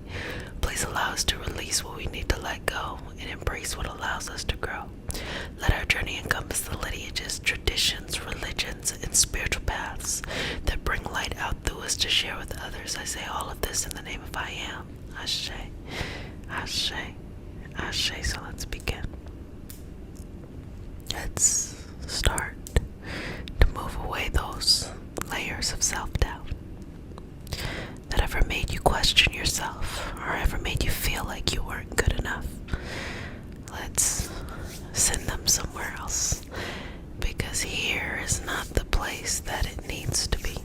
Please allow us to release what we need to let go and embrace what allows us to grow. Let our journey encompass the lineages, traditions, religions, and spiritual paths that bring light out through us to share with others. I say all of this in the name of I Am. Ashe, Ashe, Ashe. So let's begin. Let's start to move away those layers of self-doubt that ever made you question yourself or ever made you feel like you weren't good enough. Let's send them somewhere else, because here is not the place that it needs to be.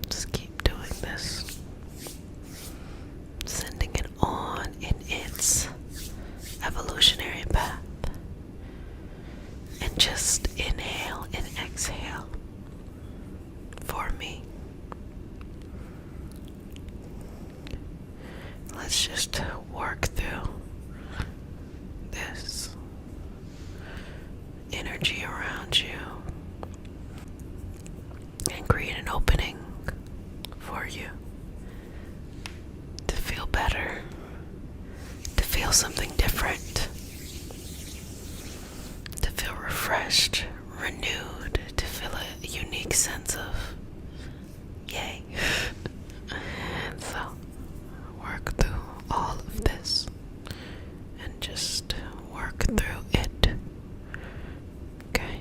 Just keep doing this, sending it on in its evolutionary path, and just inhale and exhale for me. Let's just work through this energy around you and create an opening feel something different, to feel refreshed, renewed, to feel a unique sense of yay. And so work through all of this and just work through it. Okay?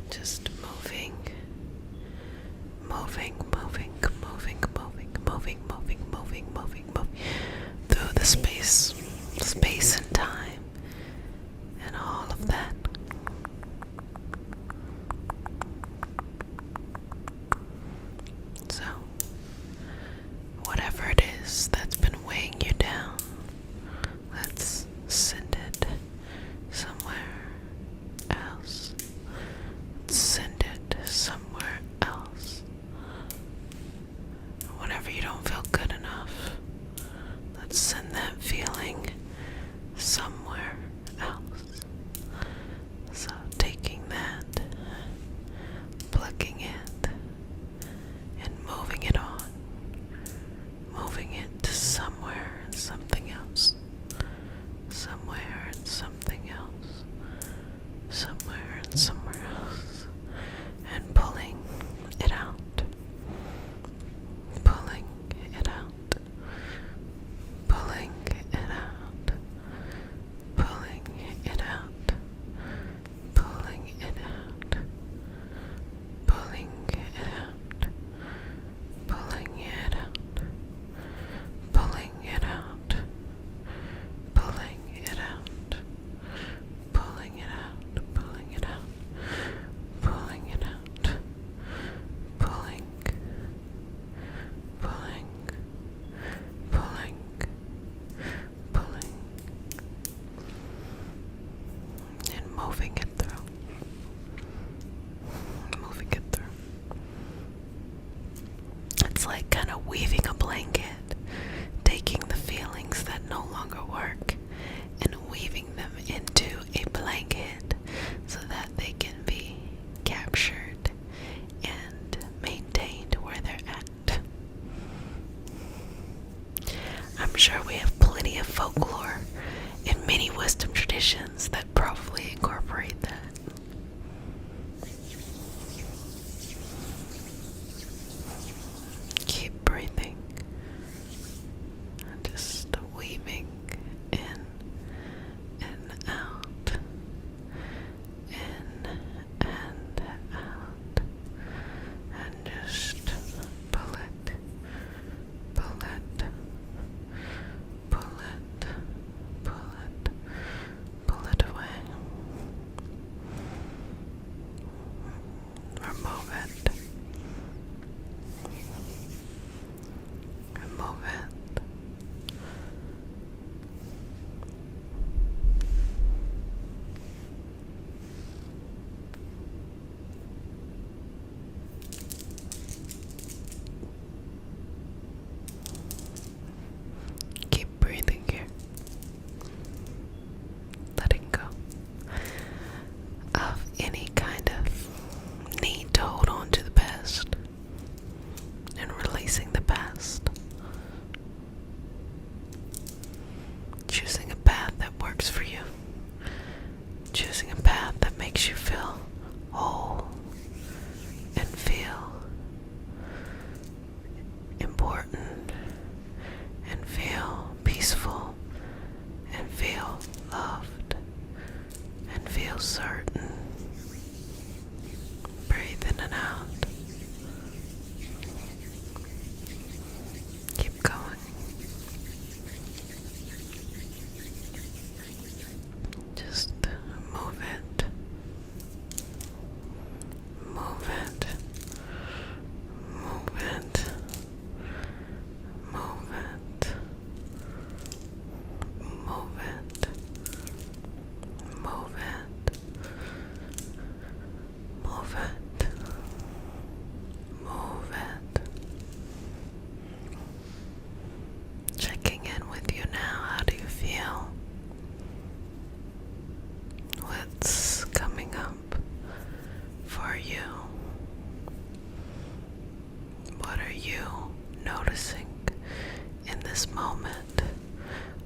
Just moving through the space and time and all of that. So, whatever it is that's been weighing you down, let's send it somewhere else. Send it somewhere else. Whenever you don't feel good enough, let's send that feeling somewhere else. So taking that, plucking it, and moving it on. Moving it to somewhere and something else. Somewhere and something else. Somewhere and somewhere else. And pulling it out. Pulling it out. Pulling it out. Pulling it out. Pulling it out. Pulling it out. Pulling it out. Pulling it out. Pulling it out. Pulling it out. Pulling it out. Pulling it out. Pulling. Pulling. Pulling. Pulling. And moving it through. Moving it through. It's like kind of weaving a blanket, taking the feelings that no longer work and weaving them into a blanket so that they can be captured and maintained where they're at. I'm sure we have plenty of folklore and many wisdom traditions that probably incorporate that. Keep breathing. Just weaving in and out. In and out. And just pull it. Pull it. Pull it. Pull it. Pull it away.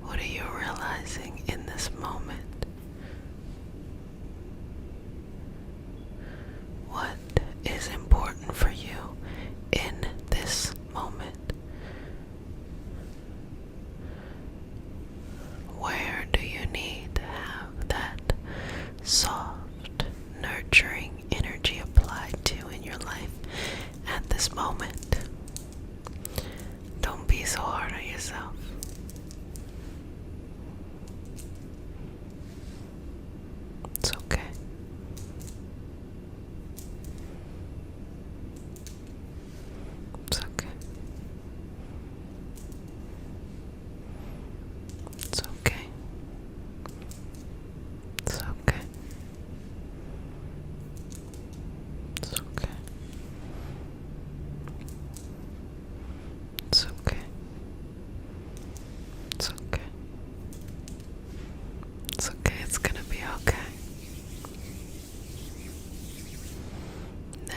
What are you realizing in this moment? What is important for you in this moment? Where do you need to have that soft, nurturing energy applied to in your life at this moment? Don't be so hard on yourself. It's okay. It's okay. It's okay. It's okay. It's okay. It's okay. It's okay. It's okay. It's gonna be okay.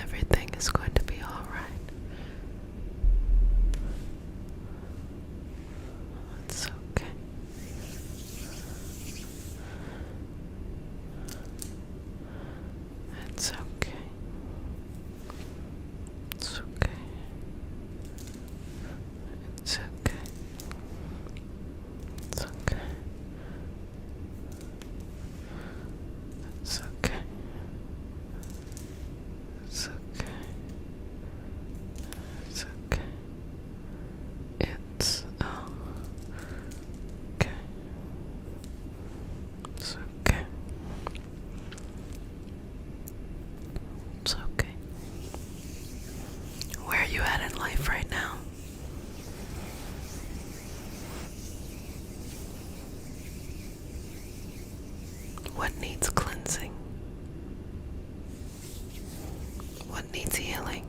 Everything is going to be alright. It's okay. It's okay. It's okay. It's okay. It's okay. It's okay. It's okay. It's okay. It's okay. It's okay. It's okay. Where are you at in life right now? What needs cleansing? What needs healing?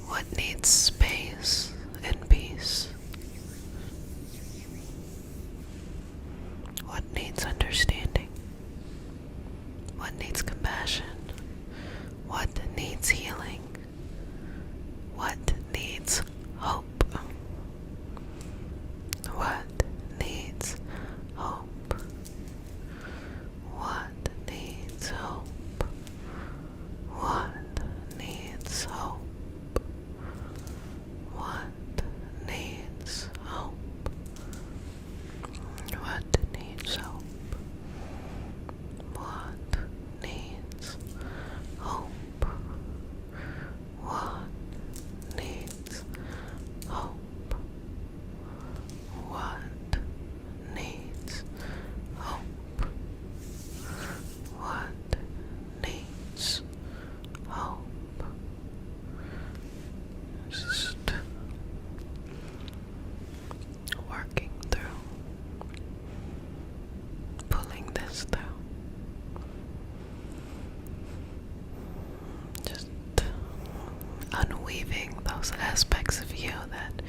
What needs space and peace? What needs understanding? What needs compassion? What needs healing? What needs hope? What needs hope? What needs hope? What needs hope? What needs hope? What needs hope? What needs hope? What needs hope? What needs hope? What needs hope? Just working through, pulling this through. Just unweaving those aspects of you that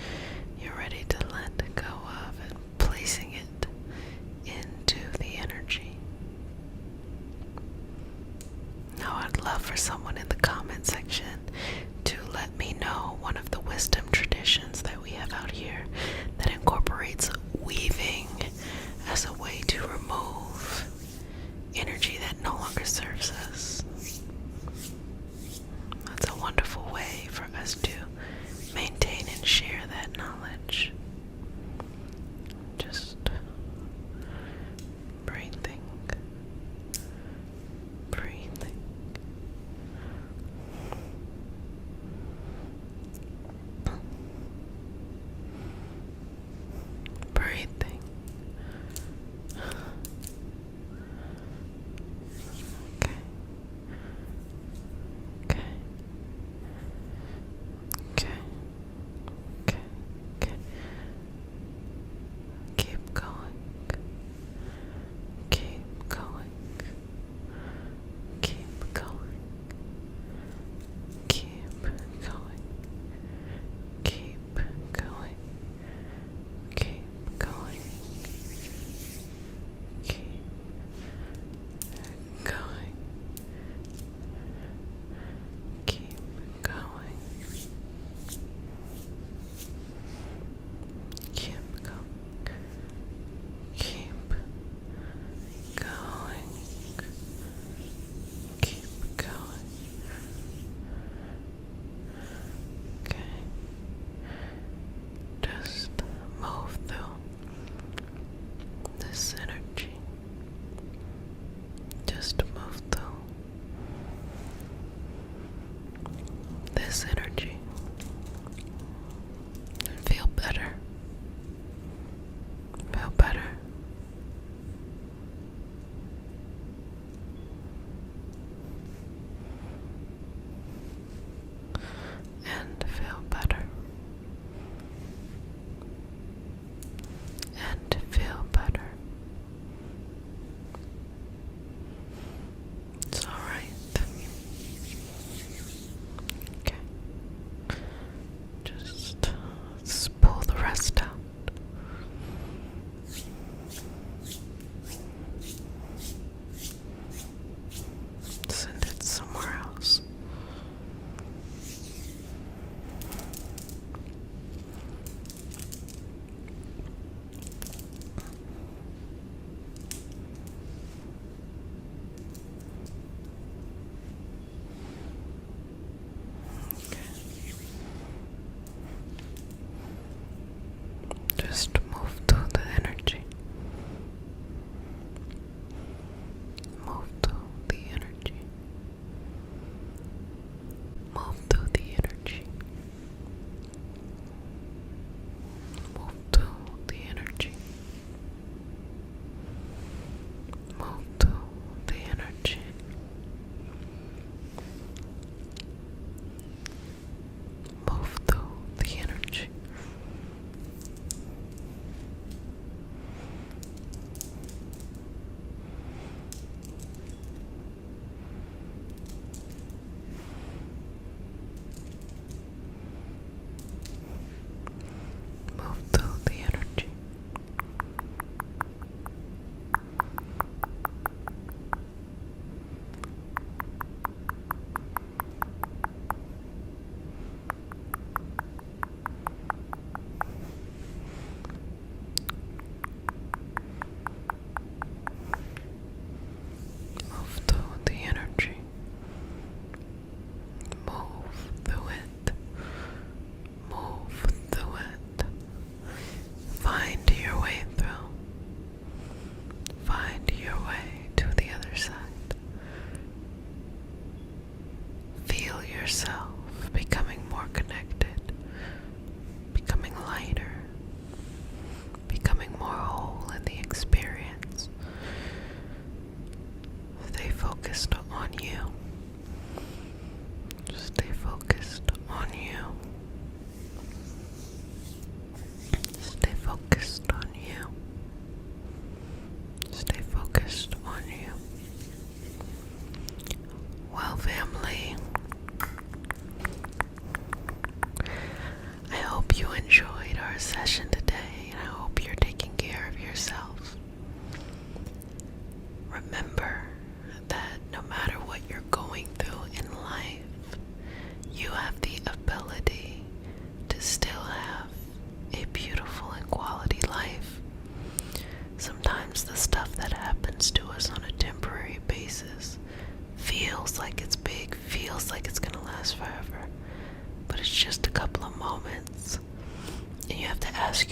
you're ready to let go of and placing it into the energy. Now I'd love for someone in the comment section to let me know one of the wisdom traditions that we have out here that incorporates weaving as a way to remove energy that no longer serves us. That's a wonderful way for us to maintain and share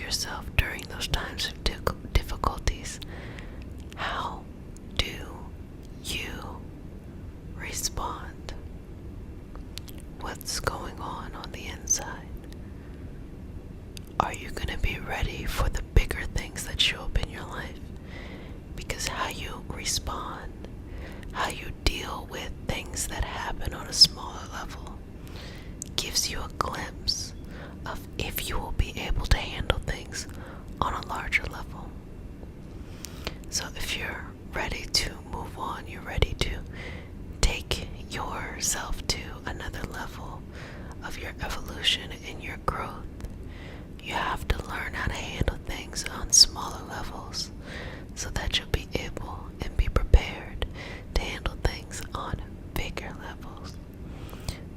yourself during those times of difficulties, how do you respond? What's going on the inside? Are you going to be ready for the bigger things that show up in your life? Because how you respond, how you deal with things that happen on a smaller level, gives you a glimpse of if you will be able to handle things on a larger level. So if you're ready to move on, you're ready to take yourself to another level of your evolution and your growth, you have to learn how to handle things on smaller levels so that you'll be able and be prepared to handle things on bigger levels.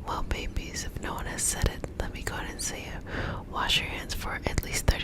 Well, babies, if no one has said it, let me go ahead and say it. Wash your hands for at least 30